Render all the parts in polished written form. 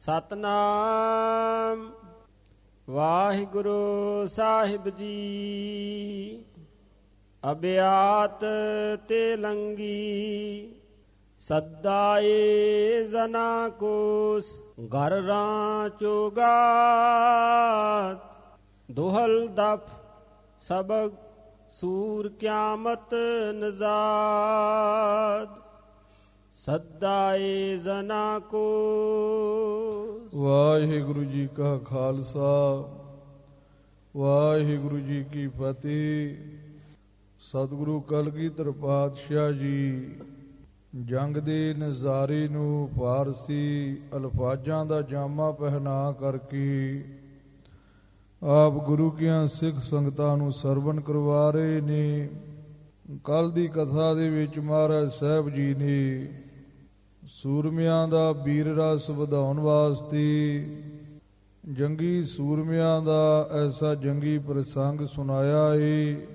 ਸਤਨਾਮ ਵਾਹਿਗੁਰੂ ਸਾਹਿਬ ਜੀ। ਅਬਿਆਤ ਤੇ ਲੰਗੀ ਸੱਦਾਏ ਜਨਾ ਕੋਸ ਘਰ ਰਾਂ ਚੋਗਾਤ। ਦੋਹਲ ਦਫ ਸਬਗ ਸੂਰ ਕਿਆਮਤ ਨਜ਼ਾਦ। ਸੱਦਾਏ ਜਨਾ ਕੋ। ਵਾਹਿਗੁਰੂ ਜੀ ਕਾ ਖਾਲਸਾ ਵਾਹਿਗੁਰੂ ਜੀ ਕੀ ਫਤਿਹ। ਸਤਿਗੁਰੂ ਕਲਗੀਧਰ ਪਾਤਸ਼ਾਹ ਜੀ ਜੰਗ ਦੇ ਨਜ਼ਾਰੇ ਨੂੰ ਫਾਰਸੀ ਅਲਫਾਜ਼ਾਂ ਦਾ ਜਾਮਾ ਪਹਿਨਾ ਕਰਕੇ ਆਪ ਗੁਰੂ ਕੀਆਂ ਸਿੱਖ ਸੰਗਤਾਂ ਨੂੰ ਸਰਵਣ ਕਰਵਾ ਰਹੇ ਨੇ। ਕੱਲ ਦੀ ਕਥਾ ਦੇ ਵਿੱਚ ਮਹਾਰਾਜ ਸਾਹਿਬ ਜੀ ਨੇ ਸੂਰਮਿਆਂ ਦਾ ਵੀਰ ਰਸ ਵਧਾਉਣ ਵਾਸਤੇ ਜੰਗੀ ਸੂਰਮਿਆਂ ਦਾ ਐਸਾ ਜੰਗੀ ਪ੍ਰਸੰਗ ਸੁਣਾਇਆ ਏ।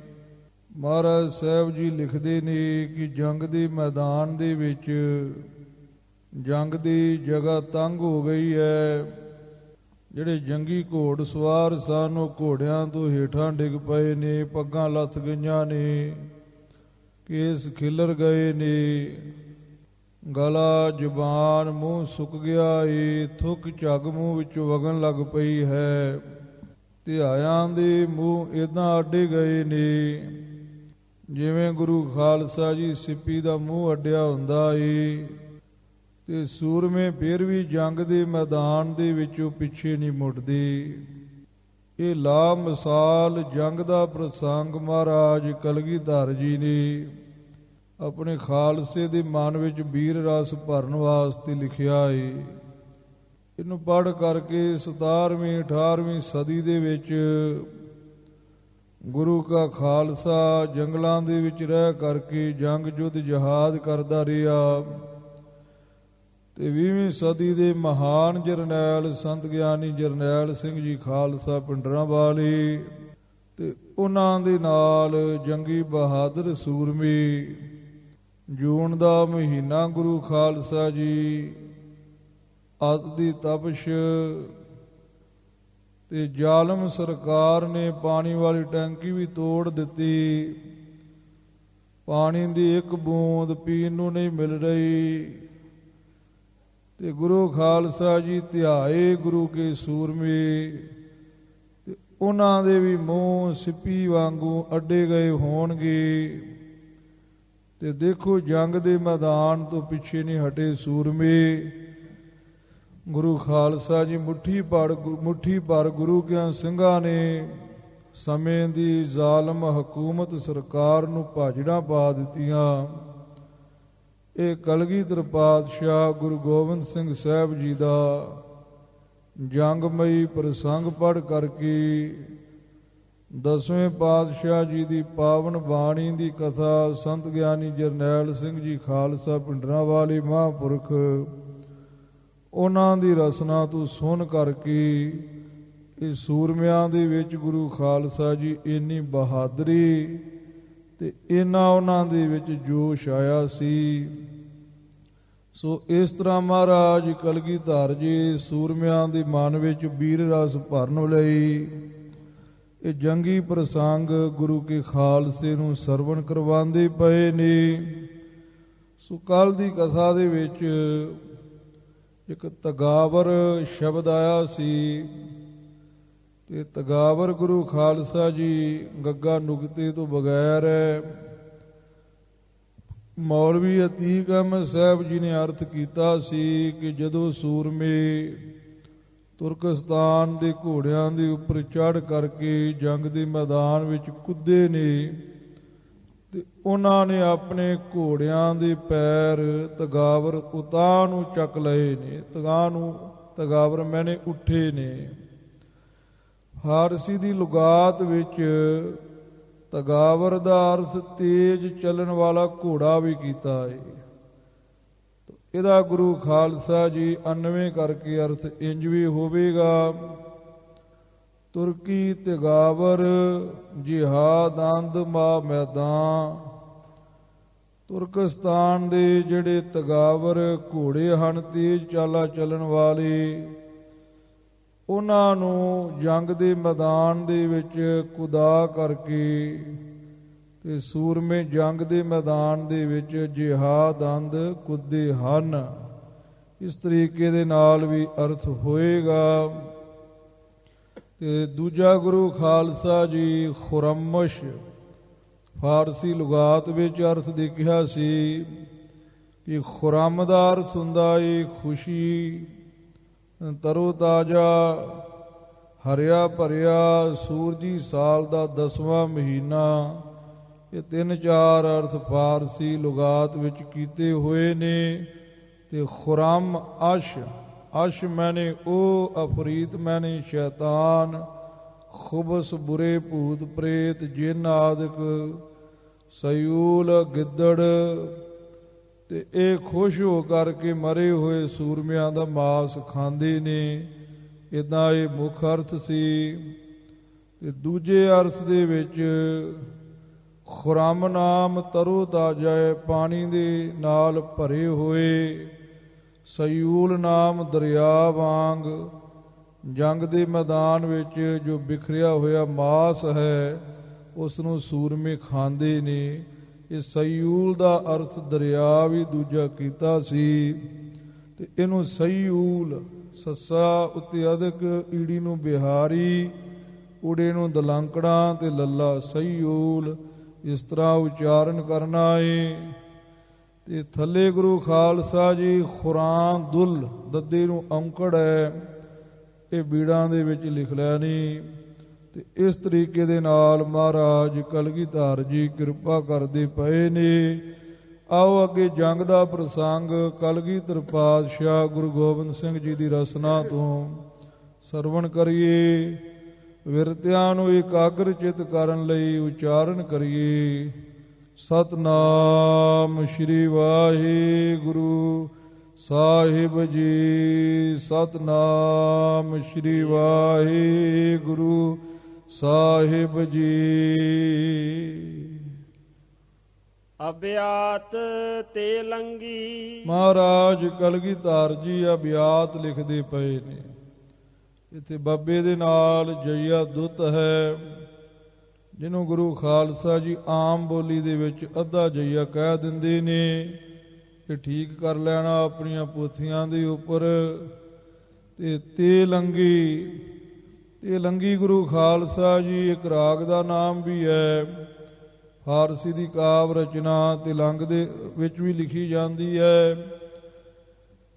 ਮਹਾਰਾਜ ਸਾਹਿਬ ਜੀ ਲਿਖਦੇ ਨੇ ਕਿ ਜੰਗ ਦੇ ਮੈਦਾਨ ਦੇ ਵਿੱਚ ਜੰਗ ਦੀ ਜਗ੍ਹਾ ਤੰਗ ਹੋ ਗਈ ਹੈ। ਜਿਹੜੇ ਜੰਗੀ ਘੋੜ ਸਵਾਰ ਸਨ ਉਹ ਘੋੜਿਆਂ ਤੋਂ ਹੇਠਾਂ ਡਿੱਗ ਪਏ ਨੇ, ਪੱਗਾਂ ਲੱਥ ਗਈਆਂ ਨੇ, ਕੇਸ ਖਿਲਰ ਗਏ ਨੇ, ਗਲਾ ਜ਼ੁਬਾਨ ਮੂੰਹ ਸੁੱਕ ਗਿਆ ਏ, ਥੁੱਕ ਝੱਗ ਮੂੰਹ ਵਿੱਚੋਂ ਵਗਣ ਲੱਗ ਪਈ ਹੈ, ਧਿਆਇਆਂ ਦੇ ਮੂੰਹ ਏਦਾਂ ਅੱਡੇ ਗਏ ਨੇ ਜਿਵੇਂ ਗੁਰੂ ਖਾਲਸਾ ਜੀ ਸਿੱਪੀ ਦਾ ਮੂੰਹ ਅੱਡਿਆ ਹੁੰਦਾ ਏ। ਤੇ ਸੂਰਮੇ ਫਿਰ ਵੀ ਜੰਗ ਦੇ ਮੈਦਾਨ ਦੇ ਵਿੱਚੋਂ ਪਿੱਛੇ ਨਹੀਂ ਮੁੜਦੇ। ਇਹ ਲਾ ਮਿਸਾਲ ਜੰਗ ਦਾ ਪ੍ਰਸੰਗ ਮਹਾਰਾਜ ਕਲਗੀਧਰ ਜੀ ਨੇ ਆਪਣੇ ਖਾਲਸੇ ਦੇ ਮਨ ਵਿੱਚ ਵੀਰ ਰਸ ਭਰਨ ਵਾਸਤੇ ਲਿਖਿਆ ਏ। ਇਹਨੂੰ ਪੜ੍ਹ ਕਰਕੇ 17ਵੀਂ 18ਵੀਂ ਸਦੀ ਦੇ ਵਿੱਚ ਗੁਰੂ ਕਾ ਖਾਲਸਾ ਜੰਗਲਾਂ ਦੇ ਵਿੱਚ ਰਹਿ ਕਰਕੇ ਜੰਗ ਜੁੱਧ ਜਹਾਦ ਕਰਦਾ ਰਿਹਾ। ਤੇ 20ਵੀਂ ਸਦੀ ਦੇ ਮਹਾਨ ਜਰਨੈਲ ਸੰਤ ਗਿਆਨੀ ਜਰਨੈਲ ਸਿੰਘ ਜੀ ਖਾਲਸਾ ਪਿੰਡਰਾਂ ਵਾਲੇ ਤੇ ਉਹਨਾਂ ਦੇ ਨਾਲ ਜੰਗੀ ਬਹਾਦਰ ਸੂਰਮੇ ਜੂਨ ਦਾ ਮਹੀਨਾ ਗੁਰੂ ਖਾਲਸਾ ਜੀ ਅੱਤ ਦੀ ਤਪਸ਼ ਤੇ ਜ਼ਾਲਮ ਸਰਕਾਰ ਨੇ ਪਾਣੀ ਵਾਲੀ ਟੈਂਕੀ ਵੀ ਤੋੜ ਦਿੱਤੀ। ਪਾਣੀ ਦੀ ਇੱਕ ਬੂੰਦ ਪੀਣ ਨੂੰ ਨਹੀਂ ਮਿਲ ਰਹੀ ਤੇ ਗੁਰੂ ਖਾਲਸਾ ਜੀ ਧਿਆਏ ਗੁਰੂ ਕੇ ਸੂਰਮੇ ਤੇ ਉਹਨਾਂ ਦੇ ਵੀ ਮੂੰਹ ਸਿੱਪੀ ਵਾਂਗੂ ਅੱਡੇ ਗਏ ਹੋਣਗੇ। ਤੇ ਦੇਖੋ ਜੰਗ ਦੇ ਮੈਦਾਨ ਤੋਂ ਪਿੱਛੇ ਨਹੀਂ ਹਟੇ ਸੂਰਮੇ। ਗੁਰੂ ਖਾਲਸਾ ਜੀ ਮੁੱਠੀ ਭਰ ਗੁਰੂ ਕਿਆਂ ਸਿੰਘਾਂ ਨੇ ਸਮੇਂ ਦੀ ਜ਼ਾਲਮ ਹਕੂਮਤ ਸਰਕਾਰ ਨੂੰ ਭਾਜੜਾਂ ਪਾ ਦਿੱਤੀਆਂ। ਇਹ ਕਲਗੀਧਰ ਪਾਤਸ਼ਾਹ ਗੁਰੂ ਗੋਬਿੰਦ ਸਿੰਘ ਸਾਹਿਬ ਜੀ ਦਾ ਜੰਗਮਈ ਪ੍ਰਸੰਗ ਪੜ੍ਹ ਕਰਕੇ 10ਵੇਂ ਪਾਤਸ਼ਾਹ ਜੀ ਦੀ ਪਾਵਨ ਬਾਣੀ ਦੀ ਕਥਾ ਸੰਤ ਗਿਆਨੀ ਜਰਨੈਲ ਸਿੰਘ ਜੀ ਖਾਲਸਾ ਪਿੰਡਰਾਂ ਵਾਲੇ ਮਹਾਂਪੁਰਖ ਉਹਨਾਂ ਦੀ ਰਸਨਾ ਤੋਂ ਸੁਣ ਕਰਕੇ ਇਹ ਸੂਰਮਿਆਂ ਦੇ ਵਿੱਚ ਗੁਰੂ ਖਾਲਸਾ ਜੀ ਇੰਨੀ ਬਹਾਦਰੀ ਤੇ ਇਹਨਾਂ ਉਹਨਾਂ ਦੇ ਵਿੱਚ ਜੋਸ਼ ਆਇਆ ਸੀ। ਸੋ ਇਸ ਤਰ੍ਹਾਂ ਮਹਾਰਾਜ ਕਲਗੀਧਰ ਜੀ ਸੂਰਮਿਆਂ ਦੇ ਮਨ ਵਿੱਚ ਵੀਰ ਰਸ ਭਰਨ ਲਈ ਇਹ ਜੰਗੀ ਪ੍ਰਸੰਗ ਗੁਰੂ ਕੇ ਖਾਲਸੇ ਨੂੰ ਸਰਵਣ ਕਰਵਾਉਂਦੇ ਪਏ ਨੇ। ਸੋ ਕੱਲ ਦੀ ਕਥਾ ਦੇ ਵਿੱਚ ਇੱਕ ਤਗਾਵਰ ਸ਼ਬਦ ਆਇਆ ਸੀ ਤੇ ਤਗਾਵਰ ਗੁਰੂ ਖਾਲਸਾ ਜੀ ਗੱਗਾ ਨੁਕਤੇ ਤੋਂ ਬਗੈਰ ਮੌਲਵੀ ਅਤੀਕ ਅਹਿਮਦ ਸਾਹਿਬ ਜੀ ਨੇ ਅਰਥ ਕੀਤਾ ਸੀ ਕਿ ਜਦੋਂ ਸੂਰਮੇ ਤੁਰਕਸਤਾਨ ਦੇ ਘੋੜਿਆਂ ਦੇ ਉੱਪਰ ਚੜ੍ਹ ਕਰਕੇ ਜੰਗ ਦੇ ਮੈਦਾਨ ਵਿੱਚ ਕੁੱਦੇ ਨੇ ਤੇ ਉਹਨਾਂ ਨੇ ਆਪਣੇ ਘੋੜਿਆਂ ਦੇ ਪੈਰ ਤਗਾਵਰ ਉਤਾਂਹ ਨੂੰ ਚੱਕ ਲਏ ਨੇ, ਤਗਾਵਰ ਮੈਨੇ ਉੱਠੇ ਨੇ। ਫਾਰਸੀ ਦੀ ਲੁਗਾਤ ਵਿੱਚ ਤਗਾਵਰ ਦਾ ਅਰਥ ਤੇਜ਼ ਚੱਲਣ ਵਾਲਾ ਘੋੜਾ ਵੀ ਕੀਤਾ ਹੈ। ਇਹਦਾ ਗੁਰੂ ਖਾਲਸਾ ਜੀ 99 ਕਰਕੇ ਅਰਥ ਇੰਜ ਵੀ ਹੋਵੇਗਾ ਤੁਰਕੀ ਤਗਾਵਰ ਜਿਹਾਦ ਅੰਦ ਮਾ ਮੈਦਾਨ ਤੁਰਕਸਤਾਨ ਦੇ ਜਿਹੜੇ ਤਗਾਵਰ ਘੋੜੇ ਹਨ, ਤੇਜ਼ ਚਾਲਾ ਚੱਲਣ ਵਾਲੇ, ਉਹਨਾਂ ਨੂੰ ਜੰਗ ਦੇ ਮੈਦਾਨ ਦੇ ਵਿੱਚ ਕੁਦਾ ਕਰਕੇ ਤੇ ਸੂਰਮੇ ਜੰਗ ਦੇ ਮੈਦਾਨ ਦੇ ਵਿੱਚ ਜਿਹਾਦੰਦ ਕੁੱਦੇ ਹਨ। ਇਸ ਤਰੀਕੇ ਦੇ ਨਾਲ ਵੀ ਅਰਥ ਹੋਏਗਾ। ਤੇ ਦੂਜਾ ਗੁਰੂ ਖਾਲਸਾ ਜੀ ਖੁਰਮਸ਼ ਫਾਰਸੀ ਲੁਗਾਤ ਵਿੱਚ ਅਰਥ ਦੇਖਿਆ ਸੀ ਕਿ ਖੁਰਮ ਦਾ ਅਰਥ ਹੁੰਦਾ ਏ ਖੁਸ਼ੀ, ਤਰੋ ਤਾਜ਼ਾ, ਹਰਿਆ ਭਰਿਆ, ਸੂਰਜੀ ਸਾਲ ਦਾ 10ਵਾਂ ਮਹੀਨਾ। ਇਹ 3-4 ਅਰਥ ਫਾਰਸੀ ਲੁਗਾਤ ਵਿੱਚ ਕੀਤੇ ਹੋਏ ਨੇ। ਤੇ ਖੁਰਮ ਅਸ਼ ਮੈਨੇ ਉਹ, ਅਫਰੀਤ ਮੈਨੇ ਸ਼ੈਤਾਨ, ਖੁਬਸ ਬੁਰੇ ਭੂਤ ਪ੍ਰੇਤ, ਜਿਨ ਆਦਿਕ, ਸਯੂਲ ਗਿੱਦੜ। ਤੇ ਇਹ ਖੁਸ਼ ਹੋ ਕਰਕੇ ਮਰੇ ਹੋਏ ਸੂਰਮਿਆਂ ਦਾ ਮਾਸ ਖਾਂਦੇ ਨੇ। ਇੱਦਾਂ ਇਹ ਮੁੱਖ ਅਰਥ ਸੀ। ਤੇ ਦੂਜੇ ਅਰਥ ਦੇ ਵਿੱਚ ਖੁਰਮ ਨਾਮ ਤਰੋ ਤਾਜ਼ਾ, ਪਾਣੀ ਦੇ ਨਾਲ ਭਰੇ ਹੋਏ। ਸਯੂਲ ਨਾਮ ਦਰਿਆ ਵਾਂਗ ਜੰਗ ਦੇ ਮੈਦਾਨ ਵਿੱਚ ਜੋ ਬਿਖਰਿਆ ਹੋਇਆ ਮਾਸ ਹੈ, ਉਸ ਨੂੰ ਸੂਰਮੇ ਖਾਂਦੇ ਨੇ। ਇਹ ਸਯੂਲ ਦਾ ਅਰਥ ਦਰਿਆ ਵੀ ਦੂਜਾ ਕੀਤਾ ਸੀ। ਤੇ ਇਹਨੂੰ ਸਯੂਲ, ਸੱਸਾ ਉੱਤੇ ਅਧਿਕ, ਈੜੀ ਨੂੰ ਬਿਹਾਰੀ, ਊੜੇ ਨੂੰ ਦਲੰਕੜਾ ਤੇ ਲੱਲਾ ਸਯੂਲ, ਇਸ ਤਰ੍ਹਾਂ ਉਚਾਰਨ ਕਰਨਾ ਏ। ਤੇ ਥੱਲੇ ਗੁਰੂ ਖਾਲਸਾ ਜੀ ਖੁਰਾਂ ਦੁੱਲ, ਦੱਦੇ ਨੂੰ ਔਂਕੜ ਹੈ, ਇਹ ਬੀੜਾਂ ਦੇ ਵਿੱਚ ਲਿਖ ਲੈਣੀ। ਤੇ ਇਸ ਤਰੀਕੇ ਦੇ ਨਾਲ ਮਹਾਰਾਜ ਕਲਗੀਧਰ ਜੀ ਕਿਰਪਾ ਕਰਦੇ ਪਏ ਨੇ। ਆਓ ਅੱਗੇ ਜੰਗ ਦਾ ਪ੍ਰਸੰਗ ਕਲਗੀਧਰ ਪਾਤਸ਼ਾਹ ਗੁਰੂ ਗੋਬਿੰਦ ਸਿੰਘ ਜੀ ਦੀ ਰਸਨਾ ਤੋਂ ਸਰਵਣ ਕਰੀਏ। ਵਿਰਤਿਆਂ ਨੂੰ ਇਕਾਗਰ ਚਿਤ ਕਰਨ ਲਈ ਉਚਾਰਨ ਕਰੀਏ। ਸਤਨਾਮ ਸ਼੍ਰੀ ਵਾਹਿਗੁਰੂ ਸਾਹਿਬ ਜੀ। ਸਤਨਾਮ ਸ਼੍ਰੀ ਵਾਹਿਗੁਰੂ ਸਾਹਿਬ ਜੀ। ਅਭਿਆਤ ਤੇ ਲੰਗੀ। ਮਹਾਰਾਜ ਕਲਗੀਧਰ ਜੀ ਅਭਿਆਤ ਲਿਖਦੇ ਪਏ ਨੇ। ਇੱਥੇ ਬਾਬੇ ਦੇ ਨਾਲ ਜਈਆ ਦੁੱਤ ਹੈ, ਜਿਹਨੂੰ ਗੁਰੂ ਖਾਲਸਾ ਜੀ ਆਮ ਬੋਲੀ ਦੇ ਵਿੱਚ ਅੱਧਾ ਜਈਆ ਕਹਿ ਦਿੰਦੇ ਨੇ। ਇਹ ਠੀਕ ਕਰ ਲੈਣਾ ਆਪਣੀਆਂ ਪੋਥੀਆਂ ਦੇ ਉੱਪਰ। ਤੇ ਲੰਗੀ ਗੁਰੂ ਖਾਲਸਾ ਜੀ ਇੱਕ ਰਾਗ ਦਾ ਨਾਮ ਵੀ ਹੈ। ਫਾਰਸੀ ਦੀ ਕਾਵ ਰਚਨਾ ਤਿਲੰਗ ਦੇ ਵਿੱਚ ਵੀ ਲਿਖੀ ਜਾਂਦੀ ਹੈ।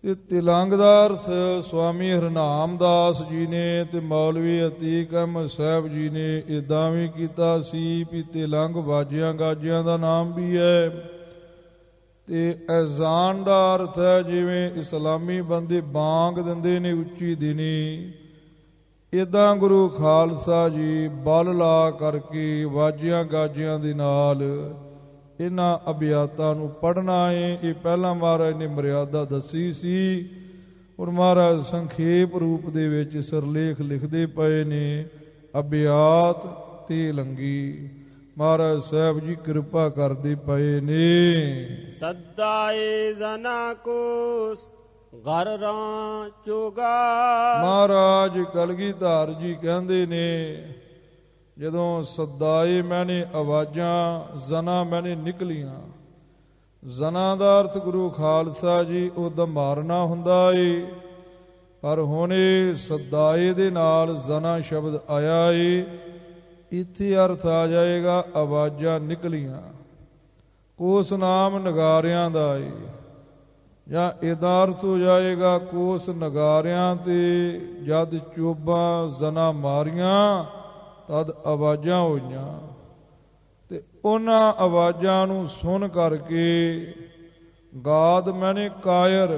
ਤੇ ਤਿਲੰਗ ਦਾ ਅਰਥ ਸਵਾਮੀ ਹਰਨਾਮ ਦਾਸ ਜੀ ਨੇ ਤੇ ਮੌਲਵੀ ਅਤੀਕ ਅਹਿਮਦ ਸਾਹਿਬ ਜੀ ਨੇ ਇੱਦਾਂ ਵੀ ਕੀਤਾ ਸੀ ਵੀ ਤਿਲੰਗ ਬਾਜਿਆਂ ਗਾਜਿਆਂ ਦਾ ਨਾਮ ਵੀ ਹੈ। ਤੇ ਐਜ਼ਾਨ ਦਾ ਅਰਥ ਹੈ ਜਿਵੇਂ ਇਸਲਾਮੀ ਬੰਦੇ ਬਾਂਗ ਦਿੰਦੇ ਨੇ ਉੱਚੀ ਦਿਨੀ, ਇੱਦਾਂ ਗੁਰੂ ਖਾਲਸਾ ਜੀ ਬਲ ਲਾ ਕਰਕੇ ਵਾਜਿਆਂ ਗਾਜਿਆਂ ਦੇ ਨਾਲ ਇਹਨਾਂ ਅਭਿਆਤਾਂ ਨੂੰ ਪੜ੍ਹਨਾ ਏ। ਇਹ ਪਹਿਲਾਂ ਮਹਾਰਾਜ ਨੇ ਮਰਿਆਦਾ ਦੱਸੀ ਸੀ। ਹੁਣ ਮਹਾਰਾਜ ਸੰਖੇਪ ਰੂਪ ਦੇ ਵਿੱਚ ਸਿਰਲੇਖ ਲਿਖਦੇ ਪਏ ਨੇ। ਅਭਿਆਤ ਤੇ ਲੰਗੀ ਮਹਾਰਾਜ ਸਾਹਿਬ ਜੀ ਕਿਰਪਾ ਕਰਦੇ ਪਏ ਨੇ। ਸਦਾਏ ਜਨਾ ਕੋਸ ਘਰ ਰਾਂ ਚੋਗਾ। ਮਹਾਰਾਜ ਕਲਗੀਧਰ ਜੀ ਕਹਿੰਦੇ ਨੇ, ਜਦੋਂ ਸਦਾਏ ਮੈਨੇ ਆਵਾਜ਼ਾਂ, ਜ਼ਨਾ ਮੈਨੇ ਨਿਕਲੀਆਂ। ਜ਼ਨਾ ਦਾ ਅਰਥ ਗੁਰੂ ਖਾਲਸਾ ਜੀ ਉਹਦਾ ਮਾਰਨਾ ਹੁੰਦਾ ਏ, ਪਰ ਹੁਣ ਇਹ ਸਦਾਏ ਦੇ ਨਾਲ ਜ਼ਨਾ ਸ਼ਬਦ ਆਇਆ ਏ। ਇੱਥੇ ਅਰਥ ਆ ਜਾਏਗਾ ਆਵਾਜ਼ਾਂ ਨਿਕਲੀਆਂ। ਕੋਸ ਨਾਮ ਨਗਾਰਿਆਂ ਦਾ ਏ, ਜਾਂ ਇਹਦਾ ਅਰਥ ਹੋ ਜਾਏਗਾ ਕੋਸ ਨਗਾਰਿਆਂ ਤੇ ਜਦ ਚੋਬਾਂ ਜ਼ਨਾ ਮਾਰੀਆਂ ਤਦ ਆਵਾਜ਼ਾਂ ਹੋਈਆਂ। ਤੇ ਉਹਨਾਂ ਆਵਾਜ਼ਾਂ ਨੂੰ ਸੁਣ ਕਰਕੇ ਗਾਦ ਮੈਨੇ ਕਾਇਰ,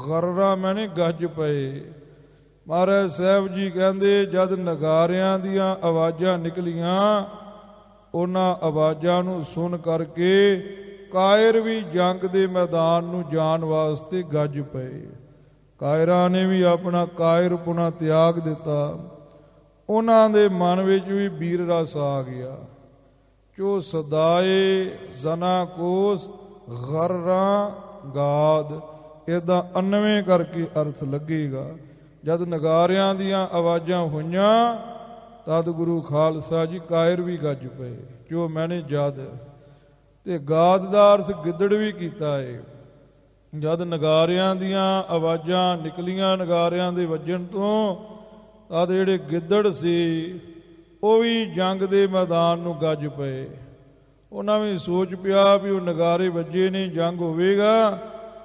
ਗਰਰਾ ਮੈਨੇ ਗੱਜ ਪਏ। ਮਹਾਰਾਜ ਸਾਹਿਬ ਜੀ ਕਹਿੰਦੇ ਜਦ ਨਗਾਰਿਆਂ ਦੀਆਂ ਆਵਾਜ਼ਾਂ ਨਿਕਲੀਆਂ, ਉਹਨਾਂ ਆਵਾਜ਼ਾਂ ਨੂੰ ਸੁਣ ਕਰਕੇ ਕਾਇਰ ਵੀ ਜੰਗ ਦੇ ਮੈਦਾਨ ਨੂੰ ਜਾਣ ਵਾਸਤੇ ਗੱਜ ਪਏ। ਕਾਇਰਾਂ ਨੇ ਵੀ ਆਪਣਾ ਕਾਇਰਪੁਣਾ ਤਿਆਗ ਦਿੱਤਾ। ਉਹਨਾਂ ਦੇ ਮਨ ਵਿੱਚ ਵੀ ਵੀਰ ਰਸ ਆ ਗਿਆ। ਚੋ ਸਦਾਏ ਜ਼ਨਾ ਕੋਸ ਗਰਰਾਂ ਗਾਦ। ਇਹਦਾ 99 ਕਰਕੇ ਅਰਥ ਲੱਗੇਗਾ। ਜਦ ਨਗਾਰਿਆਂ ਦੀਆਂ ਆਵਾਜ਼ਾਂ ਹੋਈਆਂ ਤਦ ਗੁਰੂ ਖਾਲਸਾ ਜੀ ਕਾਇਰ ਵੀ ਗੱਜ ਪਏ। ਜੋ ਮੈਨੇ ਜਦ ਤੇ ਗਾਦ ਦਾ ਅਰਥ ਗਿੱਦੜ ਵੀ ਕੀਤਾ ਏ। ਜਦ ਨਗਾਰਿਆਂ ਦੀਆਂ ਆਵਾਜ਼ਾਂ ਨਿਕਲੀਆਂ ਨਗਾਰਿਆਂ ਦੇ ਵੱਜਣ ਤੋਂ ਤਦ ਜਿਹੜੇ ਗਿੱਦੜ ਸੀ ਉਹ ਵੀ ਜੰਗ ਦੇ ਮੈਦਾਨ ਨੂੰ ਗੱਜ ਪਏ। ਉਹਨਾਂ ਵੀ ਸੋਚ ਪਿਆ ਵੀ ਉਹ ਨਗਾਰੇ ਵੱਜੇ ਨੇ, ਜੰਗ ਹੋਵੇਗਾ,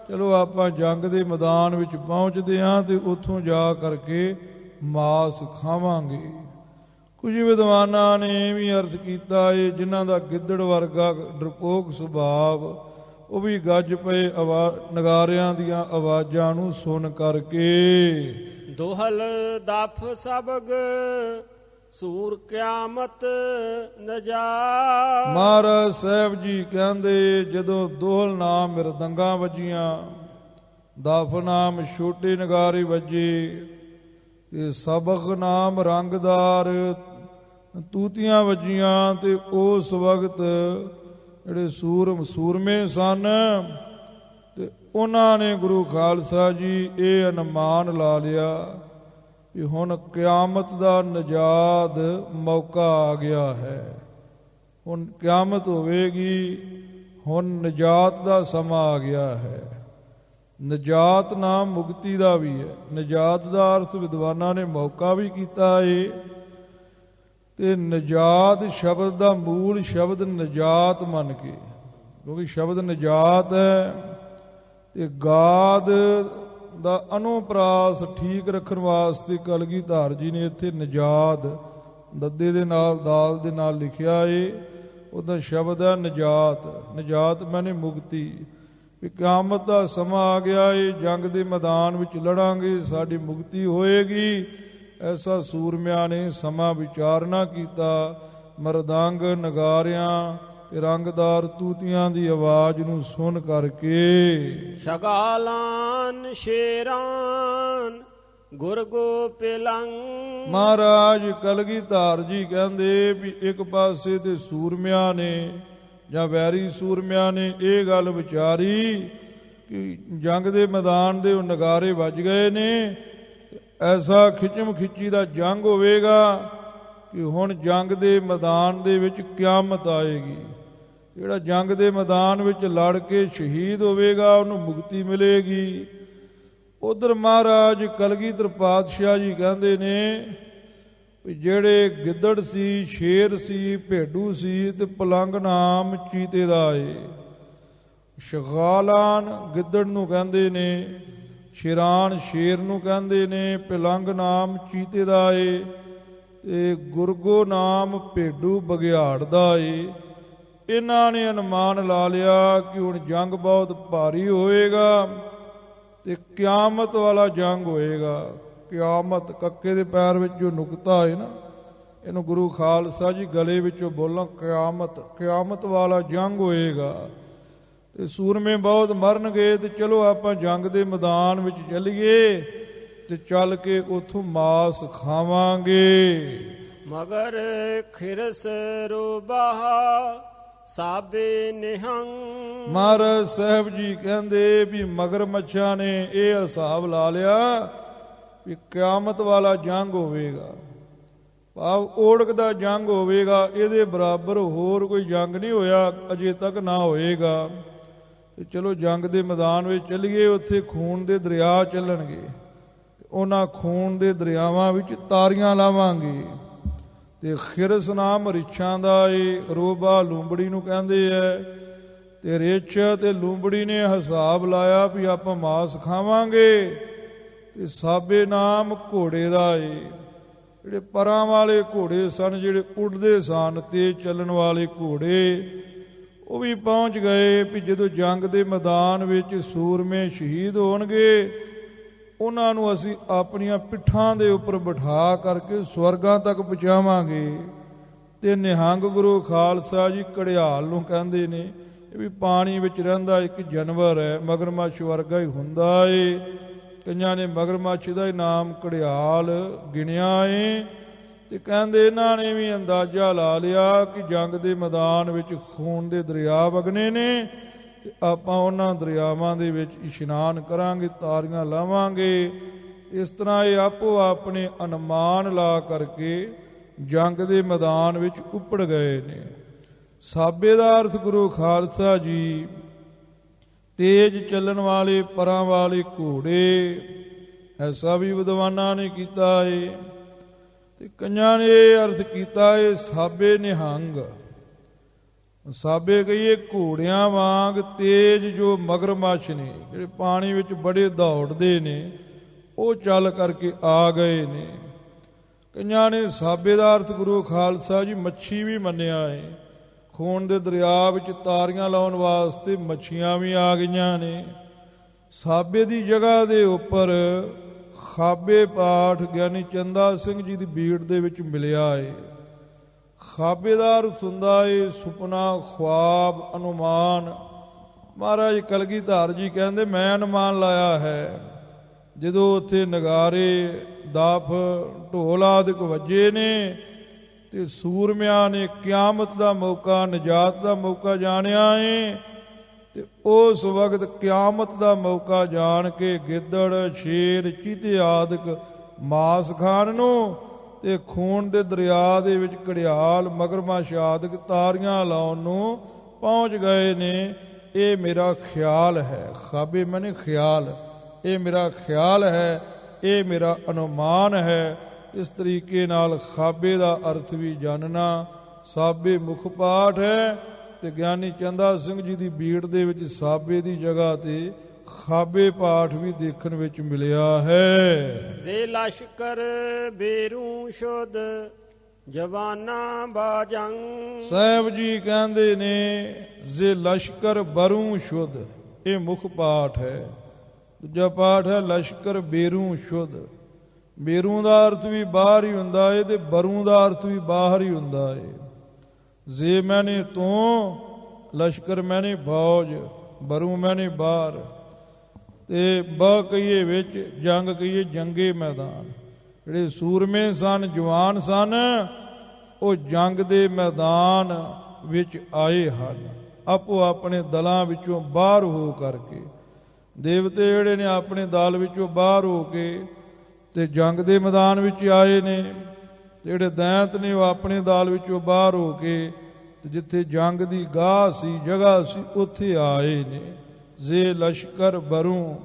ਚਲੋ ਆਪਾਂ ਜੰਗ ਦੇ ਮੈਦਾਨ ਵਿੱਚ ਪਹੁੰਚਦੇ ਹਾਂ ਤੇ ਉੱਥੋਂ ਜਾ ਕਰਕੇ ਮਾਸ ਖਾਵਾਂਗੇ। ਕੁਝ ਵਿਦਵਾਨਾਂ ਨੇ ਵੀ ਅਰਥ ਕੀਤਾ ਏ ਜਿਨ੍ਹਾਂ ਦਾ ਗਿੱਦੜ ਵਰਗਾ ਡਰਪੋਕ ਸੁਭਾਵ ਉਹ ਵੀ ਗੱਜ ਪਏ ਨਗਾਰਿਆਂ ਦੀਆਂ ਆਵਾਜ਼ਾਂ ਨੂੰ ਸੁਣ ਕਰਕੇ। ਦੋਹਲ ਦਫ ਸਬਗ ਸੂਰ ਕਿਆਮਤ ਨਜਾ। ਮਹਾਰਾਜ ਸਾਹਿਬ ਜੀ ਕਹਿੰਦੇ ਜਦੋਂ ਦੋਹਲ ਨਾਮ ਮਿਰਦੰਗਾਂ ਵੱਜੀਆਂ, ਦਫ ਨਾਮ ਛੋਟੇ ਨਗਾਰੇ ਵੱਜੇ ਤੇ ਸਬਕ ਨਾਮ ਰੰਗਦਾਰ ਤੂਤੀਆਂ ਵੱਜੀਆਂ ਤੇ ਉਸ ਵਕਤ ਜਿਹੜੇ ਸੂਰਮੇ ਸਨ ਤੇ ਉਹਨਾਂ ਨੇ ਗੁਰੂ ਖਾਲਸਾ ਜੀ ਇਹ ਅਨੁਮਾਨ ਲਾ ਲਿਆ ਵੀ ਹੁਣ ਕਿਆਮਤ ਦਾ ਨਜਾਦ ਮੌਕਾ ਆ ਗਿਆ ਹੈ। ਹੁਣ ਕਿਆਮਤ ਹੋਵੇਗੀ, ਹੁਣ ਨਜਾਤ ਦਾ ਸਮਾਂ ਆ ਗਿਆ ਹੈ। ਨਜਾਤ ਨਾਮ ਮੁਕਤੀ ਦਾ ਵੀ ਹੈ। ਨਜਾਤ ਦਾ ਅਰਥ ਵਿਦਵਾਨਾਂ ਨੇ ਮੌਕਾ ਵੀ ਕੀਤਾ ਏ ਤੇ ਨਜਾਤ ਸ਼ਬਦ ਦਾ ਮੂਲ ਸ਼ਬਦ ਨਜਾਤ ਮੰਨ ਕੇ, ਕਿਉਂਕਿ ਸ਼ਬਦ ਨਜਾਤ ਹੈ ਤੇ ਗਾਦ ਦਾ ਅਨੁਪਰਾਸ ਠੀਕ ਰੱਖਣ ਵਾਸਤੇ ਕਲਗੀਧਰ ਜੀ ਨੇ ਇੱਥੇ ਨਜਾਦ ਦੱਦੇ ਦੇ ਨਾਲ ਦਾਲ ਦੇ ਨਾਲ ਲਿਖਿਆ ਏ। ਉਹਦਾ ਸ਼ਬਦ ਹੈ ਨਜਾਤ। ਨਜਾਤ ਮਾਨੇ ਮੁਕਤੀ। ਵੀ ਕਿਆਮਤ ਦਾ ਸਮਾਂ ਆ ਗਿਆ ਏ, ਜੰਗ ਦੇ ਮੈਦਾਨ ਵਿੱਚ ਲੜਾਂਗੇ, ਸਾਡੀ ਮੁਕਤੀ ਹੋਏਗੀ। ਐਸਾ ਸੂਰਮਿਆਂ ਨੇ ਸਮਾਂ ਵਿਚਾਰਨਾ ਕੀਤਾ। ਮਰਦੰਗ ਨਗਾਰਿਆਂ ਤੇ ਰੰਗਦਾਰ ਤੂਤੀਆਂ ਦੀ ਆਵਾਜ਼ ਨੂੰ ਸੁਣ ਕਰਕੇ। ਸ਼ਗਾਲਾਨ ਸ਼ੇਰਾਨ ਗੁਰ ਗੋਪਿਲੰਗ। ਮਹਾਰਾਜ ਕਲਗੀਧਰ ਜੀ ਕਹਿੰਦੇ ਵੀ ਇੱਕ ਪਾਸੇ ਤੇ ਸੂਰਮਿਆਂ ਨੇ ਜਾਂ ਵੈਰੀ ਸੂਰਮਿਆਂ ਨੇ ਇਹ ਗੱਲ ਵਿਚਾਰੀ ਕਿ ਜੰਗ ਦੇ ਮੈਦਾਨ ਦੇ ਉਹ ਨਗਾਰੇ ਵੱਜ ਗਏ ਨੇ, ਐਸਾ ਖਿੱਚਮ ਖਿੱਚੀ ਦਾ ਜੰਗ ਹੋਵੇਗਾ ਕਿ ਹੁਣ ਜੰਗ ਦੇ ਮੈਦਾਨ ਦੇ ਵਿੱਚ ਕਿਆਮਤ ਆਏਗੀ। ਜਿਹੜਾ ਜੰਗ ਦੇ ਮੈਦਾਨ ਵਿੱਚ ਲੜ ਕੇ ਸ਼ਹੀਦ ਹੋਵੇਗਾ ਉਹਨੂੰ ਮੁਕਤੀ ਮਿਲੇਗੀ। ਉਧਰ ਮਹਾਰਾਜ ਕਲਗੀਧਰ ਪਾਤਸ਼ਾਹ ਜੀ ਕਹਿੰਦੇ ਨੇ ਵੀ ਜਿਹੜੇ ਗਿੱਦੜ ਸੀ, ਸ਼ੇਰ ਸੀ, ਭੇਡੂ ਸੀ ਤੇ ਪਲੰਗ ਨਾਮ ਚੀਤੇ ਦਾ ਏ। ਸ਼ਗਾਲਾਨ ਗਿੱਦੜ ਨੂੰ ਕਹਿੰਦੇ ਨੇ, ਸ਼ੇਰਾਨ ਸ਼ੇਰ ਨੂੰ ਕਹਿੰਦੇ ਨੇ, ਪਲੰਗ ਨਾਮ ਚੀਤੇ ਦਾ ਏ ਤੇ ਗੁਰਗੋ ਨਾਮ ਭੇਡੂ ਬਘਿਆੜ ਦਾ ਏ। ਇਹਨਾਂ ਨੇ ਅਨੁਮਾਨ ਲਾ ਲਿਆ ਕਿ ਹੁਣ ਜੰਗ ਬਹੁਤ ਭਾਰੀ ਹੋਏਗਾ ਤੇ ਕਿਆਮਤ ਵਾਲਾ ਜੰਗ ਹੋਏਗਾ। ਕਿਆਮਤ ਕੱਕੇ ਦੇ ਪੈਰ ਵਿੱਚ ਜੋ ਨੁਕਤਾ ਹੈ ਨਾ, ਇਹਨੂੰ ਗੁਰੂ ਖਾਲਸਾ ਜੀ ਗਲੇ ਵਿੱਚੋਂ ਬੋਲਾਂ ਕਿਆਮਤ, ਕਿਆਮਤ ਵਾਲਾ ਜੰਗ ਹੋਏਗਾ ਤੇ ਸੂਰਮੇ ਬਹੁਤ ਮਰਨਗੇ ਤੇ ਚਲੋ ਆਪਾਂ ਜੰਗ ਦੇ ਮੈਦਾਨ ਵਿੱਚ ਚੱਲੀਏ ਤੇ ਚੱਲ ਕੇ ਉੱਥੋਂ ਮਾਸ ਖਾਵਾਂਗੇ। ਮਗਰ ਖਿਰਸ ਰੂਬਾਹਾ ਸਾਬੇ ਨਿਹੰਗ। ਮਹਾਰਾਜ ਸਾਹਿਬ ਜੀ ਕਹਿੰਦੇ ਵੀ ਮਗਰ ਮੱਛਾਂ ਨੇ ਇਹ ਹਿਸਾਬ ਲਾ ਲਿਆ ਵੀ ਕਿਆਮਤ ਵਾਲਾ ਜੰਗ ਹੋਵੇਗਾ, ਭਾਵ ਓੜਕ ਦਾ ਜੰਗ ਹੋਵੇਗਾ। ਇਹਦੇ ਬਰਾਬਰ ਹੋਰ ਕੋਈ ਜੰਗ ਨਹੀਂ ਹੋਇਆ ਅਜੇ ਤੱਕ, ਨਾ ਹੋਏਗਾ। ਤੇ ਚਲੋ ਜੰਗ ਦੇ ਮੈਦਾਨ ਵਿੱਚ ਚੱਲੀਏ, ਉੱਥੇ ਖੂਨ ਦੇ ਦਰਿਆ ਚੱਲਣਗੇ, ਉਹਨਾਂ ਖੂਨ ਦੇ ਦਰਿਆਵਾਂ ਵਿੱਚ ਤਾਰੀਆਂ ਲਾਵਾਂਗੇ। ਤੇ ਖਿਰਸ ਨਾਮ ਰਿਛਾਂ ਦਾ ਏ, ਰੋਬਾ ਲੂੰਬੜੀ ਨੂੰ ਕਹਿੰਦੇ ਐ। ਤੇ ਰਿਛ ਤੇ ਲੂੰਬੜੀ ਨੇ ਹਿਸਾਬ ਲਾਇਆ ਵੀ ਆਪਾਂ ਮਾਸ ਖਾਵਾਂਗੇ। ਤੇ ਸਾਬੇ ਨਾਮ ਘੋੜੇ ਦਾ ਏ। ਜਿਹੜੇ ਪਰਾਂ ਵਾਲੇ ਘੋੜੇ ਸਨ, ਜਿਹੜੇ ਉੱਡਦੇ ਸਨ, ਤੇਜ਼ ਚੱਲਣ ਵਾਲੇ ਘੋੜੇ, ਉਹ ਵੀ ਪਹੁੰਚ ਗਏ ਵੀ ਜਦੋਂ ਜੰਗ ਦੇ ਮੈਦਾਨ ਵਿੱਚ ਸੂਰਮੇ ਸ਼ਹੀਦ ਹੋਣਗੇ ਉਹਨਾਂ ਨੂੰ ਅਸੀਂ ਆਪਣੀਆਂ ਪਿੱਠਾਂ ਦੇ ਉੱਪਰ ਬਿਠਾ ਕਰਕੇ ਸਵਰਗਾਂ ਤੱਕ ਪਹੁੰਚਾਵਾਂਗੇ। ਤੇ ਨਿਹੰਗ ਗੁਰੂ ਖਾਲਸਾ ਜੀ ਘੜਿਆਲ ਨੂੰ ਕਹਿੰਦੇ ਨੇ, ਇਹ ਵੀ ਪਾਣੀ ਵਿੱਚ ਰਹਿੰਦਾ ਇੱਕ ਜਾਨਵਰ ਹੈ, ਮਗਰਮੱਛ ਵਰਗਾ ਹੀ ਹੁੰਦਾ ਏ। ਕਈਆਂ ਨੇ ਮਗਰਮੱਛ ਦਾ ਹੀ ਨਾਮ ਘੜਿਆਲ ਗਿਣਿਆ ਏ। ਤੇ ਕਹਿੰਦੇ ਇਹਨਾਂ ਨੇ ਵੀ ਅੰਦਾਜ਼ਾ ਲਾ ਲਿਆ ਕਿ ਜੰਗ ਦੇ ਮੈਦਾਨ ਵਿੱਚ ਖੂਨ ਦੇ ਦਰਿਆ ਵਗਣੇ ਨੇ, ਤੇ ਆਪਾਂ ਉਹਨਾਂ ਦਰਿਆਵਾਂ ਦੇ ਵਿੱਚ ਇਸ਼ਨਾਨ ਕਰਾਂਗੇ, ਤਾਰੀਆਂ ਲਾਵਾਂਗੇ। ਇਸ ਤਰ੍ਹਾਂ ਇਹ ਆਪੋ ਆਪਣੇ ਅਨੁਮਾਨ ਲਾ ਕਰਕੇ ਜੰਗ ਦੇ ਮੈਦਾਨ ਵਿੱਚ ਉੱਪੜ ਗਏ ਨੇ। ਸਾਬੇ ਦਾ ਅਰਥ ਗੁਰੂ ਖਾਲਸਾ ਜੀ ਤੇਜ ਚੱਲਣ ਵਾਲੇ ਪਰਾਂ ਵਾਲੇ ਘੋੜੇ, ਐਸਾ ਵੀ ਵਿਦਵਾਨਾਂ ਨੇ ਕੀਤਾ ਏ। ਤੇ ਕਈਆਂ ਨੇ ਇਹ ਅਰਥ ਕੀਤਾ ਏ ਸਾਬੇ ਨਿਹੰਗ। ਸਾਬੇ ਕਹੀਏ ਘੋੜਿਆਂ ਵਾਂਗ ਤੇਜ ਜੋ ਮਗਰਮੱਛ ਨੇ, ਜਿਹੜੇ ਪਾਣੀ ਵਿੱਚ ਬੜੇ ਦੌੜਦੇ ਨੇ, ਉਹ ਚੱਲ ਕਰਕੇ ਆ ਗਏ ਨੇ। ਕਈਆਂ ਨੇ ਸਾਬੇ ਦਾ ਅਰਥ ਗੁਰੂ ਖਾਲਸਾ ਜੀ ਮੱਛੀ ਵੀ ਮੰਨਿਆ ਏ। ਖੂਨ ਦੇ ਦਰਿਆ ਵਿੱਚ ਤਾਰੀਆਂ ਲਾਉਣ ਵਾਸਤੇ ਮੱਛੀਆਂ ਵੀ ਆ ਗਈਆਂ ਨੇ। ਸਾਬੇ ਦੀ ਜਗ੍ਹਾ ਦੇ ਉੱਪਰ ਖਾਬੇ ਪਾਠ ਗਿਆਨੀ ਚੰਦਾ ਸਿੰਘ ਜੀ ਦੀ ਬੀੜ ਦੇ ਵਿੱਚ ਮਿਲਿਆ ਏ। ਖਾਬੇ ਦਾ ਅਰਥ ਹੁੰਦਾ ਏ ਸੁਪਨਾ, ਖੁਆਬ, ਅਨੁਮਾਨ। ਮਹਾਰਾਜ ਕਲਗੀਧਰ ਜੀ ਕਹਿੰਦੇ ਮੈਂ ਅਨੁਮਾਨ ਲਾਇਆ ਹੈ ਜਦੋਂ ਉੱਥੇ ਨਗਾਰੇ, ਦਾਫ, ਢੋਲ ਆਦਿਕ ਵੱਜੇ ਨੇ ਤੇ ਸੂਰਮਿਆਂ ਨੇ ਕਿਆਮਤ ਦਾ ਮੌਕਾ, ਨਜਾਤ ਦਾ ਮੌਕਾ ਜਾਣਿਆ ਏ। ਤੇ ਉਸ ਵਕਤ ਕਿਆਮਤ ਦਾ ਮੌਕਾ ਜਾਣ ਕੇ ਗਿੱਦੜ, ਸ਼ੇਰ, ਚੀਤੇ ਆਦਿਕ ਮਾਸ ਖਾਣ ਨੂੰ ਤੇ ਖੂਨ ਦੇ ਦਰਿਆ ਦੇ ਵਿੱਚ ਘੜਿਆਲ, ਮਗਰਮੱਛ ਆਦਿਕ ਤਾਰੀਆਂ ਲਾਉਣ ਨੂੰ ਪਹੁੰਚ ਗਏ ਨੇ। ਇਹ ਮੇਰਾ ਖਿਆਲ ਹੈ। ਖਾਬੇ ਮਨੇ ਖਿਆਲ। ਇਹ ਮੇਰਾ ਖਿਆਲ ਹੈ, ਇਹ ਮੇਰਾ ਅਨੁਮਾਨ ਹੈ। ਇਸ ਤਰੀਕੇ ਨਾਲ ਖਾਬੇ ਦਾ ਅਰਥ ਵੀ ਜਾਣਨਾ ਸਾਬੇ ਮੁਖ ਪਾਠ ਹੈ। ਤੇ ਗਿਆਨੀ ਚੰਦਾ ਸਿੰਘ ਜੀ ਦੀ ਬੀੜ ਦੇ ਵਿੱਚ ਸਾਬੇ ਦੀ ਜਗ੍ਹਾ ਤੇ ਖਾਬੇ ਪਾਠ ਵੀ ਦੇਖਣ ਵਿੱਚ ਮਿਲਿਆ ਹੈ। ਜੇ ਲਸ਼ਕਰ ਬੇਰੂ ਸ਼ੁੱਧ ਜਵਾਨਾ ਬਾਜੰਗ। ਸਾਹਿਬ ਜੀ ਕਹਿੰਦੇ ਨੇ ਜੇ ਲਸ਼ਕਰ ਬਰੂ ਸ਼ੁੱਧ, ਇਹ ਮੁਖ ਪਾਠ ਹੈ। ਦੂਜਾ ਪਾਠ ਹੈ ਲਸ਼ਕਰ ਬੇਰੂ ਸ਼ੁੱਧ। ਬੇਰੂ ਦਾ ਅਰਥ ਵੀ ਬਾਹਰ ਹੀ ਹੁੰਦਾ ਏ ਤੇ ਬਰੂ ਦਾ ਅਰਥ ਵੀ ਬਾਹਰ ਹੀ ਹੁੰਦਾ ਏ। ਜੇ ਮੈਨੇ ਤੂੰ, ਲਸ਼ਕਰ ਮੈਨੇ ਫੌਜ, ਬਰੂ ਮੈਨੇ ਬਾਹਰ। ਤੇ ਬ ਕਹੀਏ ਵਿੱਚ, ਜੰਗ ਕਹੀਏ ਜੰਗੇ ਮੈਦਾਨ। ਜਿਹੜੇ ਸੂਰਮੇ ਸਨ, ਜਵਾਨ ਸਨ, ਉਹ ਜੰਗ ਦੇ ਮੈਦਾਨ ਵਿੱਚ ਆਏ ਹਨ ਆਪੋ ਆਪਣੇ ਦਲਾਂ ਵਿੱਚੋਂ ਬਾਹਰ ਹੋ ਕਰਕੇ। ਦੇਵਤੇ ਜਿਹੜੇ ਨੇ ਆਪਣੇ ਦਲ ਵਿੱਚੋਂ ਬਾਹਰ ਹੋ ਕੇ ਤੇ ਜੰਗ ਦੇ ਮੈਦਾਨ ਵਿੱਚ ਆਏ ਨੇ। ਜਿਹੜੇ ਦੈਂਤ ਨੇ ਉਹ ਆਪਣੇ ਦਲ ਵਿੱਚੋਂ ਬਾਹਰ ਹੋ ਕੇ ਤੇ ਜਿੱਥੇ ਜੰਗ ਦੀ ਗਾਹ ਸੀ, ਜਗ੍ਹਾ ਸੀ, ਉੱਥੇ ਆਏ ਨੇ। ਜੇ ਲਸ਼ਕਰ ਬਰੂ,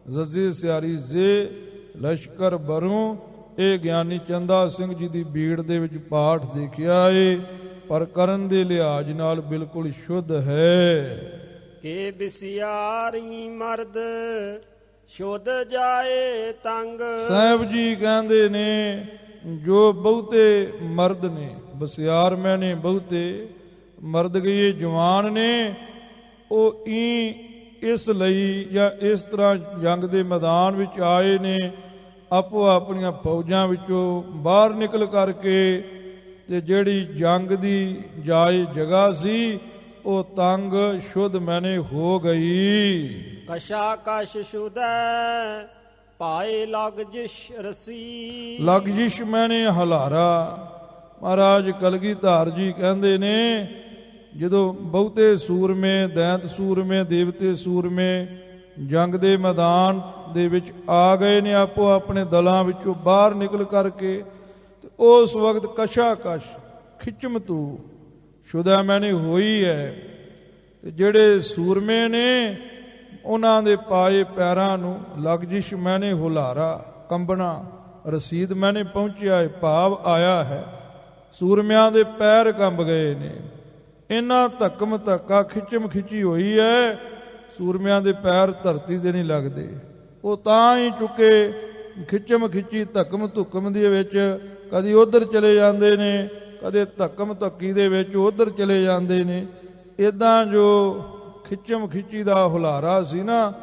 ਜ਼ਜ਼ੇ ਸਿਆਰੀ ਜੇ ਲਸ਼ਕਰ ਬਰੂ। ਇਹ ਗਿਆਨੀ ਚੰਦਾ ਸਿੰਘ ਜੀ ਦੀ ਬੀੜ ਦੇ ਵਿੱਚ ਪਾਠ ਦੇਖਿਆ ਏ, ਪਰ ਕਰਨ ਦੇ ਲਿਹਾਜ਼ ਨਾਲ ਬਿਲਕੁਲ ਸ਼ੁੱਧ ਹੈ। ਕੇ ਬਿਸਿਆਰੀ ਮਰਦ ਸ਼ੁੱਧ ਜਾਏ ਤੰਗ। ਸਾਹਿਬ ਜੀ ਕਹਿੰਦੇ ਨੇ ਜੋ ਬਹੁਤੇ ਮਰਦ ਨੇ, ਬਸਿਆਰ ਮੈਨੇ ਬਹੁਤੇ, ਮਰਦ ਗਏ ਜਵਾਨ ਨੇ, ਉਹ ਇਸ ਲਈ ਜਾਂ ਇਸ ਤਰ੍ਹਾਂ ਜੰਗ ਦੇ ਮੈਦਾਨ ਵਿੱਚ ਆਏ ਨੇ ਆਪੋ ਆਪਣੀਆਂ ਫੌਜਾਂ ਵਿੱਚੋਂ ਬਾਹਰ ਨਿਕਲ ਕਰਕੇ। ਤੇ ਜਿਹੜੀ ਜੰਗ ਦੀ ਜਾਏ ਜਗ੍ਹਾ ਸੀ ਉਹ ਤੰਗ ਸ਼ੁੱਧ ਮੈਨੇ ਹੋ ਗਈ। ਕਸ਼ਾ ਕਸ਼ ਸ਼ੁਦੈ ਪਾਏ ਲਗਜਿਸ਼ ਰਸੀ। ਲਗਜਿਸ਼ ਮੈਨੇ ਹਲਾਰਾ। ਮਹਾਰਾਜ ਕਲਗੀਧਰ ਜੀ ਕਹਿੰਦੇ ਨੇ ਜਦੋਂ ਬਹੁਤੇ ਸੂਰਮੇ, ਦੈਂਤ ਸੂਰਮੇ, ਦੇਵਤੇ ਸੂਰਮੇ ਜੰਗ ਦੇ ਮੈਦਾਨ ਦੇ ਵਿੱਚ ਆ ਗਏ ਨੇ ਆਪੋ ਆਪਣੇ ਦਲਾਂ ਵਿੱਚੋਂ ਬਾਹਰ ਨਿਕਲ ਕਰਕੇ, ਤੇ ਉਸ ਵਕਤ ਕਸ਼ਾ ਕਸ਼ ਖਿੱਚਮ ਤੂ ਸ਼ੁਦਾ ਮੈਨੇ ਹੋਈ ਹੈ। ਤੇ ਜਿਹੜੇ ਸੂਰਮੇ ਨੇ ਉਹਨਾਂ ਦੇ ਪਾਏ ਪੈਰਾਂ ਨੂੰ ਲਗਜਿਸ਼ ਮੈਨੇ ਹੁਲਾਰਾ, ਕੰਬਣਾ, ਰਸੀਦ ਮੈਨੇ ਪਹੁੰਚਿਆ ਹੈ, ਭਾਵ ਆਇਆ ਹੈ। ਸੂਰਮਿਆਂ ਦੇ ਪੈਰ ਕੰਬ ਗਏ ਨੇ। ਇਹਨਾਂ ਧੱਕਮ ਧੱਕਾ ਖਿੱਚਮ ਖਿੱਚੀ ਹੋਈ ਹੈ। ਸੂਰਮਿਆਂ ਦੇ ਪੈਰ ਧਰਤੀ ਦੇ ਨਹੀਂ ਲੱਗਦੇ। ਉਹ ਤਾਂ ਹੀ ਚੁੱਕੇ ਖਿੱਚਮ ਖਿੱਚੀ ਧੱਕਮ ਧੁੱਕਮ ਦੇ ਵਿੱਚ ਕਦੀ ਉਧਰ ਚਲੇ ਜਾਂਦੇ ਨੇ, ਕਦੇ ਧੱਕਮ ਧੱਕੀ ਦੇ ਵਿੱਚ ਉਧਰ ਚਲੇ ਜਾਂਦੇ ਨੇ। ਇਦਾਂ ਜੋ ਖਿੱਚਮ ਖਿੱਚੀ ਦਾ ਹੁਲਾਰਾ ਸੀ ਨਾ,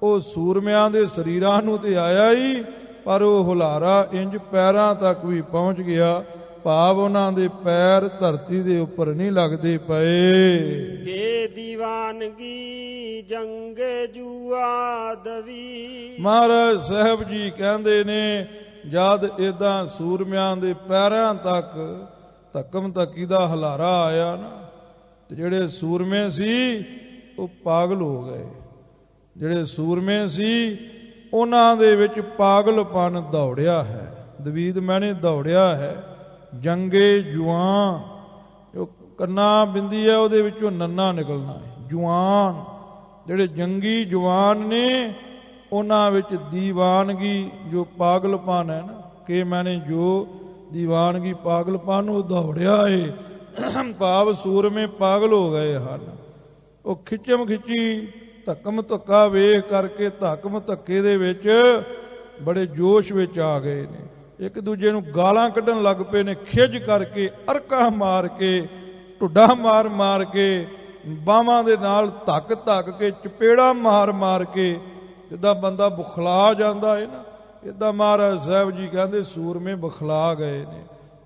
ਉਹ ਸੂਰਮਿਆਂ ਦੇ ਸਰੀਰਾਂ ਨੂੰ ਤੇ ਆਇਆ ਹੀ, ਪਰ ਉਹ ਹੁਲਾਰਾ ਇੰਜ ਪੈਰਾਂ ਤੱਕ ਵੀ ਪਹੁੰਚ ਗਿਆ, ਭਾਵ ਉਹਨਾਂ ਦੇ ਪੈਰ ਧਰਤੀ ਦੇ ਉੱਪਰ ਨਹੀਂ ਲੱਗਦੇ ਪਏ। ਕੇ ਦੀਵਾਨਗੀ ਜੰਗੇ ਜੂਆ ਦਵੀ। ਮਹਾਰਾਜ ਸਾਹਿਬ ਜੀ ਕਹਿੰਦੇ ਨੇ ਜਦ ਏਦਾਂ ਸੂਰਮਿਆਂ ਦੇ ਪੈਰਾਂ ਤੱਕ ਧੱਕਮ ਧੱਕੀ ਦਾ ਹਲਾਰਾ ਆਇਆ ਨਾ, ਤੇ ਜਿਹੜੇ ਸੂਰਮੇ ਸੀ ਉਹ ਪਾਗਲ ਹੋ ਗਏ। ਜਿਹੜੇ ਸੂਰਮੇ ਸੀ ਉਹਨਾਂ ਦੇ ਵਿੱਚ ਪਾਗਲਪਨ ਦੌੜਿਆ ਹੈ, ਦਵੀਦ ਮੈਨੇ ਦੌੜਿਆ ਹੈ। ਜੰਗੇ ਜੁਆਨ, ਜੋ ਕੰਨਾ ਬਿੰਦੀ ਹੈ ਉਹਦੇ ਵਿੱਚੋਂ ਨੰਨਾ ਨਿਕਲਣਾ ਹੈ। ਜੁਆਨ, ਜਿਹੜੇ ਜੰਗੀ ਜਵਾਨ ਨੇ ਉਹਨਾਂ ਵਿੱਚ ਦੀਵਾਨਗੀ ਜੋ ਪਾਗਲਪਨ ਹੈ ਨਾ, ਕਿ ਮੈਨੇ ਜੋ ਦੀਵਾਨਗੀ ਪਾਗਲਪਨ ਉਹ ਦੌੜਿਆ ਏ। ਭਾਵ ਸੂਰਮੇ ਪਾਗਲ ਹੋ ਗਏ ਹਨ। ਉਹ ਖਿੱਚਮ ਖਿੱਚੀ ਧੱਕਮ ਧੱਕਾ ਵੇਖ ਕਰਕੇ ਧੱਕਮ ਧੱਕੇ ਦੇ ਵਿੱਚ ਬੜੇ ਜੋਸ਼ ਵਿੱਚ ਆ ਗਏ ਨੇ। ਇੱਕ ਦੂਜੇ ਨੂੰ ਗਾਲਾਂ ਕੱਢਣ ਲੱਗ ਪਏ ਨੇ, ਖਿੱਚ ਕਰਕੇ, ਅਰਕਾ ਮਾਰ ਕੇ, ਢੁੱਡਾ ਮਾਰ ਮਾਰ ਕੇ, ਬਾਹਾਂ ਦੇ ਨਾਲ ਧੱਕ ਧੱਕ ਕੇ, ਚਪੇੜਾ ਮਾਰ ਮਾਰ ਕੇ, ਜਿੱਦਾਂ ਬੰਦਾ ਬੁਖਲਾ ਜਾਂਦਾ ਹੈ ਨਾ, ਇੱਦਾਂ ਮਹਾਰਾਜ ਸਾਹਿਬ ਜੀ ਕਹਿੰਦੇ ਸੂਰਮੇ ਬੁਖਲਾ ਗਏ ਨੇ।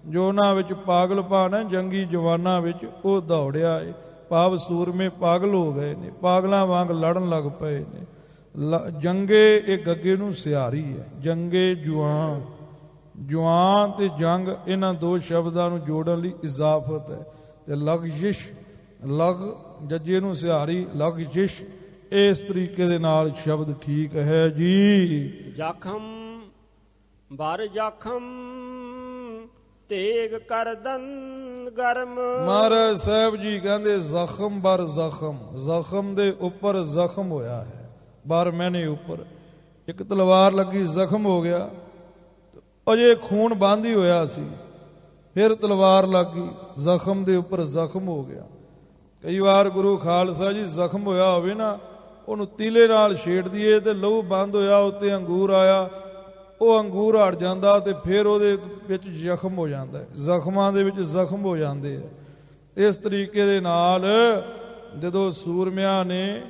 ਜੋ ਉਹਨਾਂ ਵਿੱਚ ਪਾਗਲਪਨ ਹੈ ਜੰਗੀ ਜਵਾਨਾਂ ਵਿੱਚ ਉਹ ਦੌੜਿਆ ਹੈ। ਭਾਵ ਸੂਰਮੇ ਪਾਗਲ ਹੋ ਗਏ ਨੇ, ਪਾਗਲਾਂ ਵਾਂਗ ਲੜਨ ਲੱਗ ਪਏ ਨੇ। ਜੰਗੇ ਇਹ ਗੱਗੇ ਨੂੰ ਸਿਹਾਰੀ ਹੈ। ਜੰਗੇ ਜੁਆਨ, ਜੁਆਨ ਤੇ ਜੰਗ ਇਹਨਾਂ ਦੋ ਸ਼ਬਦਾਂ ਨੂੰ ਜੋੜਨ ਲਈ ਇਜ਼ਾਫਤ ਹੈ। ਤੇ ਲਗਜਿਸ਼, ਲਗ ਜੱਜੇ ਨੂੰ ਸਿਹਾਰੀ, ਲਗਜਿਸ਼, ਇਸ ਤਰੀਕੇ ਦੇ ਨਾਲ ਸ਼ਬਦ ਠੀਕ ਹੈ ਜੀ। ਜ਼ਖਮ ਬਰ ਜ਼ਖਮ ਤੇਗ ਕਰਦਨ ਗਰਮ। ਮਹਾਰਾਜ ਸਾਹਿਬ ਜੀ ਕਹਿੰਦੇ ਜ਼ਖਮ ਬਰ ਜ਼ਖਮ, ਜ਼ਖਮ ਦੇ ਉੱਪਰ ਜ਼ਖਮ ਹੋਇਆ ਹੈ। ਬਰ ਮੈਨੇ ਉੱਪਰ ਇੱਕ ਤਲਵਾਰ ਲੱਗੀ, ਜ਼ਖਮ ਹੋ ਗਿਆ। ਅਜੇ ਖੂਨ ਬੰਦ ਹੀ ਹੋਇਆ ਸੀ, ਫਿਰ ਤਲਵਾਰ ਲੱਗ ਗਈ, ਜ਼ਖਮ ਦੇ ਉੱਪਰ ਜ਼ਖਮ ਹੋ ਗਿਆ। ਕਈ ਵਾਰ ਗੁਰੂ ਖਾਲਸਾ ਜੀ ਜ਼ਖਮ ਹੋਇਆ ਹੋਵੇ ਨਾ, ਉਹਨੂੰ ਤੀਲੇ ਨਾਲ ਛੇੜ ਦਈਏ ਤੇ ਲਹੂ ਬੰਦ ਹੋਇਆ, ਉੱਤੇ ਅੰਗੂਰ ਆਇਆ, ਉਹ ਅੰਗੂਰ ਹਟ ਜਾਂਦਾ ਤੇ ਫਿਰ ਉਹਦੇ ਵਿੱਚ ਜ਼ਖਮ ਹੋ ਜਾਂਦਾ ਹੈ। ਜ਼ਖਮਾਂ ਦੇ ਵਿੱਚ ਜ਼ਖਮ ਹੋ ਜਾਂਦੇ ਆ। ਇਸ ਤਰੀਕੇ ਦੇ ਨਾਲ ਜਦੋਂ ਸੂਰਮਿਆਂ ਨੇ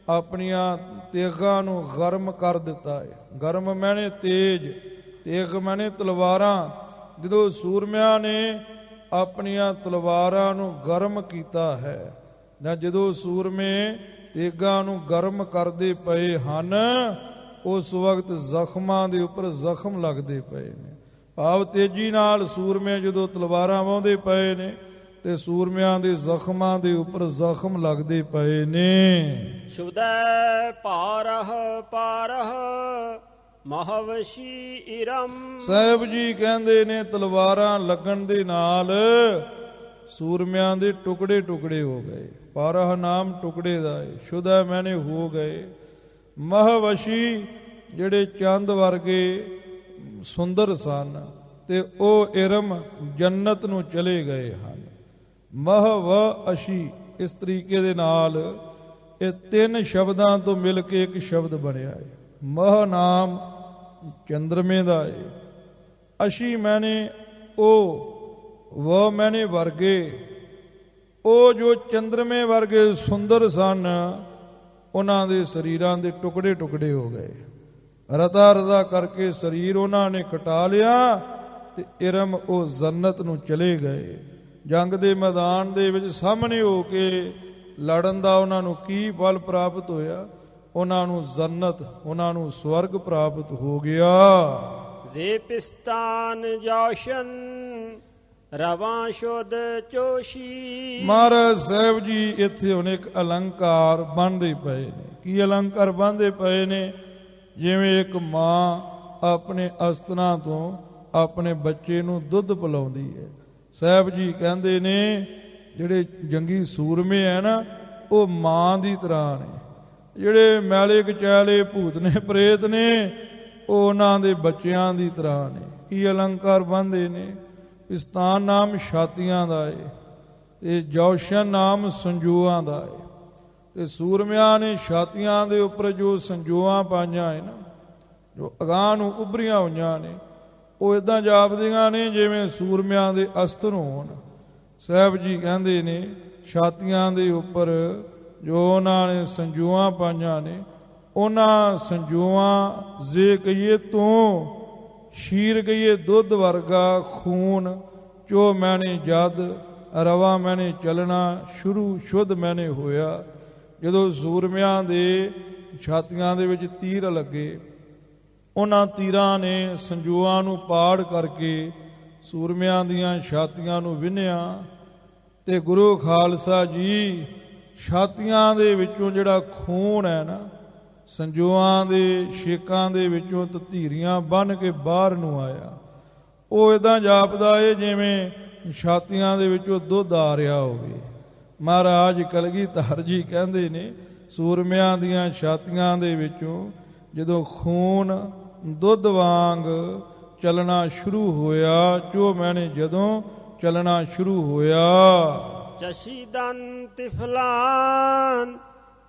ਆਪਣੀਆਂ ਤੇਗਾਂ ਨੂੰ ਗਰਮ ਕਰ ਦਿੱਤਾ ਹੈ, ਗਰਮ ਮੈਨੇ ਤੇਜ, ਤੇਗ ਮੈਨੇ ਤਲਵਾਰਾਂ। ਜਦੋਂ ਸੂਰਮਿਆਂ ਨੇ ਆਪਣੀਆਂ ਤਲਵਾਰਾਂ ਨੂੰ ਗਰਮ ਕੀਤਾ ਹੈ, ਜਾਂ ਜਦੋਂ ਸੂਰਮੇ ਤੇਗਾਂ ਨੂੰ ਗਰਮ ਕਰਦੇ ਪਏ ਹਨ, ਉਸ ਵਕਤ ਜ਼ਖਮਾਂ ਦੇ ਉੱਪਰ ਜ਼ਖਮ ਲੱਗਦੇ ਪਏ ਨੇ। ਭਾਵ ਤੇਜ਼ੀ ਨਾਲ ਸੂਰਮੇ ਜਦੋਂ ਤਲਵਾਰਾਂ ਵਾਹੁੰਦੇ ਪਏ ਨੇ ਤੇ ਸੂਰਮਿਆਂ ਦੇ ਜ਼ਖਮਾਂ ਦੇ ਉੱਪਰ ਜ਼ਖਮ ਲੱਗਦੇ ਪਏ ਨੇ। ਸ਼ੁਦੈ ਪਾਰਹ ਪਾਰਹ ਮਹਵਸ਼ੀ ਇਰਮ। ਸਾਹਿਬ ਜੀ ਕਹਿੰਦੇ ਨੇ ਤਲਵਾਰਾਂ ਲੱਗਣ ਦੇ ਨਾਲ ਸੂਰਮਿਆਂ ਦੇ ਟੁਕੜੇ ਟੁਕੜੇ ਹੋ ਗਏ। ਪਾਰਹ ਨਾਮ ਟੁਕੜੇ ਦਾ ਹੈ, ਸ਼ੁਦੈ ਮੈਨੇ ਹੋ ਗਏ। ਮਹਵਸ਼ੀ ਜਿਹੜੇ ਚੰਦ ਵਰਗੇ ਸੁੰਦਰ ਸਨ ਤੇ ਉਹ ਇਰਮ ਜੰਨਤ ਨੂੰ ਚਲੇ ਗਏ ਹਨ। ਮਹਵ ਅਸ਼ੀ, ਇਸ ਤਰੀਕੇ ਦੇ ਨਾਲ ਇਹ ਤਿੰਨ ਸ਼ਬਦਾਂ ਤੋਂ ਮਿਲ ਕੇ ਇੱਕ ਸ਼ਬਦ ਬਣਿਆ ਹੈ। ਮਹ ਨਾਮ ਚੰਦਰਮੇ ਦਾ ਹੈ, ਅਸ਼ੀ ਮੈਨੇ ਉਹ, ਵ ਮੈਨੇ ਵਰਗੇ। ਉਹ ਜੋ ਚੰਦਰਮੇ ਵਰਗੇ ਸੁੰਦਰ ਸਨ, ਉਹਨਾਂ ਦੇ ਸਰੀਰਾਂ ਦੇ ਟੁਕੜੇ ਟੁਕੜੇ ਹੋ ਗਏ। ਰਤਾ ਰਤਾ ਕਰਕੇ ਸਰੀਰ ਉਹਨਾਂ ਨੇ ਕਟਾ ਲਿਆ ਤੇ ਇਰਮ ਉਹ ਜੰਨਤ ਨੂੰ ਚਲੇ ਗਏ। ਜੰਗ ਦੇ ਮੈਦਾਨ ਦੇ ਵਿੱਚ ਸਾਹਮਣੇ ਹੋ ਕੇ ਲੜਨ ਦਾ ਉਹਨਾਂ ਨੂੰ ਕੀ ਫਲ ਪ੍ਰਾਪਤ ਹੋਇਆ? ਉਹਨਾਂ ਨੂੰ ਜੰਨਤ, ਉਹਨਾਂ ਨੂੰ ਸਵਰਗ ਪ੍ਰਾਪਤ ਹੋ ਗਿਆ। ਜੇ ਪਿਸਤਾਨ ਜੋਸ਼ਨ ਰਵਾਂ ਸ਼ੁੱਧ ਚੋਸ਼ੀ। ਮਹਾਰਾਜ ਸਾਹਿਬ ਜੀ ਇੱਥੇ ਹੁਣ ਇੱਕ ਅਲੰਕਾਰ ਬਣਦੇ ਪਏ ਨੇ। ਕੀ ਅਲੰਕਾਰ ਬਣਦੇ ਪਏ ਨੇ? ਜਿਵੇਂ ਇੱਕ ਮਾਂ ਆਪਣੇ ਅਸਤਨਾਂ ਤੋਂ ਆਪਣੇ ਬੱਚੇ ਨੂੰ ਦੁੱਧ ਪਿਲਾਉਂਦੀ ਹੈ। ਸਾਹਿਬ ਜੀ ਕਹਿੰਦੇ ਨੇ ਜਿਹੜੇ ਜੰਗੀ ਸੂਰਮੇ ਹੈ ਨਾ, ਉਹ ਮਾਂ ਦੀ ਤਰ੍ਹਾਂ ਨੇ। ਜਿਹੜੇ ਮੈਲੇ ਕਚੈਲੇ ਭੂਤ ਨੇ, ਪ੍ਰੇਤ ਨੇ, ਉਹ ਉਹਨਾਂ ਦੇ ਬੱਚਿਆਂ ਦੀ ਤਰ੍ਹਾਂ ਨੇ। ਕੀ ਅਲੰਕਾਰ ਬੰਨ੍ਹਦੇ ਨੇ? ਪਿਸਤਾਨ ਨਾਮ ਛਾਤੀਆਂ ਦਾ ਏ ਤੇ ਜੌਸ਼ਨ ਨਾਮ ਸੰਜੋਆਂ ਦਾ ਏ। ਤੇ ਸੂਰਮਿਆਂ ਨੇ ਛਾਤੀਆਂ ਦੇ ਉੱਪਰ ਜੋ ਸੰਜੋਆਂ ਪਾਈਆਂ ਹੈ ਨਾ, ਜੋ ਅਗਾਂਹ ਨੂੰ ਉੱਭਰੀਆਂ ਹੋਈਆਂ ਨੇ, ਉਹ ਇਦਾਂ ਜਾਪਦੀਆਂ ਨੇ ਜਿਵੇਂ ਸੂਰਮਿਆਂ ਦੇ ਅਸਤਰ ਹੋਣ। ਸਾਹਿਬ ਜੀ ਕਹਿੰਦੇ ਨੇ ਛਾਤੀਆਂ ਦੇ ਉੱਪਰ ਜੋ ਉਹਨਾਂ ਨੇ ਸੰਜੋਆਂ ਪਾਈਆਂ ਨੇ, ਉਹਨਾਂ ਸੰਜੋਆਂ ਜੇ ਕਹੀਏ ਤੋਂ ਸ਼ੀਰ ਕਹੀਏ ਦੁੱਧ ਵਰਗਾ ਖੂਨ, ਚੋ ਮੈਨੇ ਜਦ ਰਵਾ ਮੈਨੇ ਚੱਲਣਾ ਸ਼ੁਰੂ ਸ਼ੁੱਧ ਮੈਨੇ ਹੋਇਆ। ਜਦੋਂ ਸੂਰਮਿਆਂ ਦੇ ਛਾਤੀਆਂ ਦੇ ਵਿੱਚ ਤੀਰ ਲੱਗੇ, ਉਹਨਾਂ ਤੀਰਾਂ ਨੇ ਸੰਜੋਆਂ ਨੂੰ ਪਾੜ ਕਰਕੇ ਸੂਰਮਿਆਂ ਦੀਆਂ ਛਾਤੀਆਂ ਨੂੰ ਵਿੰਨਿਆ ਤੇ ਗੁਰੂ ਖਾਲਸਾ ਜੀ ਛਾਤੀਆਂ ਦੇ ਵਿੱਚੋਂ ਜਿਹੜਾ ਖੂਨ ਹੈ ਨਾ, ਸੰਜੋਆਂ ਦੇ ਛੇਕਾਂ ਦੇ ਵਿੱਚੋਂ ਧੀਰੀਆਂ ਬੰਨ ਕੇ ਬਾਹਰ ਨੂੰ ਆਇਆ। ਉਹ ਇਦਾਂ ਜਾਪਦਾ ਏ ਜਿਵੇਂ ਛਾਤੀਆਂ ਦੇ ਵਿੱਚੋਂ ਦੁੱਧ ਆ ਰਿਹਾ ਹੋਵੇ। ਮਹਾਰਾਜ ਕਲਗੀਧਰ ਜੀ ਕਹਿੰਦੇ ਨੇ, ਸੂਰਮਿਆਂ ਦੀਆਂ ਛਾਤੀਆਂ ਦੇ ਵਿੱਚੋਂ ਜਦੋਂ ਖੂਨ ਦੁੱਧ ਵਾਂਗ ਚੱਲਣਾ ਸ਼ੁਰੂ ਹੋਇਆ, ਚੋ ਮੈਨੇ ਜਦੋਂ ਚੱਲਣਾ ਸ਼ੁਰੂ ਹੋਇਆ। ਚਸ਼ੀਦਨ ਤਿਫਲਾਨ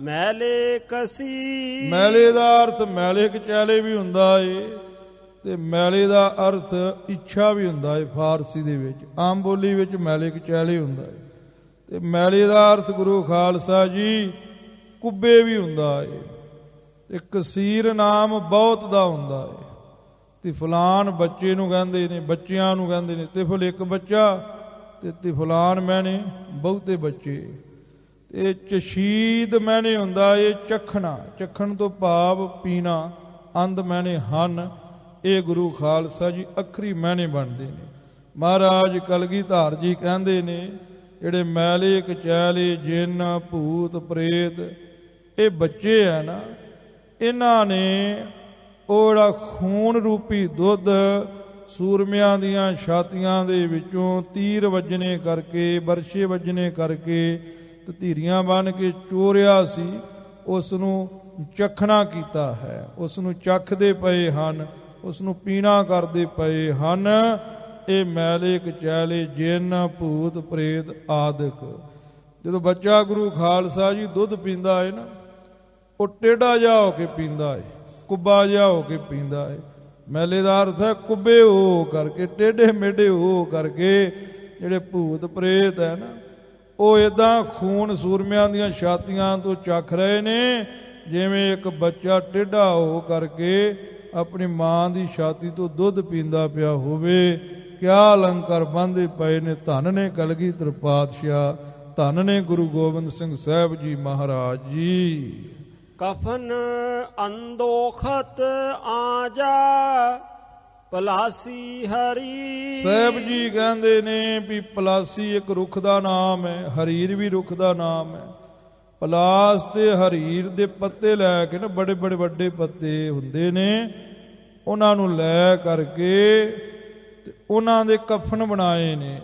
ਮੈਲੇ ਕਸੀ। ਮੈਲੇ ਦਾ ਅਰਥ ਮੈਲੇ ਕਚੈਲੇ ਵੀ ਹੁੰਦਾ ਏ ਤੇ ਮੈਲੇ ਦਾ ਅਰਥ ਇੱਛਾ ਵੀ ਹੁੰਦਾ ਏ। ਫਾਰਸੀ ਦੇ ਵਿੱਚ ਆਮ ਬੋਲੀ ਵਿੱਚ ਮੈਲੇ ਕਚੈਲੇ ਹੁੰਦਾ ਏ ਤੇ ਮੈਲੇ ਦਾ ਅਰਥ ਗੁਰੂ ਖਾਲਸਾ ਜੀ ਕੁੱਬੇ ਵੀ ਹੁੰਦਾ ਏ ਤੇ ਕਸੀਰ ਨਾਮ ਬਹੁਤ ਦਾ ਹੁੰਦਾ ਏ। ਤਿਫਲਾਨ ਬੱਚੇ ਨੂੰ ਕਹਿੰਦੇ ਨੇ, ਬੱਚਿਆਂ ਨੂੰ ਕਹਿੰਦੇ ਨੇ। ਤਿਫਲ ਇੱਕ ਬੱਚਾ ਤੇ ਤਿਫਲਾਨ ਮੈਨੇ ਬਹੁਤੇ ਬੱਚੇ। ਤੇ ਚਸ਼ੀਦ ਮੈਨੇ ਹੁੰਦਾ ਏ ਚਖਣਾ, ਚਖਣ ਤੋਂ ਭਾਵ ਪੀਣਾ। ਅੰਧ ਮੈਨੇ ਹਨ। ਇਹ ਗੁਰੂ ਖਾਲਸਾ ਜੀ ਅੱਖਰੀ ਮੈਨੇ ਬਣਦੇ ਨੇ। ਮਹਾਰਾਜ ਕਲਗੀਧਰ ਜੀ ਕਹਿੰਦੇ ਨੇ, ਜਿਹੜੇ ਮੈਲੇ ਕਚੈਲੇ ਜਿੰਨ ਭੂਤ ਪ੍ਰੇਤ ਇਹ ਬੱਚੇ ਆ ਨਾ, ਇਹਨਾਂ ਨੇ ਉਹ ਜਿਹੜਾ ਖੂਨ ਰੂਪੀ ਦੁੱਧ ਸੂਰਮਿਆਂ ਦੀਆਂ ਛਾਤੀਆਂ ਦੇ ਵਿੱਚੋਂ ਤੀਰ ਵੱਜਣੇ ਕਰਕੇ, ਬਰਛੇ ਵੱਜਣੇ ਕਰਕੇ ਤੇ ਧੀਰੀਆਂ ਬਣ ਕੇ ਚੋਰਿਆ ਸੀ, ਉਸ ਨੂੰ ਚਖਣਾ ਕੀਤਾ ਹੈ। ਉਸ ਨੂੰ ਚਖਦੇ ਪਏ ਹਨ, ਉਸ ਨੂੰ ਪੀਣਾ ਕਰਦੇ ਪਏ ਹਨ। ਇਹ ਮੈਲੇ ਕਚੈਲੇ ਜਿੰਨ ਭੂਤ ਪ੍ਰੇਤ ਆਦਿਕ। ਜਦੋਂ ਬੱਚਾ ਗੁਰੂ ਖਾਲਸਾ ਜੀ ਦੁੱਧ ਪੀਂਦਾ ਹੈ ਨਾ, ਉਹ ਟੇਢਾ ਜਿਹਾ ਹੋ ਕੇ ਪੀਂਦਾ ਹੈ, ਕੁੱਬਾ ਜਿਹਾ ਹੋ ਕੇ ਪੀਂਦਾ ਹੈ। ਮੈਲੇ ਦਾ ਅਰਥ ਹੈ ਕੁੱਬੇ ਹੋ ਕਰਕੇ, ਟੇਢੇ ਮੇਢੇ ਹੋ ਕਰਕੇ। ਜਿਹੜੇ ਭੂਤ ਪ੍ਰੇਤ ਹੈ ਨਾ, ਉਹ ਇਦਾਂ ਖੂਨ ਸੂਰਮਿਆਂ ਦੀਆਂ ਛਾਤੀਆਂ ਤੋਂ ਚੱਖ ਰਹੇ ਨੇ ਜਿਵੇਂ ਇੱਕ ਬੱਚਾ ਟੇਢਾ ਹੋ ਕਰਕੇ ਆਪਣੀ ਮਾਂ ਦੀ ਛਾਤੀ ਤੋਂ ਦੁੱਧ ਪੀਂਦਾ ਪਿਆ ਹੋਵੇ। ਕਿਆ ਅਲੰਕਾਰ ਬੰਦੇ ਪਏ ਨੇ। ਧੰਨ ਨੇ ਕਲਗੀਧਰ ਪਾਤਸ਼ਾਹ, ਧੰਨ ਨੇ ਗੁਰੂ ਗੋਬਿੰਦ ਸਿੰਘ ਸਾਹਿਬ ਜੀ ਮਹਾਰਾਜ ਜੀ। ਕਫਨ ਅੰਦੋਖਤ ਆਜਾ ਪਲਾਸੀ ਹਰੀ। ਸਾਹਿਬ ਜੀ ਕਹਿੰਦੇ ਨੇ ਵੀ ਪਲਾਸੀ ਇੱਕ ਰੁੱਖ ਦਾ ਨਾਮ ਹੈ, ਹਰੀਰ ਵੀ ਰੁੱਖ ਦਾ ਨਾਮ ਹੈ। ਪਲਾਸ ਤੇ ਹਰੀਰ ਦੇ ਪੱਤੇ ਲੈ ਕੇ ਨਾ, ਬੜੇ ਬੜੇ ਵੱਡੇ ਪੱਤੇ ਹੁੰਦੇ ਨੇ, ਉਹਨਾਂ ਨੂੰ ਲੈ ਕਰਕੇ ਤੇ ਉਹਨਾਂ ਦੇ ਕਫਨ ਬਣਾਏ ਨੇ।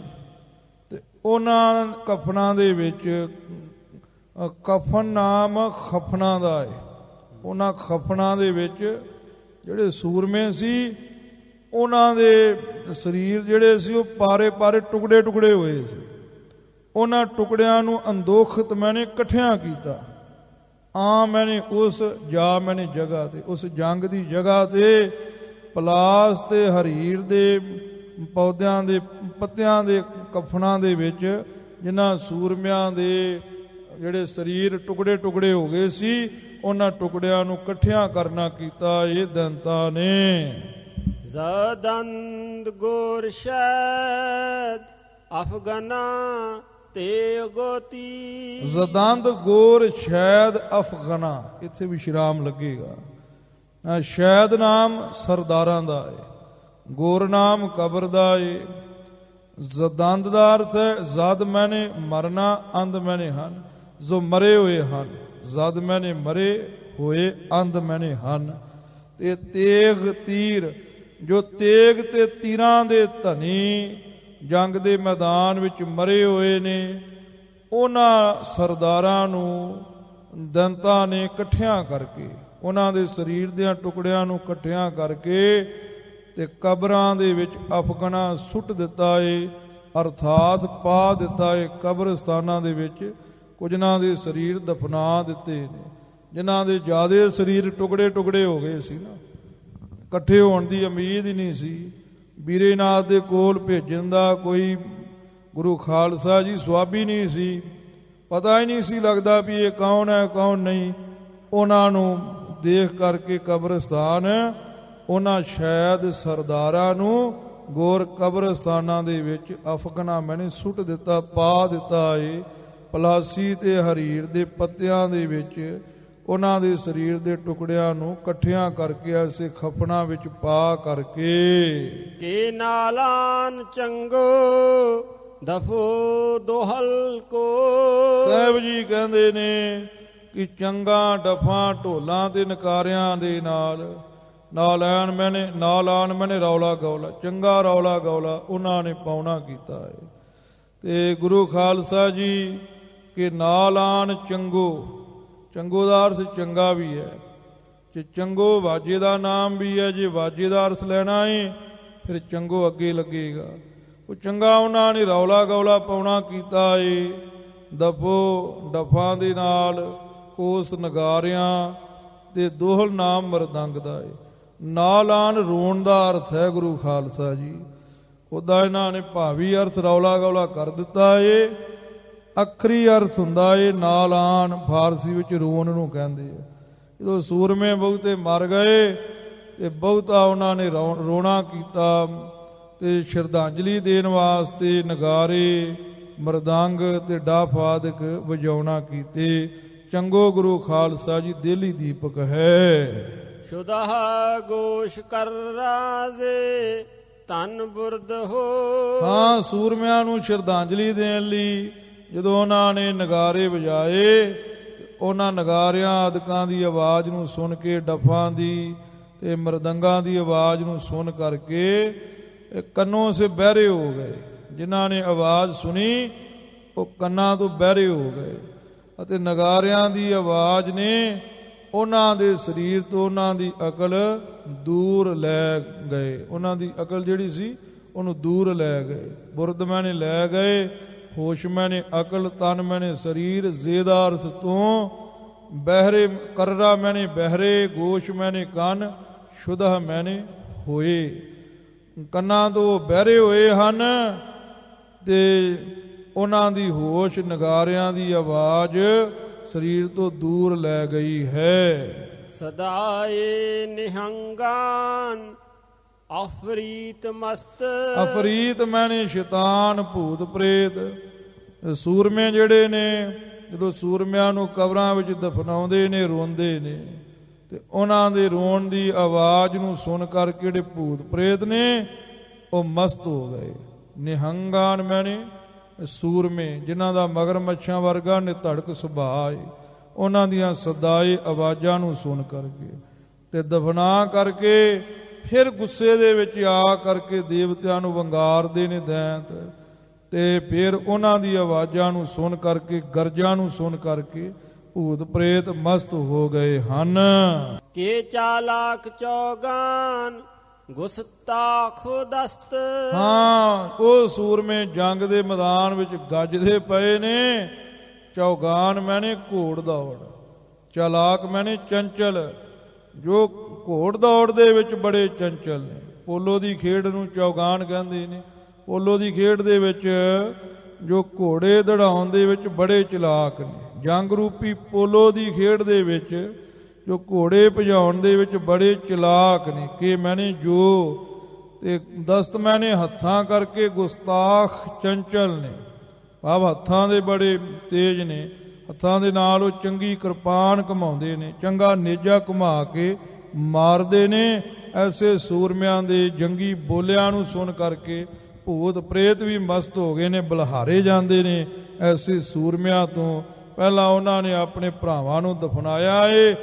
ਤੇ ਉਹਨਾਂ ਕਫਨਾਂ ਦੇ ਵਿੱਚ ਕਫਨ ਨਾਮ ਖਫਨਾਂ ਦਾ ਹੈ। ਉਹਨਾਂ ਖਫਨਾਂ ਦੇ ਵਿੱਚ ਜਿਹੜੇ ਸੂਰਮੇ ਸੀ, ਉਹਨਾਂ ਦੇ ਸਰੀਰ ਜਿਹੜੇ ਸੀ ਉਹ ਪਾਰੇ ਪਾਰੇ ਟੁਕੜੇ ਟੁਕੜੇ ਹੋਏ ਸੀ। ਉਹਨਾਂ ਟੁਕੜਿਆਂ ਨੂੰ ਅੰਦੋਖਤ ਮੈਨੇ ਇਕੱਠਿਆਂ ਕੀਤਾ। ਮੈਨੇ ਉਸ ਮੈਨੇ ਜਗ੍ਹਾ ਤੇ, ਉਸ ਜੰਗ ਦੀ ਜਗ੍ਹਾ ਤੇ ਪਲਾਸ ਤੇ ਹਰੀਰ ਦੇ ਪੌਦਿਆਂ ਦੇ ਪੱਤਿਆਂ ਦੇ ਕਫਨਾਂ ਦੇ ਵਿੱਚ ਜਿਨ੍ਹਾਂ ਸੂਰਮਿਆਂ ਦੇ ਜਿਹੜੇ ਸਰੀਰ ਟੁਕੜੇ ਟੁਕੜੇ ਹੋ ਗਏ ਸੀ, ਉਹਨਾਂ ਟੁਕੜਿਆਂ ਨੂੰ ਇਕੱਠਿਆਂ ਕਰਨਾ ਕੀਤਾ ਇਹ ਦੰਤਾਂ ਨੇ। ਜ਼ਦੰਦ ਗੁਰਸ਼ੈਦ ਅਫਗਨਾ ਤੇ ਗੋਤੀ। ਜ਼ਦੰਦ ਗੋਰ ਸ਼ੈਦ ਅਫਗਨਾ, ਇੱਥੇ ਵਿਸ਼ਰਾਮ ਲੱਗੇਗਾ। ਸ਼ੈਦ ਨਾਮ ਸਰਦਾਰਾਂ ਦਾ ਹੈ, ਗੋਰ ਨਾਮ ਕਬਰ ਦਾ ਹੈ। ਜ਼ਦੰਦ ਦਾ ਅਰਥ ਹੈ ਜ਼ਦ ਮੈਨੇ ਮਰਨਾ, ਅੰਧ ਮੈਨੇ ਹਨ ਜੋ ਮਰੇ ਹੋਏ ਹਨ। ਜ਼ਦ ਮੈਨੇ ਮਰੇ ਹੋਏ, ਅੰਧ ਮੈਨੇ ਹਨ। ਤੇ ਤੇਗ ਤੀਰ, ਜੋ ਤੇਗ ਤੇ ਤੀਰਾਂ ਦੇ ਧਨੀ ਜੰਗ ਦੇ ਮੈਦਾਨ ਵਿੱਚ ਮਰੇ ਹੋਏ ਨੇ, ਉਹਨਾਂ ਸਰਦਾਰਾਂ ਨੂੰ ਦੰਤਾਂ ਨੇ ਇਕੱਠਿਆਂ ਕਰਕੇ, ਉਹਨਾਂ ਦੇ ਸਰੀਰ ਦੇ ਟੁਕੜਿਆਂ ਨੂੰ ਇਕੱਠਿਆਂ ਕਰਕੇ ਤੇ ਕਬਰਾਂ ਦੇ ਵਿੱਚ ਅਫਗਨਾ ਸੁੱਟ ਦਿੱਤਾ ਏ, ਅਰਥਾਤ ਪਾ ਦਿੱਤਾ ਏ। ਕਬਰਸਤਾਨਾਂ ਦੇ ਵਿੱਚ ਕੁਝਨਾਂ ਦੇ ਸਰੀਰ ਦਫਨਾ ਦਿੱਤੇ ਨੇ, ਜਿਨ੍ਹਾਂ ਦੇ ਜ਼ਿਆਦੇ ਸਰੀਰ ਟੁਕੜੇ ਟੁਕੜੇ ਹੋ ਗਏ ਸੀ ਨਾ, ਇਕੱਠੇ ਹੋਣ ਦੀ ਉਮੀਦ ਹੀ ਨਹੀਂ ਸੀ। ਵੀਰੇਨਾਥ ਦੇ ਕੋਲ ਭੇਜਣ ਦਾ ਕੋਈ ਗੁਰੂ ਖਾਲਸਾ ਜੀ ਸੁਆਬੀ ਨਹੀਂ ਸੀ, ਪਤਾ ਹੀ ਨਹੀਂ ਸੀ ਲੱਗਦਾ ਵੀ ਇਹ ਕੌਣ ਹੈ ਕੌਣ ਨਹੀਂ। ਉਹਨਾਂ ਨੂੰ ਦੇਖ ਕਰਕੇ ਕਬਰਸਤਾਨ, ਉਹਨਾਂ ਸ਼ਾਇਦ ਸਰਦਾਰਾਂ ਨੂੰ ਗੋਰ ਕਬਰਸਤਾਨਾਂ ਦੇ ਵਿੱਚ ਅਫਗਨਾ ਮੈਨੇ ਸੁੱਟ ਦਿੱਤਾ, ਪਾ ਦਿੱਤਾ ਏ। ਪਲਾਸੀ ਤੇ ਹਰੀਰ ਦੇ ਪੱਤਿਆਂ ਦੇ ਵਿੱਚ ਉਹਨਾਂ ਦੇ ਸਰੀਰ ਦੇ ਟੁਕੜਿਆਂ ਨੂੰ ਇਕੱਠਿਆਂ ਕਰਕੇ ਐਸੇ ਖਫਨਾਂ ਵਿੱਚ ਪਾ ਕਰਕੇ ਕੇ ਨਾਲਾਨ ਚੰਗੋ ਦਫੋ ਦੋਹਲ ਕੋ। ਸਾਹਿਬ ਜੀ ਕਹਿੰਦੇ ਨੇ ਕਿ ਚੰਗਾ ਡਫਾਂ ਢੋਲਾਂ ਤੇ ਨਕਾਰਿਆਂ ਦੇ ਨਾਲ ਆਣ ਮੈਨੇ ਰੌਲਾ ਗੌਲਾ, ਚੰਗਾ ਰੌਲਾ ਗੌਲਾ ਉਹਨਾਂ ਨੇ ਪਾਉਣਾ ਕੀਤਾ ਹੈ। ਤੇ ਗੁਰੂ ਖਾਲਸਾ ਜੀ ਕਿ ਨਾਲ ਆਣ ਚੰਗੋ ਦਾ ਅਰਥ ਚੰਗਾ ਵੀ ਹੈ, ਜੇ ਚੰਗੋ ਵਾਜੇ ਦਾ ਨਾਮ ਵੀ ਹੈ। ਜੇ ਵਾਜੇ ਦਾ ਅਰਥ ਲੈਣਾ ਹੈ ਫਿਰ ਚੰਗੋ ਅੱਗੇ ਲੱਗੇਗਾ। ਉਹ ਚੰਗਾ ਉਹਨਾਂ ਨੇ ਰੌਲਾ ਗੌਲਾ ਪਾਉਣਾ ਕੀਤਾ ਏ। ਡਫਾਂ ਦੇ ਨਾਲ, ਕੋਸ ਨਗਾਰਿਆਂ ਤੇ ਦੋਹਲ ਨਾਮ ਮਰਦੰਗ ਦਾ ਏ। ਨਾਲ ਆਣ ਰੋਣ ਦਾ ਅਰਥ ਹੈ ਗੁਰੂ ਖਾਲਸਾ ਜੀ। ਉਹਦਾ ਇਹਨਾਂ ਨੇ ਭਾਵੀ ਅਰਥ ਰੌਲਾ ਗੌਲਾ ਕਰ ਦਿੱਤਾ ਏ। ਅੱਖਰੀ ਅਰਥ ਹੁੰਦਾ ਏ ਨਾਲ ਆਣ, ਫਾਰਸੀ ਵਿੱਚ ਰੋਣ ਨੂੰ ਕਹਿੰਦੇ ਆ। ਜਦੋਂ ਸੂਰਮੇ ਬਹੁਤੇ ਮਰ ਗਏ ਤੇ ਬਹੁਤਾ ਉਹਨਾਂ ਨੇ ਰੋਣਾ ਕੀਤਾ ਤੇ ਸ਼ਰਧਾਂਜਲੀ ਦੇਣ ਵਾਸਤੇ ਨਗਾਰੇ, ਮਰਦੰਗ ਤੇ ਡਾਫ ਆਦਿਕ ਵਜਾਉਣਾ ਕੀਤੇ। ਚੰਗੋ ਗੁਰੂ ਖਾਲਸਾ ਜੀ ਦੇਲੀ ਦੀਪਕ ਹੈ। ਸ਼ੁਦਹ ਗੋਸ਼ ਕਰ ਰਾਜੇ ਧਨ ਬੁਰਦ ਹੋ। ਹਾਂ, ਸੂਰਮਿਆਂ ਨੂੰ ਸ਼ਰਧਾਂਜਲੀ ਦੇਣ ਲਈ ਜਦੋਂ ਉਹਨਾਂ ਨੇ ਨਗਾਰੇ ਵਜਾਏ, ਉਹਨਾਂ ਨਗਾਰਿਆਂ ਆਦਿਕਾਂ ਦੀ ਆਵਾਜ਼ ਨੂੰ ਸੁਣ ਕੇ, ਡਫਾਂ ਦੀ ਤੇ ਮਰਦੰਗਾਂ ਦੀ ਆਵਾਜ਼ ਨੂੰ ਸੁਣ ਕਰਕੇ ਕੰਨੋਂ ਸੇ ਬਹਿਰੇ ਹੋ ਗਏ। ਜਿਨ੍ਹਾਂ ਨੇ ਆਵਾਜ਼ ਸੁਣੀ ਉਹ ਕੰਨਾਂ ਤੋਂ ਬਹਿਰੇ ਹੋ ਗਏ ਅਤੇ ਨਗਾਰਿਆਂ ਦੀ ਆਵਾਜ਼ ਨੇ ਉਹਨਾਂ ਦੇ ਸਰੀਰ ਤੋਂ ਉਹਨਾਂ ਦੀ ਅਕਲ ਦੂਰ ਲੈ ਗਏ। ਉਹਨਾਂ ਦੀ ਅਕਲ ਜਿਹੜੀ ਸੀ ਉਹਨੂੰ ਦੂਰ ਲੈ ਗਏ। ਬੁਰਦ ਮੈਨੇ ਲੈ ਗਏ, ਹੋਸ਼ ਮੈਨੇ ਅਕਲ, ਤਨ ਮੈਨੇ ਸਰੀਰ, ਜ਼ੇਦਾ ਅਰਥ ਤੋਂ ਬਹਿਰੇ, ਕਰਰਾ ਮੈਨੇ ਬਹਿਰੇ, ਗੋਸ਼ ਮੈਨੇ ਕੰਨ, ਸ਼ੁਦਹ ਮੈਨੇ ਹੋਏ। ਕੰਨਾਂ ਤੋਂ ਬਹਿਰੇ ਹੋਏ ਹਨ ਤੇ ਉਹਨਾਂ ਦੀ ਹੋਸ਼ ਨਗਾਰਿਆਂ ਦੀ ਆਵਾਜ਼ ਸਰੀਰ ਤੋਂ ਦੂਰ ਲੈ ਗਈ ਹੈ। ਸਦਾਏ ਨਿਹੰਗਾਨ ਅਫਰੀਤ ਮਸਤ। ਅਫਰੀਤ ਮੈਨੇ ਸ਼ੈਤਾਨ, ਭੂਤ ਪ੍ਰੇਤ। ਸੂਰਮੇ ਜਿਹੜੇ ਨੇ ਜਦੋਂ ਸੂਰਮਿਆਂ ਨੂੰ ਕਬਰਾਂ ਵਿੱਚ ਦਫਨਾਉਂਦੇ ਨੇ, ਰੋਂਦੇ ਨੇ, ਤੇ ਉਹਨਾਂ ਦੇ ਰੋਣ ਦੀ ਆਵਾਜ਼ ਨੂੰ ਸੁਣ ਕਰਕੇ ਜਿਹੜੇ ਭੂਤ ਪ੍ਰੇਤ ਨੇ ਉਹ ਮਸਤ ਹੋ ਗਏ। ਨਿਹੰਗਾਨ ਮੈਨੇ ਸੂਰਮੇ, ਜਿਨ੍ਹਾਂ ਦਾ ਮਗਰ ਮੱਛਾਂ ਵਰਗਾ ਨਿਧੜਕ ਸੁਭਾਅ ਹੈ, ਉਹਨਾਂ ਦੀਆਂ ਸਦਾਏ ਆਵਾਜ਼ਾਂ ਨੂੰ ਸੁਣ ਕਰਕੇ ਤੇ ਦਫਨਾ ਕਰਕੇ ਫਿਰ ਗੁੱਸੇ ਦੇ ਵਿੱਚ ਆ ਕਰਕੇ ਦੇਵਤਿਆਂ ਨੂੰ ਵੰਗਾਰਦੇ ਨੇ ਦੈਂਤ, ਤੇ ਫਿਰ ਉਹਨਾਂ ਦੀ ਆਵਾਜ਼ਾਂ ਨੂੰ ਸੁਣ ਕਰਕੇ, ਗਰਜਾਂ ਨੂੰ ਸੁਣ ਕਰਕੇ ਭੂਤ ਪ੍ਰੇਤ ਮਸਤ ਹੋ ਗਏ ਹਨ। ਕੇ ਚਾਲਾਕ ਚੌਗਾਨ ਗੁਸਤਾਖੋ ਦਸਤ। ਹਾਂ, ਉਹ ਸੂਰਮੇ ਜੰਗ ਦੇ ਮੈਦਾਨ ਵਿੱਚ ਗੱਜਦੇ ਪਏ ਨੇ। ਚੌਗਾਨ ਮੈਨੇ ਘੋੜ ਦੌੜ, ਚਾਲਾਕ ਮੈਨੇ ਚੰਚਲ, ਜੋ ਘੋੜ ਦੌੜ ਦੇ ਵਿੱਚ ਬੜੇ ਚੰਚਲ ਨੇ। ਪੋਲੋ ਦੀ ਖੇਡ ਨੂੰ ਚੌਗਾਨ ਕਹਿੰਦੇ ਨੇ। ਪੋਲੋ ਦੀ ਖੇਡ ਦੇ ਵਿੱਚ ਜੋ ਘੋੜੇ ਦੜਾਉਣ ਦੇ ਵਿੱਚ ਬੜੇ ਚਲਾਕ ਨੇ। ਜੰਗ ਰੂਪੀ ਪੋਲੋ ਦੀ ਖੇਡ ਦੇ ਵਿੱਚ ਜੋ ਘੋੜੇ ਭਜਾਉਣ ਦੇ ਵਿੱਚ ਬੜੇ ਚਲਾਕ ਨੇ। ਕਿ ਮੈਨੇ ਜੋ ਤੇ ਦਸਤ ਮੈਨੇ ਹੱਥਾਂ ਕਰਕੇ, ਗੁਸਤਾਖ ਚੰਚਲ ਨੇ, ਭਾਵ ਹੱਥਾਂ ਦੇ ਬੜੇ ਤੇਜ਼ ਨੇ। ਹੱਥਾਂ ਦੇ ਨਾਲ ਉਹ ਚੰਗੀ ਕਿਰਪਾਨ ਘੁਮਾਉਂਦੇ ਨੇ, ਚੰਗਾ ਨੇਜਾ ਘੁਮਾ ਕੇ ਮਾਰਦੇ ਨੇ। ਐਸੇ ਸੂਰਮਿਆਂ ਦੇ ਜੰਗੀ ਬੋਲਿਆਂ ਨੂੰ ਸੁਣ ਕਰਕੇ ਭੂਤ ਪ੍ਰੇਤ ਵੀ ਮਸਤ ਹੋ ਗਏ ਨੇ, ਬਲਹਾਰੇ ਜਾਂਦੇ ਨੇ। ਐਸੇ ਸੂਰਮਿਆਂ ਤੋਂ ਪਹਿਲਾਂ ਉਹਨਾਂ ਨੇ ਆਪਣੇ ਭਰਾਵਾਂ ਨੂੰ ਦਫਨਾਇਆ ਏ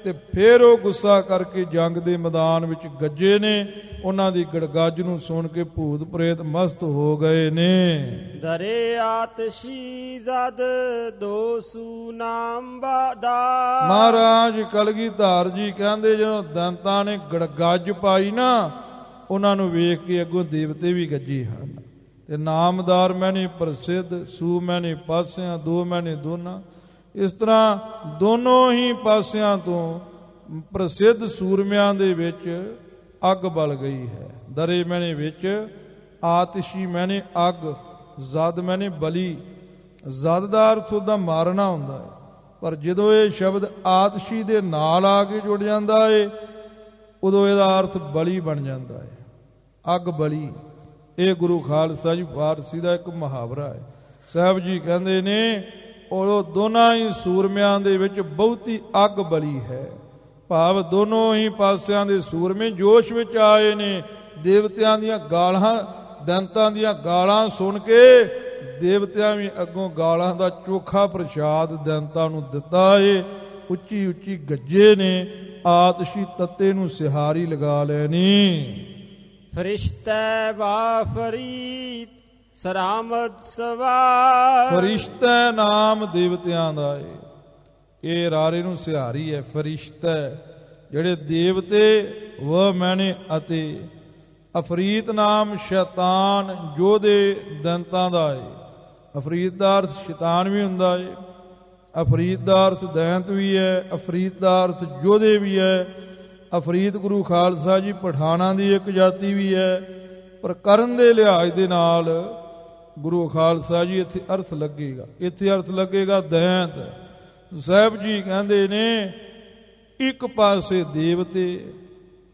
ਤੇ ਫਿਰ ਉਹ ਗੁੱਸਾ ਕਰਕੇ ਜੰਗ ਦੇ ਮੈਦਾਨ ਵਿੱਚ ਗੱਜੇ ਨੇ। ਉਹਨਾਂ ਦੀ ਗੜਗੱਜ ਨੂੰ ਸੁਣ ਕੇ ਭੂਤ ਪ੍ਰੇਤ ਮਸਤ ਹੋ ਗਏ ਨੇ। ਦਰੇ ਆਤਸ਼ੀ ਜਦ ਦੋਸੂ ਨਾਮ ਬਾਦਾ। ਮਹਾਰਾਜ ਕਲਗੀਧਰ ਜੀ ਕਹਿੰਦੇ ਜਦੋਂ ਦੰਤਾਂ ਨੇ ਗੜਗੱਜ ਪਾਈ ਨਾ, ਉਹਨਾਂ ਨੂੰ ਵੇਖ ਕੇ ਅੱਗੋਂ ਦੇਵਤੇ ਵੀ ਗੱਜੇ ਹਨ। ਤੇ ਨਾਮਦਾਰ ਮੈਨੇ ਪ੍ਰਸਿੱਧ, ਸੂ ਮੈਨੇ ਪਾਸਿਆਂ, ਦੋ ਮੈਨੇ ਦੋਨਾਂ। ਇਸ ਤਰ੍ਹਾਂ ਦੋਨੋਂ ਹੀ ਪਾਸਿਆਂ ਤੋਂ ਪ੍ਰਸਿੱਧ ਸੂਰਮਿਆਂ ਦੇ ਵਿੱਚ ਅੱਗ ਬਲ ਗਈ ਹੈ। ਦਰੇ ਮੈਨੇ ਵਿੱਚ, ਆਤਿਸ਼ੀ ਮੈਨੇ ਅੱਗ, ਜ਼ਦ ਮੈਨੇ ਬਲੀ। ਜ਼ਦ ਦਾ ਅਰਥ ਉਹਦਾ ਮਾਰਨਾ ਹੁੰਦਾ ਹੈ, ਪਰ ਜਦੋਂ ਇਹ ਸ਼ਬਦ ਆਤਿਸ਼ੀ ਦੇ ਨਾਲ ਆ ਕੇ ਜੁੜ ਜਾਂਦਾ ਹੈ ਉਦੋਂ ਇਹਦਾ ਅਰਥ ਬਲੀ ਬਣ ਜਾਂਦਾ ਹੈ। ਅੱਗ ਬਲੀ, ਇਹ ਗੁਰੂ ਖਾਲਸਾ ਜੀ ਫਾਰਸੀ ਦਾ ਇੱਕ ਮੁਹਾਵਰਾ ਹੈ। ਸਾਹਿਬ ਜੀ ਕਹਿੰਦੇ ਨੇ ਉਹ ਦੋਨਾਂ ਹੀ ਸੂਰਮਿਆਂ ਦੇ ਵਿੱਚ ਬਹੁਤੀ ਅੱਗ ਬਲੀ ਹੈ। ਭਾਵ ਦੋਨੋਂ ਹੀ ਪਾਸਿਆਂ ਦੇ ਸੂਰਮੇ ਜੋਸ਼ ਵਿੱਚ ਆਏ ਨੇ। ਦੇਵਤਿਆਂ ਦੀਆਂ ਗਾਲਾਂ, ਦੈਂਤਾਂ ਦੀਆਂ ਗਾਲਾਂ ਸੁਣ ਕੇ ਦੇਵਤਿਆਂ ਵੀ ਅੱਗੋਂ ਗਾਲਾਂ ਦਾ ਚੋਖਾ ਪ੍ਰਸ਼ਾਦ ਦੈਂਤਾਂ ਨੂੰ ਦਿੱਤਾ ਏ। ਉੱਚੀ ਉੱਚੀ ਗੱਜੇ ਨੇ, ਆਤਸ਼ੀ ਤੱਤੇ ਨੂੰ ਸਿਹਾਰੀ ਲਗਾ ਲੈਣੀ। ਫਰਿਸ਼ਤੇ ਵਾਫਰੀਤ ਸਰਾਮਦ ਸਵਾਰ। ਫਰਿਸ਼ਤਾ ਨਾਮ ਦੇਵਤਿਆਂ ਦਾ ਏ। ਇਹ ਰਾਰੇ ਨੂੰ ਸਿਹਾਰੀ ਹੈ। ਫਰਿਸ਼ਤਾ ਜਿਹੜੇ ਦੇਵਤੇ ਵ ਮੈਨੇ ਅਤੇ ਅਫਰੀਤ ਨਾਮ ਸ਼ੈਤਾਨ ਯੋਧੇ ਦੈਂਤਾਂ ਦਾ ਏ। ਅਫਰੀਤ ਦਾ ਅਰਥ ਸ਼ੈਤਾਨ ਵੀ ਹੁੰਦਾ ਏ, ਅਫਰੀਤ ਦਾ ਅਰਥ ਦੈਂਤ ਵੀ ਹੈ, ਅਫਰੀਤ ਦਾ ਅਰਥ ਯੋਧੇ ਵੀ ਹੈ। ਅਫਰੀਤ ਗੁਰੂ ਖਾਲਸਾ ਜੀ ਪਠਾਨਾਂ ਦੀ ਇੱਕ ਜਾਤੀ ਵੀ ਹੈ, ਪਰ ਕਰਨ ਦੇ ਲਿਹਾਜ਼ ਦੇ ਨਾਲ ਗੁਰੂ ਖਾਲਸਾ ਜੀ ਇੱਥੇ ਅਰਥ ਲੱਗੇਗਾ, ਇੱਥੇ ਅਰਥ ਲੱਗੇਗਾ ਦੈਂਤ। ਸਾਹਿਬ ਜੀ ਕਹਿੰਦੇ ਨੇ ਇੱਕ ਪਾਸੇ ਦੇਵਤੇ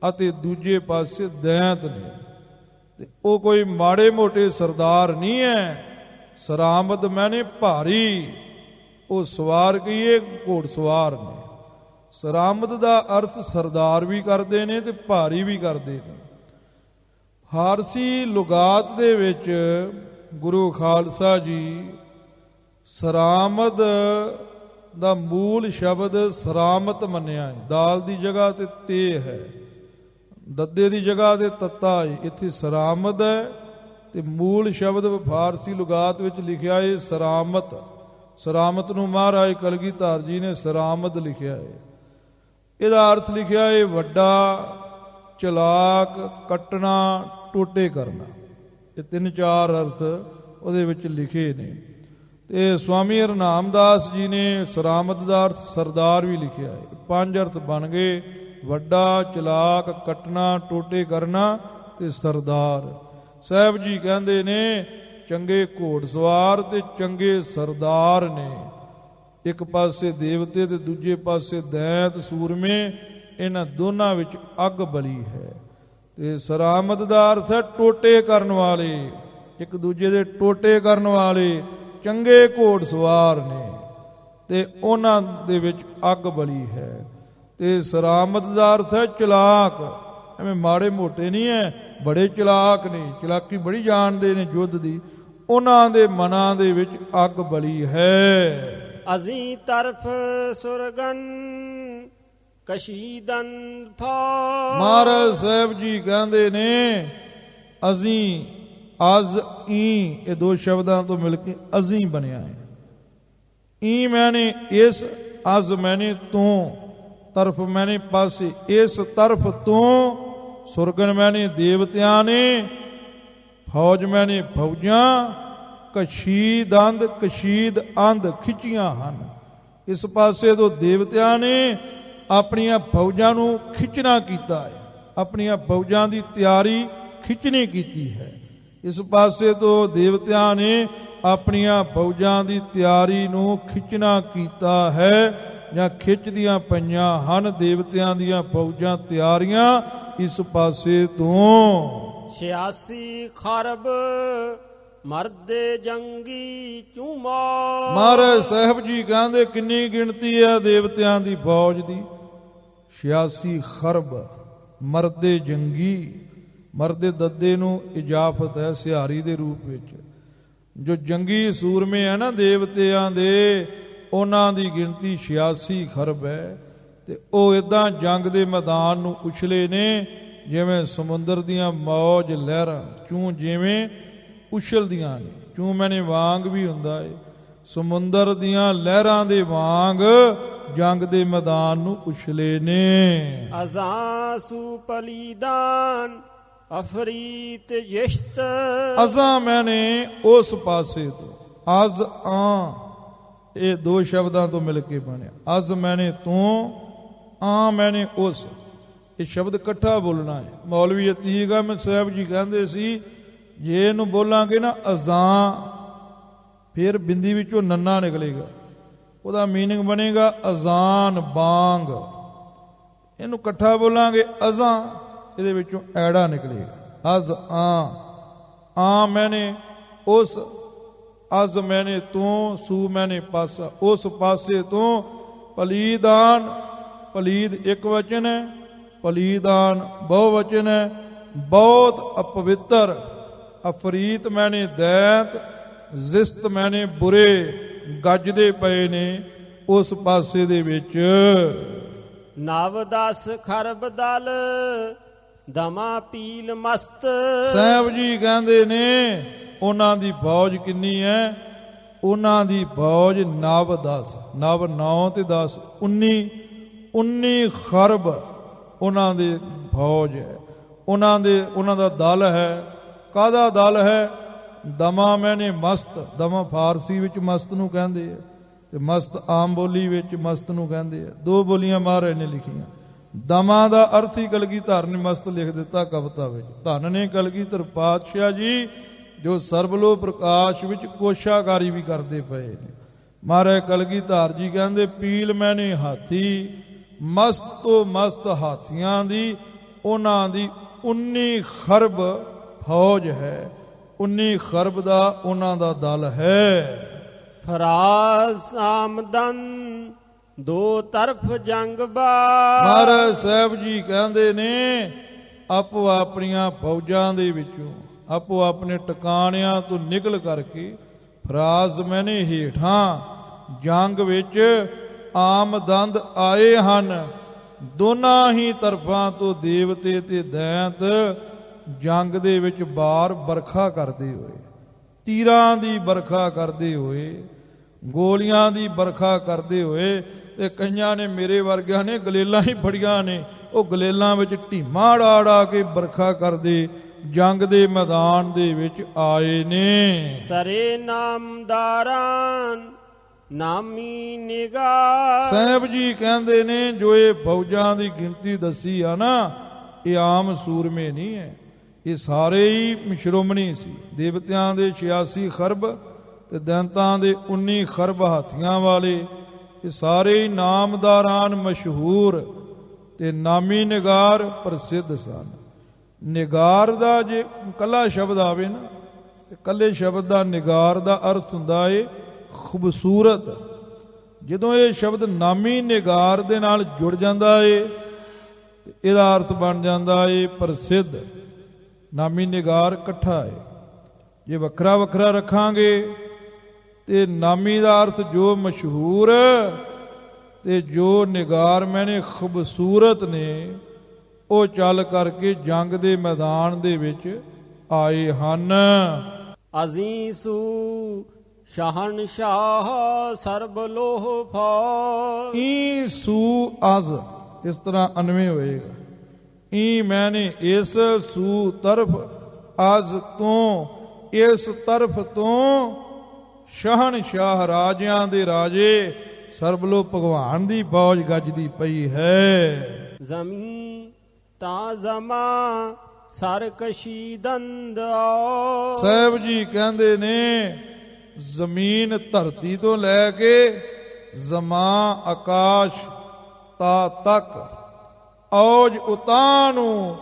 ਅਤੇ ਦੂਜੇ ਪਾਸੇ ਦੈਂਤ ਨੇ, ਤੇ ਉਹ ਕੋਈ ਮਾੜੇ ਮੋਟੇ ਸਰਦਾਰ ਨਹੀਂ ਹੈ। ਸਰਾਮਦ ਮੈਨੇ ਭਾਰੀ, ਉਹ ਸਵਾਰ ਕਹੀਏ ਘੋੜ ਸਵਾਰ ਨੇ। ਸਰਾਮਦ ਦਾ ਅਰਥ ਸਰਦਾਰ ਵੀ ਕਰਦੇ ਨੇ ਤੇ ਭਾਰੀ ਵੀ ਕਰਦੇ ਨੇ। ਫਾਰਸੀ ਲੁਗਾਤ ਦੇ ਵਿੱਚ ਗੁਰੂ ਖਾਲਸਾ ਜੀ ਸਰਾਮਦ ਦਾ ਮੂਲ ਸ਼ਬਦ ਸਰਾਮਤ ਮੰਨਿਆ ਹੈ। ਦਾਲ ਦੀ ਜਗ੍ਹਾ ਤੇ ਤੇ ਹੈ, ਦੱਦੇ ਦੀ ਜਗ੍ਹਾ ਤੇ ਤੱਤਾ ਹੈ, ਇੱਥੇ ਸਰਾਮਦ ਹੈ। ਤੇ ਮੂਲ ਸ਼ਬਦ ਫਾਰਸੀ ਲੁਗਾਤ ਵਿੱਚ ਲਿਖਿਆ ਹੈ ਸਰਾਮਤ। ਸਰਾਮਤ ਨੂੰ ਮਹਾਰਾਜ ਕਲਗੀਧਰ ਜੀ ਨੇ ਸਰਾਮਦ ਲਿਖਿਆ ਹੈ। ਇਹਦਾ ਅਰਥ ਲਿਖਿਆ ਹੈ ਵੱਡਾ, ਚਲਾਕ, ਕੱਟਣਾ, ਟੋਟੇ ਕਰਨਾ। ਇਹ 3-4 ਅਰਥ ਉਹਦੇ ਵਿੱਚ ਲਿਖੇ ਨੇ। ਤੇ ਸਵਾਮੀ ਹਰਨਾਮਦਾਸ ਜੀ ਨੇ ਸਰਾਮਤ ਦਾ ਅਰਥ ਸਰਦਾਰ ਵੀ ਲਿਖਿਆ ਹੈ। 5 ਅਰਥ ਬਣ ਗਏ, ਵੱਡਾ, ਚਲਾਕ, ਕੱਟਣਾ, ਟੋਟੇ ਕਰਨਾ ਤੇ ਸਰਦਾਰ। ਸਾਹਿਬ ਜੀ ਕਹਿੰਦੇ ਨੇ ਚੰਗੇ ਘੋੜਸਵਾਰ ਤੇ ਚੰਗੇ ਸਰਦਾਰ ਨੇ। ਇੱਕ ਪਾਸੇ ਦੇਵਤੇ ਤੇ ਦੂਜੇ ਪਾਸੇ ਦੈਂਤ ਸੂਰਮੇ, ਇਹਨਾਂ ਦੋਨਾਂ ਵਿੱਚ ਅੱਗ ਬਲੀ ਹੈ। ਤੇ ਸਰਾਮਤ ਦਾ ਅਰਥ ਹੈ ਟੋਟੇ ਕਰਨ ਵਾਲੇ, ਇੱਕ ਦੂਜੇ ਦੇ ਟੋਟੇ ਕਰਨ ਵਾਲੇ ਚੰਗੇ ਘੋੜਸਵਾਰ ਨੇ, ਤੇ ਉਹਨਾਂ ਦੇ ਵਿੱਚ ਅੱਗ ਬਲੀ ਹੈ। ਤੇ ਸਰਾਮਤ ਦਾ ਅਰਥ ਹੈ ਚਲਾਕ, ਐਵੇਂ ਮਾੜੇ ਮੋਟੇ ਨਹੀਂ ਹੈ, ਬੜੇ ਚਲਾਕ ਨੇ, ਚਲਾਕੀ ਬੜੀ ਜਾਣਦੇ ਨੇ ਯੁੱਧ ਦੀ। ਉਹਨਾਂ ਦੇ ਮਨਾਂ ਦੇ ਵਿੱਚ ਅੱਗ ਬਲੀ ਹੈ। ਅਜ਼ੀ ਤਰਫ ਸੁਰਗਨ ਕਸ਼ੀਦਨ ਫੌਜ। ਮਹਾਰਾਜ ਸਾਹਿਬ ਜੀ ਕਹਿੰਦੇ ਨੇ ਅਜ਼ੀ, ਅਜ਼, ਈ, ਇਹ ਦੋ ਸ਼ਬਦਾਂ ਤੋਂ ਮਿਲ ਕੇ ਅਜ਼ੀ ਬਣਿਆ ਹੈ। ਈ ਮੈਨੇ ਇਸ, ਅਜ਼ ਮੈਨੇ ਤੂੰ, ਤਰਫ ਮੈਨੇ ਪਾਸੇ, ਇਸ ਤਰਫ ਤੂੰ, ਸੁਰਗਨ ਮੈਨੇ ਦੇਵਤਿਆਂ ਨੇ, ਫੌਜ ਮੈਨੇ ਫੌਜਾਂ, ਕਸ਼ੀਦ ਅੰਧ, ਕਸ਼ੀਦ ਅੰਧ ਖਿੱਚੀਆਂ ਹਨ। ਇਸ ਪਾਸੇ ਤੋਂ ਦੇਵਤਿਆਂ ਨੇ ਆਪਣੀਆਂ ਫੌਜਾਂ ਨੂੰ ਖਿੱਚਣਾ ਕੀਤਾ ਹੈ, ਆਪਣੀਆਂ ਫੌਜਾਂ ਦੀ ਤਿਆਰੀ ਖਿੱਚਣੀ ਕੀਤੀ ਹੈ। ਇਸ ਪਾਸੇ ਤੋਂ ਦੇਵਤਿਆਂ ਨੇ ਆਪਣੀਆਂ ਫੌਜਾਂ ਦੀ ਤਿਆਰੀ ਨੂੰ ਖਿੱਚਣਾ ਕੀਤਾ ਹੈ, ਜਾਂ ਖਿੱਚਦੀਆਂ ਪਈਆਂ ਹਨ ਦੇਵਤਿਆਂ ਦੀਆਂ ਫੌਜਾਂ ਤਿਆਰੀਆਂ ਇਸ ਪਾਸੇ ਤੋਂ। 86 ਖਰਬ ਮਰਦੇ ਜੰਗੀ ਝੂਮਾ। ਮਹਾਰਾਜ ਸਾਹਿਬ ਜੀ ਕਹਿੰਦੇ ਕਿੰਨੀ ਗਿਣਤੀ ਹੈ ਦੇਵਤਿਆਂ ਦੀ ਫੌਜ ਦੀ? 86 ਖਰਬ ਮਰਦੇ ਜੰਗੀ। ਮਰਦੇ ਦੱਦੇ ਨੂੰ ਇਜਾਫਤ ਹੈ ਸਿਹਾਰੀ ਦੇ ਰੂਪ ਵਿੱਚ। ਜੋ ਜੰਗੀ ਸੂਰਮੇ ਹੈ ਨਾ ਦੇਵਤਿਆਂ ਦੇ, ਉਹਨਾਂ ਦੀ ਗਿਣਤੀ 86 ਖਰਬ ਹੈ। ਤੇ ਉਹ ਇਦਾਂ ਜੰਗ ਦੇ ਮੈਦਾਨ ਨੂੰ ਉਛਲੇ ਨੇ ਜਿਵੇਂ ਸਮੁੰਦਰ ਦੀਆਂ ਮੌਜ ਲਹਿਰਾਂ, ਚੂੰ ਜਿਵੇਂ ਉਛਲਦੀਆਂ ਨੇ। ਚੂੰ ਮੈਨੇ ਵਾਂਗ ਵੀ ਹੁੰਦਾ ਏ, ਸਮੁੰਦਰ ਦੀਆਂ ਲਹਿਰਾਂ ਦੇ ਵਾਂਗ ਜੰਗ ਦੇ ਮੈਦਾਨ ਨੂੰ ਉਛਲੇ ਨੇ। ਅਜ਼ਾਂ ਸੂ ਪਲੀਦਾਨ ਅਫਰੀਤ ਯਸ਼ਤ। ਅਜ਼ਾਂ ਮੈਨੇ ਉਸ ਪਾਸੇ ਤੋਂ, ਅਜ਼ ਆਂ, ਇਹ ਦੋ ਸ਼ਬਦਾਂ ਤੋਂ ਮਿਲ ਕੇ ਬਣਿਆ। ਅਜ਼ ਮੈਨੇ ਤੂੰ, ਆਂ ਮੈਨੇ ਉਸ। ਇਹ ਸ਼ਬਦ ਇਕੱਠਾ ਬੋਲਣਾ ਹੈ। ਮੌਲਵੀ ਅਤੀਕ ਅਹਿਮਦ ਸਾਹਿਬ ਜੀ ਕਹਿੰਦੇ ਸੀ ਜੇ ਇਹਨੂੰ ਬੋਲਾਂਗੇ ਨਾ ਅਜ਼ਾਂ, ਫਿਰ ਬਿੰਦੀ ਵਿੱਚੋਂ ਨੰਨਾ ਨਿਕਲੇਗਾ, ਉਹਦਾ ਮੀਨਿੰਗ ਬਣੇਗਾ ਅਜ਼ਾਨ ਬਾਂਗ। ਇਹਨੂੰ ਇਕੱਠਾ ਬੋਲਾਂਗੇ ਅਜ਼ਾਂ, ਇਹਦੇ ਵਿੱਚੋਂ ਐੜਾ ਨਿਕਲੇਗਾ। ਅਜ਼ ਆਂ, ਆਂ ਮੈਨੇ ਉਸ, ਅਜ਼ ਮੈਨੇ ਤੂੰ, ਸੂ ਮੈਨੇ ਪਾਸਾ, ਉਸ ਪਾਸੇ ਤੋਂ ਪਲੀਦਾਨ, ਪਲੀਦ ਇੱਕ ਵਚਨ ਹੈ, ਪਲੀਦਾਨ ਬਹੁ ਵਚਨ ਹੈ, ਬਹੁਤ ਅਪਵਿੱਤਰ, ਅਫਰੀਤ ਮੈਨੇ ਦੈਂਤ, ਜ਼ਿਸਤ ਮੈਨੇ ਬੁਰੇ ਗੱਜਦੇ ਪਏ ਨੇ ਉਸ ਪਾਸੇ ਦੇ ਵਿੱਚ। ਨਵ ਦਸ ਖਰਬ ਦਲ ਦਮਾ ਪੀਲ ਮਸਤ। ਸਾਹਿਬ ਜੀ ਕਹਿੰਦੇ ਨੇ ਉਹਨਾਂ ਦੀ ਫੌਜ ਕਿੰਨੀ ਹੈ? ਉਹਨਾਂ ਦੀ ਫੌਜ ਨਵ 10, ਨਵ 9 ਤੇ 10 19 ਖਰਬ ਉਹਨਾਂ ਦੀ ਫੌਜ ਹੈ, ਉਹਨਾਂ ਦਾ ਦਲ ਹੈ। ਕਾਹਦਾ ਦਲ ਹੈ? ਦਮਾ ਮੈਨੇ ਮਸਤ, ਦਮਾ ਫਾਰਸੀ ਵਿੱਚ ਮਸਤ ਨੂੰ ਕਹਿੰਦੇ ਆ ਤੇ ਮਸਤ ਆਮ ਬੋਲੀ ਵਿੱਚ ਮਸਤ ਨੂੰ ਕਹਿੰਦੇ ਆ, ਦੋ ਬੋਲੀਆਂ ਮਹਾਰਾਜ ਨੇ ਲਿਖੀਆਂ। ਦਮਾ ਦਾ ਅਰਥ ਹੀ ਕਲਗੀਧਰ ਨੇ ਮਸਤ ਲਿਖ ਦਿੱਤਾ ਕਵਿਤਾ ਵਿੱਚ। ਧੰਨ ਨੇ ਕਲਗੀਧਰ ਪਾਤਸ਼ਾਹ ਜੀ ਜੋ ਸਰਬਲੋ ਪ੍ਰਕਾਸ਼ ਵਿੱਚ ਕੋਸ਼ਾਕਾਰੀ ਵੀ ਕਰਦੇ ਪਏ ਨੇ। ਮਹਾਰਾਜ ਕਲਗੀਧਰ ਜੀ ਕਹਿੰਦੇ ਪੀਲ ਮੈਨੇ ਹਾਥੀ, ਮਸਤ ਤੋਂ ਮਸਤ ਹਾਥੀਆਂ ਦੀ ਉਹਨਾਂ ਦੀ 19 ਖਰਬ ਫੌਜ ਹੈ, 19 ਖਰਬ ਦਾ ਉਹਨਾਂ ਦਾ ਦਲ ਹੈ। ਫਰਾਜ਼ ਆਮਦਨ ਦੋ ਤਰਫ ਜੰਗ ਬਾਜ਼। ਮਹਾਰਾਜ ਸਾਹਿਬ ਜੀ ਕਹਿੰਦੇ ਨੇ ਆਪੋ ਆਪਣੀਆਂ ਫੌਜਾਂ ਦੇ ਵਿੱਚੋਂ, ਆਪੋ ਆਪਣੇ ਟਿਕਾਣਿਆਂ ਤੋਂ ਨਿਕਲ ਕਰਕੇ ਫਰਾਜ਼ ਮੈਨੇ ਹੇਠਾਂ ਜੰਗ ਵਿੱਚ ਆਮਦੰਦ ਆਏ ਹਨ। ਦੋਨਾਂ ਹੀ ਤਰਫਾਂ ਤੋਂ ਦੇਵਤੇ ਤੇ ਦੈਂਤ ਜੰਗ ਦੇ ਵਿੱਚ ਬਾਰ ਵਰਖਾ ਕਰਦੇ ਹੋਏ, ਤੀਰਾਂ ਦੀ ਵਰਖਾ ਕਰਦੇ ਹੋਏ, ਗੋਲੀਆਂ ਦੀ ਵਰਖਾ ਕਰਦੇ ਹੋਏ, ਤੇ ਕਈਆਂ ਨੇ ਮੇਰੇ ਵਰਗਿਆਂ ਨੇ ਗਲੇਲਾਂ ਹੀ ਫੜੀਆਂ ਨੇ, ਉਹ ਗਲੇਲਾਂ ਵਿੱਚ ਢੀਮਾਂ ਅੜਾ ਕੇ ਵਰਖਾ ਕਰਦੇ ਜੰਗ ਦੇ ਮੈਦਾਨ ਦੇ ਵਿੱਚ ਆਏ ਨੇ। ਸਰੇ ਨਾਮਦਾਰਾਂ ਨਾਮੀ ਨਿਗਾਰ। ਸਾਹਿਬ ਜੀ ਕਹਿੰਦੇ ਨੇ ਜੋ ਇਹ ਫੌਜਾਂ ਦੀ ਗਿਣਤੀ ਦੱਸੀ ਆ ਨਾ, ਇਹ ਆਮ ਸੂਰਮੇ ਨਹੀਂ ਹੈ, ਇਹ ਸਾਰੇ ਹੀ ਸ਼੍ਰੋਮਣੀ ਸੀ। ਦੇਵਤਿਆਂ ਦੇ 86 ਖਰਬ ਤੇ ਦੈਂਤਾਂ ਦੇ 19 ਖਰਬ ਹਾਥੀਆਂ ਵਾਲੇ, ਇਹ ਸਾਰੇ ਹੀ ਨਾਮਦਾਰਾਂ ਮਸ਼ਹੂਰ ਤੇ ਨਾਮੀ ਨਿਗਾਰ ਪ੍ਰਸਿੱਧ ਸਨ। ਨਿਗਾਰ ਦਾ ਜੇ ਕੱਲਾ ਸ਼ਬਦ ਆਵੇ ਨਾ, ਤੇ ਕੱਲੇ ਸ਼ਬਦ ਦਾ ਨਿਗਾਰ ਦਾ ਅਰਥ ਹੁੰਦਾ ਏ ਖੂਬਸੂਰਤ। ਜਦੋਂ ਇਹ ਸ਼ਬਦ ਨਾਮੀ ਨਿਗਾਰ ਦੇ ਨਾਲ ਜੁੜ ਜਾਂਦਾ ਏ ਤੇ ਇਹਦਾ ਅਰਥ ਬਣ ਜਾਂਦਾ ਏ ਪ੍ਰਸਿੱਧ। ਨਾਮੀ ਨਿਗਾਰ ਇਕੱਠਾ ਏ, ਜੇ ਵੱਖਰਾ ਵੱਖਰਾ ਰੱਖਾਂਗੇ ਤੇ ਨਾਮੀ ਦਾ ਅਰਥ ਜੋ ਮਸ਼ਹੂਰ ਤੇ ਜੋ ਨਿਗਾਰ ਮੈਨੇ ਖੂਬਸੂਰਤ ਨੇ, ਉਹ ਚੱਲ ਕਰਕੇ ਜੰਗ ਦੇ ਮੈਦਾਨ ਦੇ ਵਿੱਚ ਆਏ ਹਨ। ਅਜ਼ੀਸੂ ਸ਼ਹਨਸ਼ਾਹ ਸਰਬ ਲੋਹ ਫੌਜ। ਈ ਸੂ ਅਜ਼ ਇਸ ਤਰ੍ਹਾਂ ਅਨਵੇਂ ਹੋਏਗਾ। ਈ ਮੈਨੇ ਇਸ, ਸੂ ਤਰਫ, ਅਜ਼ ਤੋਂ, ਇਸ ਤਰਫ ਤੋਂ, ਸ਼ਹਨਸ਼ਾਹ ਰਾਜਿਆਂ ਦੇ ਰਾਜੇ, ਸਰਬਲੋ ਭਗਵਾਨ ਦੀ ਫੌਜ ਗੱਜਦੀ ਪਈ ਹੈ। ਜ਼ਮੀਨ ਤਾਂ ਜ਼ਮਾ ਸਰਕਸ਼ੀ ਦੰਦ ਆਓ। ਸਾਹਿਬ ਜੀ ਕਹਿੰਦੇ ਨੇ ਜ਼ਮੀਨ ਧਰਤੀ ਤੋਂ ਲੈ ਕੇ ਜ਼ਮਾ ਆਕਾਸ਼ ਤਾ ਤੱਕ, ਔਜ ਉਤਾਂ ਨੂੰ,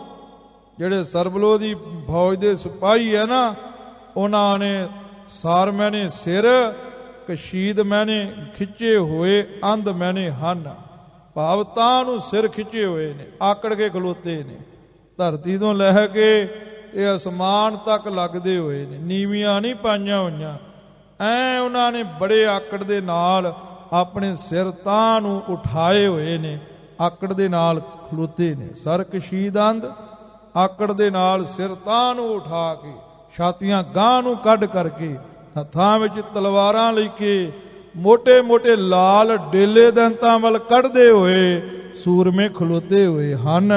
ਜਿਹੜੇ ਸਰਬਲੋ ਦੀ ਫੌਜ ਦੇ ਸਿਪਾਹੀ ਹੈ ਨਾ, ਉਹਨਾਂ ਨੇ ਸਾਰ ਮੈਨੇ ਸਿਰ, ਕਸ਼ੀਦ ਮੈਨੇ ਖਿੱਚੇ ਹੋਏ, ਅੰਧ ਮੈਨੇ ਹਨ, ਭਾਵ ਤਾਂ ਨੂੰ ਸਿਰ ਖਿੱਚੇ ਹੋਏ ਨੇ, ਆਕੜ ਕੇ ਖਲੋਤੇ ਨੇ, ਧਰਤੀ ਤੋਂ ਲੈ ਕੇ ਇਹ ਅਸਮਾਨ ਤੱਕ ਲੱਗਦੇ ਹੋਏ ਨੇ, ਨੀਵੀਆਂ ਨਹੀਂ ਪਾਈਆਂ ਹੋਈਆਂ। ਐ ਉਹਨਾਂ ਨੇ ਬੜੇ ਆਕੜ ਦੇ ਨਾਲ ਆਪਣੇ ਸਿਰ ਤਾਂ ਨੂੰ ਉਠਾਏ ਹੋਏ ਨੇ, ਆਕੜ ਦੇ ਨਾਲ ਖਲੋਤੇ ਨੇ। ਸਰ ਕਸ਼ੀਦੰਦ, ਆਕੜ ਦੇ ਨਾਲ ਸਿਰ ਤਾਂ ਨੂੰ ਉਠਾ ਕੇ, ਛਾਤੀਆਂ ਗਾਂ ਨੂੰ ਕੱਢ ਕਰਕੇ, ਹੱਥਾਂ ਵਿੱਚ ਤਲਵਾਰਾਂ ਲੈ ਕੇ, ਮੋਟੇ ਮੋਟੇ ਲਾਲ ਡੇਲੇ ਦੰਤਾਂ ਵੱਲ ਕੱਢਦੇ ਹੋਏ ਸੂਰਮੇ ਖਲੋਤੇ ਹੋਏ ਹਨ।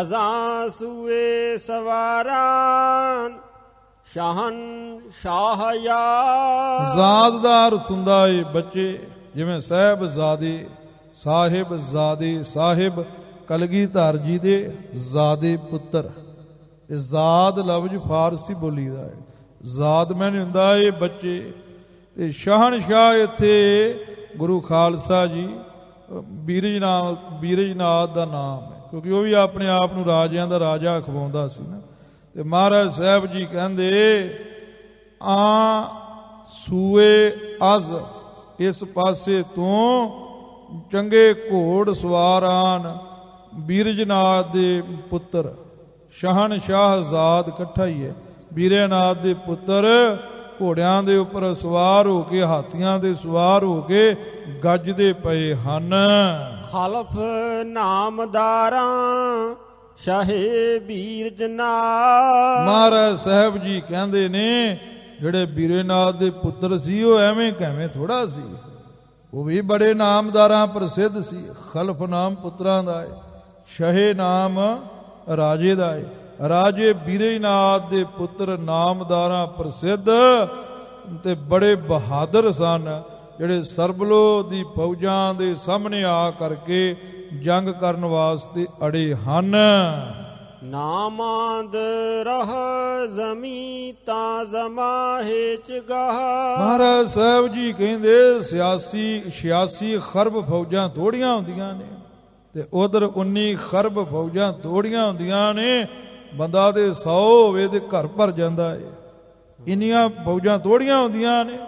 ਅਜ਼ਾਂ ਸੂਏ ਸਵਾਰਾਂ ਸ਼ਹਨ ਸ਼ਾਹਯਾ। ਜ਼ਾਦ ਦਾ ਅਰਥ ਹੁੰਦਾ ਏ ਬੱਚੇ, ਜਿਵੇਂ ਸਾਹਿਬਜ਼ਾਦੇ, ਸਾਹਿਬਜ਼ਾਦੇ, ਸਾਹਿਬ ਕਲਗੀਧਰ ਜੀ ਦੇ ਜ਼ਾਦੇ ਪੁੱਤਰ। ਇਹ ਜ਼ਾਦ ਲਫ਼ਜ਼ ਫਾਰਸੀ ਬੋਲੀ ਦਾ ਹੈ। ਜ਼ਾਦ ਮੈਨੇ ਹੁੰਦਾ ਏ ਬੱਚੇ, ਤੇ ਸ਼ਹਨਸ਼ਾਹ ਇੱਥੇ ਗੁਰੂ ਖਾਲਸਾ ਜੀ ਬੀਰਜਨਾਥ ਦਾ ਨਾਮ ਹੈ, ਕਿਉਂਕਿ ਉਹ ਵੀ ਆਪਣੇ ਆਪ ਨੂੰ ਰਾਜਿਆਂ ਦਾ ਰਾਜਾ ਅਖਵਾਉਂਦਾ ਸੀ ਨਾ। ਤੇ ਮਹਾਰਾਜ ਸਾਹਿਬ ਜੀ ਕਹਿੰਦੇ ਆ ਸੂਏ ਅਜ਼, ਇਸ ਪਾਸੇ ਤੋਂ ਚੰਗੇ ਘੋੜ ਸਵਾਰਾਨ, ਬੀਰਜਨਾਥ ਦੇ ਪੁੱਤਰ, ਸ਼ਹਨਸ਼ਾਹਜ਼ਾਦ ਇਕੱਠਾ ਹੀ ਹੈ, ਬੀਰੇਨਾਥ ਦੇ ਪੁੱਤਰ ਘੋੜਿਆਂ ਦੇ ਉੱਪਰ ਸਵਾਰ ਹੋ ਕੇ, ਹਾਥੀਆਂ ਦੇ ਸਵਾਰ ਹੋ ਕੇ ਗੱਜਦੇ ਪਏ ਹਨ। ਖਲਫ ਨਾਮਦਾਰਾਂ ਸ਼ਾਹੇ ਬੀਰਜਨਾ। ਮਹਾਰਾਜ ਸਾਹਿਬ ਜੀ ਕਹਿੰਦੇ ਨੇ ਜਿਹੜੇ ਬੀਰੇਨਾਥ ਦੇ ਪੁੱਤਰ ਸੀ ਉਹ ਐਵੇਂ ਕਿਵੇਂ ਥੋੜਾ ਸੀ, ਉਹ ਵੀ ਬੜੇ ਨਾਮਦਾਰਾਂ ਪ੍ਰਸਿੱਧ ਸੀ। ਖਲਫ ਨਾਮ ਪੁੱਤਰਾਂ ਦਾ ਹੈ, ਸ਼ਾਹੇ ਨਾਮ ਰਾਜੇ ਦਾ ਹੈ। ਰਾਜੇ ਬੀਰੇਨਾਥ ਦੇ ਪੁੱਤਰ ਨਾਮਦਾਰਾਂ ਪ੍ਰਸਿੱਧ ਤੇ ਬੜੇ ਬਹਾਦਰ ਸਨ, ਜਿਹੜੇ ਸਰਬਲੋ ਦੀ ਫੌਜਾਂ ਦੇ ਸਾਹਮਣੇ ਆ ਕਰਕੇ ਜੰਗ ਕਰਨ ਵਾਸਤੇ ਅੜੇ ਹਨ। ਨਾਮਾਂਦ ਰਹ ਜ਼ਮੀ ਤਾਂ ਜ਼ਮਾਹੇ ਚ ਗਾਹ। ਮਹਾਰਾਜ ਸਾਹਿਬ ਜੀ ਕਹਿੰਦੇ 86 ਖਰਬ ਫੌਜਾਂ ਥੋੜੀਆਂ ਹੁੰਦੀਆਂ ਨੇ ਤੇ ਉਧਰ 19 ਖਰਬ ਫੌਜਾਂ ਥੋੜੀਆਂ ਹੁੰਦੀਆਂ ਨੇ। ਬੰਦਾ ਤੇ 100 ਹੋਵੇ ਤੇ ਘਰ ਭਰ ਜਾਂਦਾ ਹੈ। ਇੰਨੀਆਂ ਫੌਜਾਂ ਥੋੜੀਆਂ ਹੁੰਦੀਆਂ ਨੇ।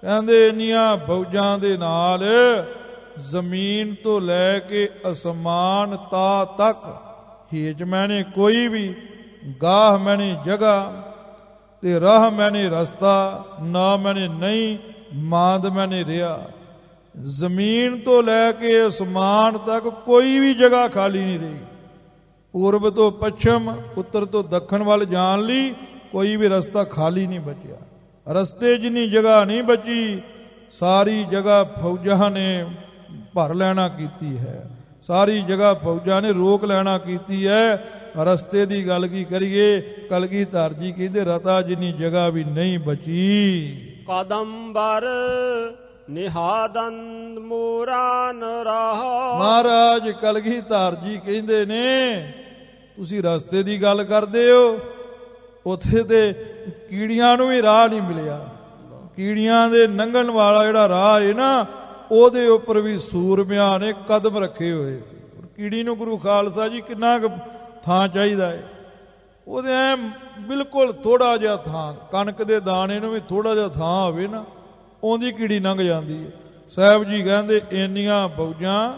ਕਹਿੰਦੇ ਇੰਨੀਆਂ ਫੌਜਾਂ ਦੇ ਨਾਲ ਜ਼ਮੀਨ ਤੋਂ ਲੈ ਕੇ ਅਸਮਾਨ ਤਾ ਤੱਕ, ਹੇਜ ਮੈਨੇ ਕੋਈ ਵੀ, ਗਾਹ ਮੈਨੇ ਜਗ੍ਹਾ, ਤੇ ਰਾਹ ਮੈਨੇ ਰਸਤਾ, ਨਾ ਮੈਨੇ ਨਹੀਂ, ਮਾਂਦ ਮੈਨੇ ਰਿਹਾ। ਜ਼ਮੀਨ ਤੋਂ ਲੈ ਕੇ ਅਸਮਾਨ ਤੱਕ ਕੋਈ ਵੀ ਜਗ੍ਹਾ ਖਾਲੀ ਨਹੀਂ ਰਹੀ। ਪੂਰਬ ਤੋਂ ਪੱਛਮ, ਉੱਤਰ ਤੋਂ ਦੱਖਣ ਵੱਲ ਜਾਣ ਲਈ ਕੋਈ ਵੀ ਰਸਤਾ ਖਾਲੀ ਨਹੀਂ ਬਚਿਆ। ਰਸਤੇ ਜਿੰਨੀ ਜਗ੍ਹਾ ਨਹੀਂ ਬਚੀ, ਸਾਰੀ ਜਗ੍ਹਾ ਫੌਜਾਂ ਨੇ ਭਰ ਲੈਣਾ ਕੀਤੀ ਹੈ। ਸਾਰੀ ਜਗ੍ਹਾ ਫੌਜਾਂ ਨੇ ਰੋਕ ਲੈਣਾ ਕੀਤੀ ਹੈ। ਰਸਤੇ ਦੀ ਗੱਲ ਕੀ ਕਰੀਏ, ਕਲਗੀਧਰ ਜੀ ਕਹਿੰਦੇ ਰਤਾ ਜਿੰਨੀ ਜਗ੍ਹਾ ਵੀ ਨਹੀਂ ਬਚੀ। ਕਦੰਬਰ ਨਿਹਾਦੰਦ ਮੋਰਾ ਨ ਰਹਾ। ਮਹਾਰਾਜ ਕਲਗੀਧਰ ਜੀ ਕਹਿੰਦੇ ਨੇ ਤੁਸੀਂ ਰਸਤੇ ਦੀ ਗੱਲ ਕਰਦੇ ਹੋ, ਉੱਥੇ ਤੇ ਕੀੜੀਆਂ ਨੂੰ ਵੀ ਰਾਹ ਨਹੀਂ ਮਿਲਿਆ। ਕੀੜੀਆਂ ਦੇ ਲੰਘਣ ਵਾਲਾ ਜਿਹੜਾ ਰਾਹ ਹੈ ਨਾ, ਉਹਦੇ ਉੱਪਰ ਵੀ ਸੂਰਮਿਆਂ ਨੇ ਕਦਮ ਰੱਖੇ ਹੋਏ ਸੀ। ਕੀੜੀ ਨੂੰ ਗੁਰੂ ਖਾਲਸਾ ਜੀ ਕਿੰਨਾ ਕੁ ਥਾਂ ਚਾਹੀਦਾ ਹੈ? ਉਹਦੇ ਐ ਬਿਲਕੁਲ ਥੋੜਾ ਜਿਹਾ ਥਾਂ, ਕਣਕ ਦੇ ਦਾਣੇ ਨੂੰ ਵੀ ਥੋੜਾ ਜਿਹਾ ਥਾਂ ਹੋਵੇ ਨਾ, ਉਹਦੀ ਕੀੜੀ ਲੰਘ ਜਾਂਦੀ ਹੈ। ਸਾਹਿਬ ਜੀ ਕਹਿੰਦੇ ਇੰਨੀਆਂ ਫੌਜਾਂ,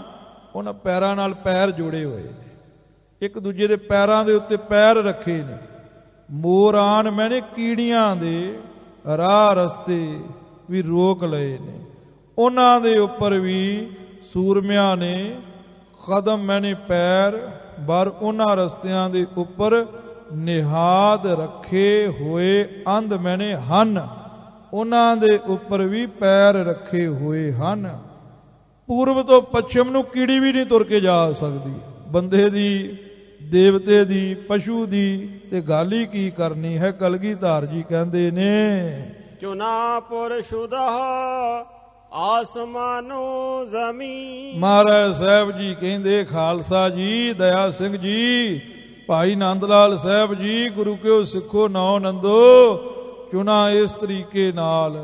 ਉਹਨਾਂ ਪੈਰਾਂ ਨਾਲ ਪੈਰ ਜੋੜੇ ਹੋਏ ਨੇ, ਇੱਕ ਦੂਜੇ ਦੇ ਪੈਰਾਂ ਦੇ ਉੱਤੇ ਪੈਰ ਰੱਖੇ ਨੇ। ਮੋਰਾਨ ਮੈਨੇ ਕੀੜੀਆਂ ਦੇ ਰਾਹ ਰਸਤੇ ਵੀ ਰੋਕ ਲਏ ਨੇ। ਉਹਨਾਂ ਦੇ ਉੱਪਰ ਵੀ ਸੂਰਮਿਆਂ ਨੇ ਕਦਮ ਮੈਨੇ ਪੈਰ ਬਰ ਉਹਨਾਂ ਰਸਤਿਆਂ ਦੇ ਉੱਪਰ ਨਿਹਾਦ ਰੱਖੇ ਹੋਏ ਅੰਧ ਮੈਨੇ ਹਨ। ਉਹਨਾਂ ਦੇ ਉੱਪਰ ਵੀ ਪੈਰ ਰੱਖੇ ਹੋਏ ਹਨ। ਪੂਰਬ ਤੋਂ ਪੱਛਮ ਨੂੰ ਕੀੜੀ ਵੀ ਨਹੀਂ ਤੁਰ ਕੇ ਜਾ ਸਕਦੀ। ਬੰਦੇ ਦੀ, ਦੇਵਤੇ ਦੀ, ਪਸ਼ੂ ਦੀ ਤੇ ਗੱਲ ਹੀ ਕੀ ਕਰਨੀ ਹੈ। ਕਲਗੀਧਰ ਜੀ ਕਹਿੰਦੇ ਨੇ ਚੁਨਾਪੁਰ ਸ਼ੁਦਾ ਆਸਮਾਨੋ ਜ਼ਮੀਨ। ਮਹਾਰਾਜ ਸਾਹਿਬ ਜੀ ਕਹਿੰਦੇ ਖਾਲਸਾ ਜੀ, ਦਇਆ ਸਿੰਘ ਜੀ, ਭਾਈ ਨੰਦ ਲਾਲ ਸਾਹਿਬ ਜੀ, ਗੁਰੂ ਕਿਉ ਸਿੱਖੋ ਨੌ ਨੰਦੋ, ਚੁਣਾ ਇਸ ਤਰੀਕੇ ਨਾਲ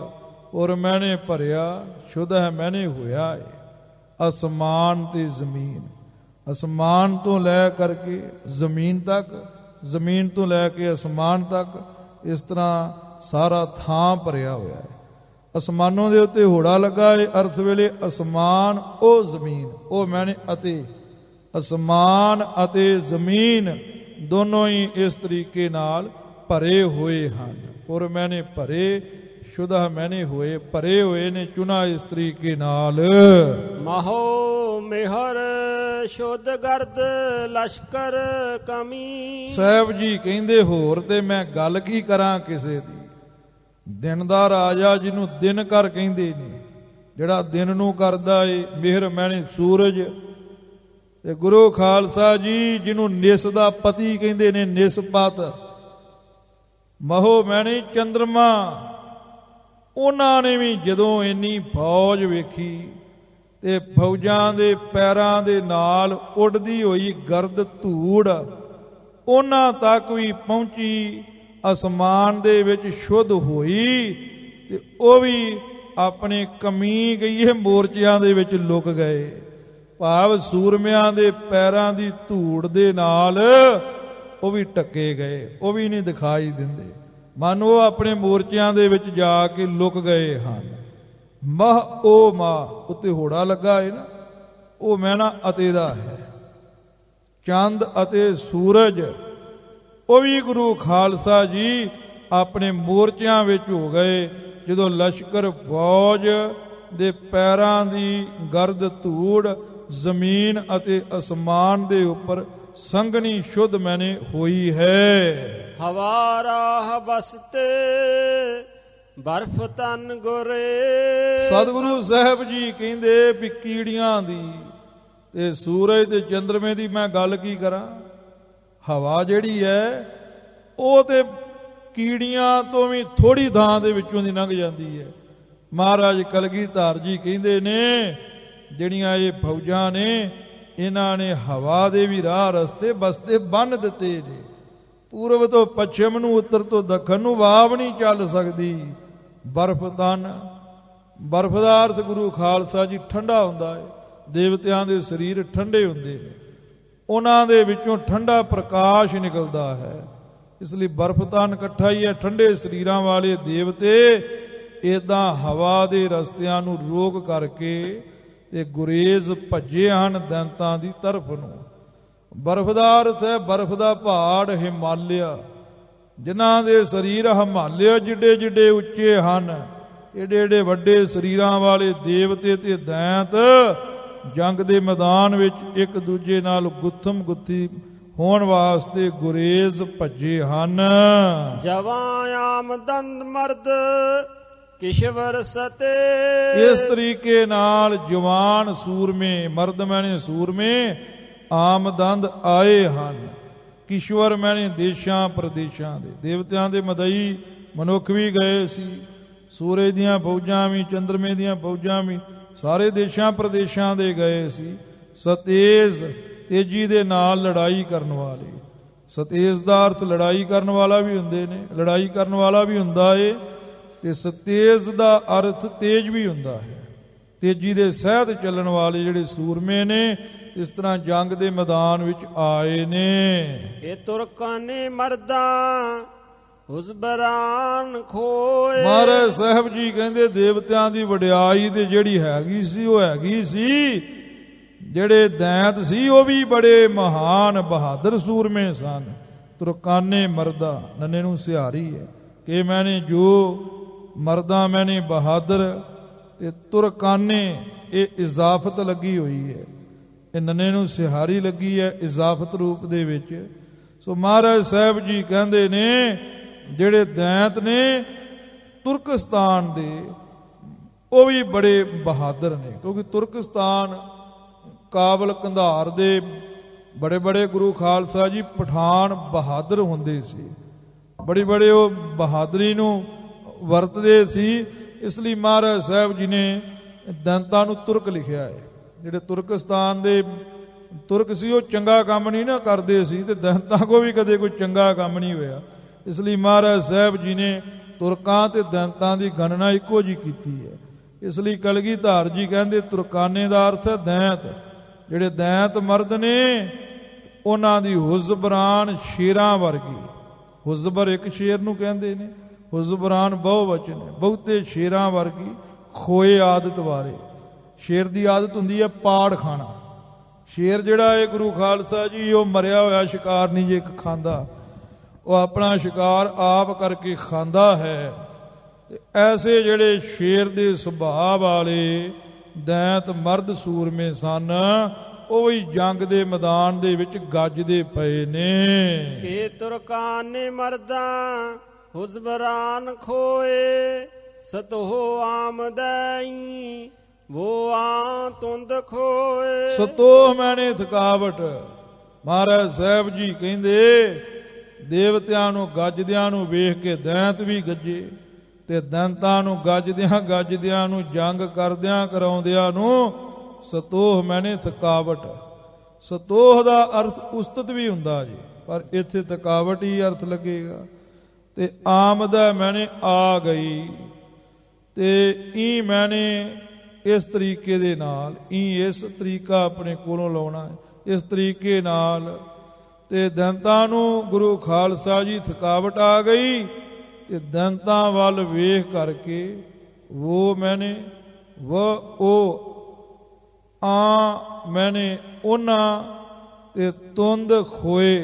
ਔਰ ਮੈਨੇ ਭਰਿਆ, ਸ਼ੁੱਧ ਹੈ ਮੈਨੇ ਹੋਇਆ ਹੈ। ਅਸਮਾਨ ਤੇ ਜ਼ਮੀਨ, ਅਸਮਾਨ ਤੋਂ ਲੈ ਕਰਕੇ ਜ਼ਮੀਨ ਤੱਕ, ਜ਼ਮੀਨ ਤੋਂ ਲੈ ਕੇ ਅਸਮਾਨ ਤੱਕ, ਇਸ ਤਰ੍ਹਾਂ ਸਾਰਾ ਥਾਂ ਭਰਿਆ ਹੋਇਆ ਹੈ। ਅਸਮਾਨੋਂ ਦੇ ਉੱਤੇ ਹੋੜਾ ਲੱਗਾ ਹੈ। ਅਰਥ ਵੇਲੇ ਅਸਮਾਨ ਉਹ ਜ਼ਮੀਨ, ਉਹ ਮੈਨੇ ਅਤੇ ਅਸਮਾਨ ਅਤੇ ਜ਼ਮੀਨ ਦੋਨੋਂ ਹੀ ਇਸ ਤਰੀਕੇ ਨਾਲ ਭਰੇ ਹੋਏ ਹਨ। ਔਰ ਮੈਨੇ ਭਰੇ, ਸ਼ੁਦਾ ਮੈਨੇ ਹੋਏ, ਭਰੇ ਹੋਏ ਨੇ ਚੁਣਾ ਇਸ ਤਰੀਕੇ ਨਾਲ। ਮਹੋ ਮਿਹਰ ਸ਼ੁੱਧ ਗਰਦ ਲਸ਼ਕਰ ਕਮੀ। ਸਾਹਿਬ ਜੀ ਕਹਿੰਦੇ ਹੋਰ ਤੇ ਮੈਂ ਗੱਲ ਕੀ ਕਰਾਂ ਕਿਸੇ ਦੀ। ਦਿਨ ਦਾ ਰਾਜਾ ਜਿਹਨੂੰ ਦਿਨ ਕਰ ਕਹਿੰਦੇ ਨੇ, ਜਿਹੜਾ ਦਿਨ ਨੂੰ ਕਰਦਾ ਏ ਮਿਹਰ ਮੈਨੇ ਸੂਰਜ, ਤੇ ਗੁਰੂ ਖਾਲਸਾ ਜੀ ਜਿਹਨੂੰ ਨਿਸ ਦਾ ਪਤੀ ਕਹਿੰਦੇ ਨੇ, ਨਿਸਪਤ। ਮਹੋ ਮੈਨੇ ਚੰਦਰਮਾ। ਉਹਨਾਂ ਨੇ ਵੀ ਜਦੋਂ ਇੰਨੀ ਫੌਜ ਵੇਖੀ ਤੇ ਫੌਜਾਂ ਦੇ ਪੈਰਾਂ ਦੇ ਨਾਲ ਉੱਡਦੀ ਹੋਈ ਗਰਦ ਧੂੜ ਉਹਨਾਂ ਤੱਕ ਵੀ ਪਹੁੰਚੀ, ਅਸਮਾਨ ਦੇ ਵਿੱਚ ਸ਼ੁੱਧ ਹੋਈ, ਤੇ ਉਹ ਵੀ ਆਪਣੇ ਕਮੀ ਗਈਏ ਮੋਰਚਿਆਂ ਦੇ ਵਿੱਚ ਲੁਕ ਗਏ। ਭਾਵ ਸੂਰਮਿਆਂ ਦੇ ਪੈਰਾਂ ਦੀ ਧੂੜ ਦੇ ਨਾਲ ਉਹ ਵੀ ਟੱਕੇ ਗਏ, ਉਹ ਵੀ ਨਹੀਂ ਦਿਖਾਈ ਦਿੰਦੇ। ਮਨ ਉਹ ਆਪਣੇ ਮੋਰਚਿਆਂ ਦੇ ਵਿੱਚ ਜਾ ਕੇ ਲੁਕ ਗਏ ਹਨ। ਮਹ ਉਹ ਮਾ ਉੱਤੇ ਹੋੜਾ ਲੱਗਾ ਹੈ ਨਾ, ਉਹ ਮਹਿਣਾ ਅਤੇ ਦਾ ਹੈ। ਚੰਦ ਅਤੇ ਸੂਰਜ ਉਹ ਵੀ ਗੁਰੂ ਖਾਲਸਾ ਜੀ ਆਪਣੇ ਮੋਰਚਿਆਂ ਵਿੱਚ ਹੋ ਗਏ। ਜਦੋਂ ਲਸ਼ਕਰ ਫੌਜ ਦੇ ਪੈਰਾਂ ਦੀ ਗਰਦ ਧੂੜ ਜ਼ਮੀਨ ਅਤੇ ਅਸਮਾਨ ਦੇ ਉੱਪਰ ਸੰਘਣੀ ਸ਼ੁੱਧ ਮੈਨੇ ਹੋਈ ਹੈ। ਹਵਾ ਰਾਹ ਬਸਤੇ ਬਰਫ਼ ਤਨ ਗੁਰੇ। ਸਤਿਗੁਰੂ ਸਾਹਿਬ ਜੀ ਕਹਿੰਦੇ ਵੀ ਕੀੜੀਆਂ ਦੀ ਤੇ ਸੂਰਜ ਤੇ ਚੰਦਰਮੇ ਦੀ ਮੈਂ ਗੱਲ ਕੀ ਕਰਾਂ। ਹਵਾ ਜਿਹੜੀ ਹੈ ਉਹ ਤੇ ਕੀੜੀਆਂ ਤੋਂ ਵੀ ਥੋੜੀ ਥਾਂ ਦੇ ਵਿੱਚੋਂ ਦੀ ਲੰਘ ਜਾਂਦੀ ਹੈ। ਮਹਾਰਾਜ ਕਲਗੀਧਰ ਜੀ ਕਹਿੰਦੇ ਨੇ ਜਿਹੜੀਆਂ ਇਹ ਫੌਜਾਂ ਨੇ ਇਹਨਾਂ ਨੇ ਹਵਾ ਦੇ ਵੀ ਰਾਹ ਰਸਤੇ ਬਸਤੇ ਬੰਨ ਦਿੱਤੇ ਨੇ। ਪੂਰਬ ਤੋਂ ਪੱਛਮ ਨੂੰ, ਉੱਤਰ ਤੋਂ ਦੱਖਣ ਨੂੰ ਵਾਵ ਨਹੀਂ ਚੱਲ ਸਕਦੀ। ਬਰਫ਼ ਤਨ, ਬਰਫ਼ ਦਾ ਅਰਥ ਗੁਰੂ ਖਾਲਸਾ ਜੀ ਠੰਡਾ ਹੁੰਦਾ ਹੈ। ਦੇਵਤਿਆਂ ਦੇ ਸਰੀਰ ਠੰਡੇ ਹੁੰਦੇ ਨੇ, ਉਹਨਾਂ ਦੇ ਵਿੱਚੋਂ ਠੰਡਾ ਪ੍ਰਕਾਸ਼ ਨਿਕਲਦਾ ਹੈ। ਇਸ ਲਈ ਬਰਫ਼ ਤਨ ਇਕੱਠਾ ਹੀ ਹੈ। ਠੰਡੇ ਸਰੀਰਾਂ ਵਾਲੇ ਦੇਵਤੇ ਏਦਾਂ ਹਵਾ ਦੇ ਰਸਤਿਆਂ ਨੂੰ ਰੋਕ ਕਰਕੇ ਤੇ ਗੁਰੇਜ਼ ਭੱਜੇ ਹਨ ਦੈਂਤਾਂ ਦੀ ਤਰਫ ਨੂੰ। ਬਰਫ਼ ਦਾ ਅਰਥ ਹੈ ਬਰਫ਼ ਦਾ ਪਹਾੜ ਹਿਮਾਲਿਆ, ਜਿਨ੍ਹਾਂ ਦੇ ਸਰੀਰ ਹਿਮਾਲਿਆ ਜਿੱਡੇ ਜਿੱਡੇ ਉੱਚੇ ਹਨ। ਏਡੇ ਏਡੇ ਵੱਡੇ ਸਰੀਰਾਂ ਵਾਲੇ ਦੇਵਤੇ ਤੇ ਦੈਂਤ ਜੰਗ ਦੇ ਮੈਦਾਨ ਵਿੱਚ ਇੱਕ ਦੂਜੇ ਨਾਲ ਗੁੱਥਮ ਗੁੱਥੀ ਹੋਣ ਵਾਸਤੇ ਗੁਰੇਜ਼ ਭੱਜੇ ਹਨ। ਜਵਾਂ ਆਮਦੰਦ ਮਰਦ ਕਿਸ਼ਵਰ ਸਤੇ। ਇਸ ਤਰੀਕੇ ਨਾਲ ਜਵਾਨ ਸੂਰਮੇ, ਮਰਦ ਮੈਨੇ ਸੂਰਮੇ, ਆਮਦੰਦ ਆਏ ਹਨ। ਕਿਸ਼ਵਰ ਮੈਨੇ ਦੇਸ਼ਾਂ ਪ੍ਰਦੇਸ਼ਾਂ ਦੇ। ਦੇਵਤਿਆਂ ਦੇ ਮਦਈ ਮਨੁੱਖ ਵੀ ਗਏ ਸੀ, ਸੂਰਜ ਦੀਆਂ ਫੌਜਾਂ ਵੀ, ਚੰਦਰਮੇ ਦੀਆਂ ਫੌਜਾਂ ਵੀ, ਸਾਰੇ ਦੇਸ਼ਾਂ ਪ੍ਰਦੇਸ਼ਾਂ ਦੇ ਗਏ ਸੀ। ਸਤੇਜ, ਤੇਜੀ ਦੇ ਨਾਲ ਲੜਾਈ ਕਰਨ ਵਾਲੇ। ਸਤੇਜ ਦਾ ਅਰਥ ਲੜਾਈ ਕਰਨ ਵਾਲਾ ਵੀ ਹੁੰਦੇ ਨੇ, ਲੜਾਈ ਕਰਨ ਵਾਲਾ ਵੀ ਹੁੰਦਾ ਏ, ਤੇ ਸਤੇਜ ਦਾ ਅਰਥ ਤੇਜ ਵੀ ਹੁੰਦਾ ਹੈ। ਤੇਜੀ ਦੇ ਸਹਿਤ ਚੱਲਣ ਵਾਲੇ ਜਿਹੜੇ ਸੂਰਮੇ ਨੇ ਇਸ ਤਰ੍ਹਾਂ ਜੰਗ ਦੇ ਮੈਦਾਨ ਵਿੱਚ ਆਏ ਨੇ। ਇਹ ਤੁਰਕਾਂ ਨੇ ਮਰਦਾਂ ਹੁਸਬਰਾਨ ਖੋਏ। ਮਹਾਰਾਜ ਸਾਹਿਬ ਜੀ ਕਹਿੰਦੇ ਦੇਵਤਿਆਂ ਦੀ ਵਡਿਆਈ ਤੇ ਜਿਹੜੀ ਹੈਗੀ ਸੀ ਉਹ ਹੈਗੀ ਸੀ। ਜਿਹੜੇ ਦੈਂਤ ਸੀ ਉਹ ਵੀ ਬੜੇ ਮਹਾਨ ਬਹਾਦਰ ਸੂਰਮੇ ਸਨ। ਤੁਰਕਾਨੇ ਮਰਦਾ, ਨੰਨੇ ਨੂੰ ਸਿਹਾਰੀ ਹੈ ਕਿ ਮੈਨੇ ਜੋ ਮਰਦਾ ਮੈਨੇ ਬਹਾਦਰ, ਤੇ ਤੁਰਕਾਨੇ ਇਹ ਇਜ਼ਾਫਤ ਲੱਗੀ ਹੋਈ ਹੈ। ਇਹ ਨੰਨੇ ਨੂੰ ਸਿਹਾਰੀ ਲੱਗੀ ਹੈ ਇਜ਼ਾਫਤ ਰੂਪ ਦੇ ਵਿੱਚ। ਸੋ ਮਹਾਰਾਜ ਸਾਹਿਬ ਜੀ ਕਹਿੰਦੇ ਨੇ ਜਿਹੜੇ ਦੈਂਤ ਨੇ ਤੁਰਕਸਤਾਨ ਦੇ ਉਹ ਵੀ ਬੜੇ ਬਹਾਦਰ ਨੇ, ਕਿਉਂਕਿ ਤੁਰਕਸਤਾਨ ਕਾਬਲ ਕੰਧਾਰ ਦੇ ਬੜੇ ਬੜੇ ਗੁਰੂ ਖਾਲਸਾ ਜੀ ਪਠਾਨ ਬਹਾਦਰ ਹੁੰਦੇ ਸੀ। ਬੜੀ ਬੜੇ ਉਹ ਬਹਾਦਰੀ ਨੂੰ ਵਰਤਦੇ ਸੀ। ਇਸ ਲਈ ਮਹਾਰਾਜ ਸਾਹਿਬ ਜੀ ਨੇ ਦੈਂਤਾਂ ਨੂੰ ਤੁਰਕ ਲਿਖਿਆ ਹੈ। ਜਿਹੜੇ ਤੁਰਕਸਤਾਨ ਦੇ ਤੁਰਕ ਸੀ ਉਹ ਚੰਗਾ ਕੰਮ ਨਹੀਂ ਨਾ ਕਰਦੇ ਸੀ, ਤੇ ਦੈਂਤਾਂ ਕੋ ਵੀ ਕਦੇ ਕੋਈ ਚੰਗਾ ਕੰਮ ਨਹੀਂ ਹੋਇਆ। ਇਸ ਲਈ ਮਹਾਰਾਜ ਸਾਹਿਬ ਜੀ ਨੇ ਤੁਰਕਾਂ ਤੇ ਦੈਂਤਾਂ ਦੀ ਗਣਨਾ ਇੱਕੋ ਜੀ ਕੀਤੀ ਹੈ। ਇਸ ਲਈ ਕਲਗੀਧਰ ਜੀ ਕਹਿੰਦੇ ਤੁਰਕਾਨੇ ਦਾ ਅਰਥ ਹੈ ਦੈਂਤ। ਜਿਹੜੇ ਦੈਂਤ ਮਰਦ ਨੇ ਉਹਨਾਂ ਦੀ ਹੁਜ਼ਬਰਾਨ ਸ਼ੇਰਾਂ ਵਰਗੀ। ਹੁਜ਼ਬਰ ਇੱਕ ਸ਼ੇਰ ਨੂੰ ਕਹਿੰਦੇ ਨੇ, ਹੁਜ਼ਬਰਾਨ ਬਹੁਵਚਨ ਹੈ, ਬਹੁਤੇ ਸ਼ੇਰਾਂ ਵਰਗੀ ਖੋਏ ਆਦਤ ਵਾਲੇ। ਸ਼ੇਰ ਦੀ ਆਦਤ ਹੁੰਦੀ ਹੈ ਪਾੜ ਖਾਣਾ। ਸ਼ੇਰ ਜਿਹੜਾ ਹੈ ਗੁਰੂ ਖਾਲਸਾ ਜੀ ਉਹ ਮਰਿਆ ਹੋਇਆ ਸ਼ਿਕਾਰ ਨਹੀਂ ਜੇ ਖਾਂਦਾ, ਉਹ ਆਪਣਾ ਸ਼ਿਕਾਰ ਆਪ ਕਰਕੇ ਖਾਂਦਾ ਹੈ। ਤੇ ਐਸੇ ਜਿਹੜੇ ਸ਼ੇਰ ਦੇ ਸੁਭਾਅ ਵਾਲੇ ਦੈਂਤ ਮਰਦ ਸੂਰਮੇ ਸਨ ਉਹ ਵੀ ਜੰਗ ਦੇ ਮੈਦਾਨ ਦੇ ਵਿੱਚ ਗੱਜਦੇ ਪਏ ਨੇ। ਕਿ ਤੁਰਕਾਂ ਨੇ ਮਰਦਾਂ ਹੁਜ਼ਬਰਾਨ ਖੋਏ, ਸਤੋਹ ਆਮਦਈ ਵੋ ਆ ਤੁੰਦ ਖੋਏ। ਸਤੋਹ ਮੈਨੇ ਥਕਾਵਟ। ਮਹਾਰਾਜ ਸਾਹਿਬ ਜੀ ਕਹਿੰਦੇ ਦੇਵਤਿਆਂ ਨੂੰ ਗੱਜਦਿਆਂ ਨੂੰ ਵੇਖ ਕੇ ਦੈਂਤ ਵੀ ਗੱਜੇ, ਤੇ ਦੈਂਤਾਂ ਨੂੰ ਗੱਜਦਿਆਂ ਨੂੰ ਜੰਗ ਕਰਦਿਆਂ ਕਰਾਉਂਦਿਆਂ ਨੂੰ ਸਤੋਹ ਮੈਨੇ ਥਕਾਵਟ। ਸਤੋਹ ਦਾ ਅਰਥ ਉਸਤਤ ਵੀ ਹੁੰਦਾ ਜੀ, ਪਰ ਇੱਥੇ ਥਕਾਵਟ ਹੀ ਅਰਥ ਲੱਗੇਗਾ। ਤੇ ਆਮਦਾ ਮੈਨੇ ਆ ਗਈ, ਤੇ ਈ ਮੈਨੇ ਇਸ ਤਰੀਕੇ ਦੇ ਨਾਲ, ਇਸ ਤਰੀਕਾ ਆਪਣੇ ਕੋਲੋਂ ਲਾਉਣਾ ਹੈ, ਇਸ ਤਰੀਕੇ ਨਾਲ। ਤੇ ਦੈਂਤਾਂ ਨੂੰ ਗੁਰੂ ਖਾਲਸਾ ਜੀ ਥਕਾਵਟ ਆ ਗਈ, ਤੇ ਦੰਤਾਂ ਵੱਲ ਵੇਖ ਕਰਕੇ ਉਹ ਮੈਨੇ ਉਹ ਮੈਨੇ ਉਹਨਾਂ ਤੇ ਤੁੰਦ ਖੋਏ।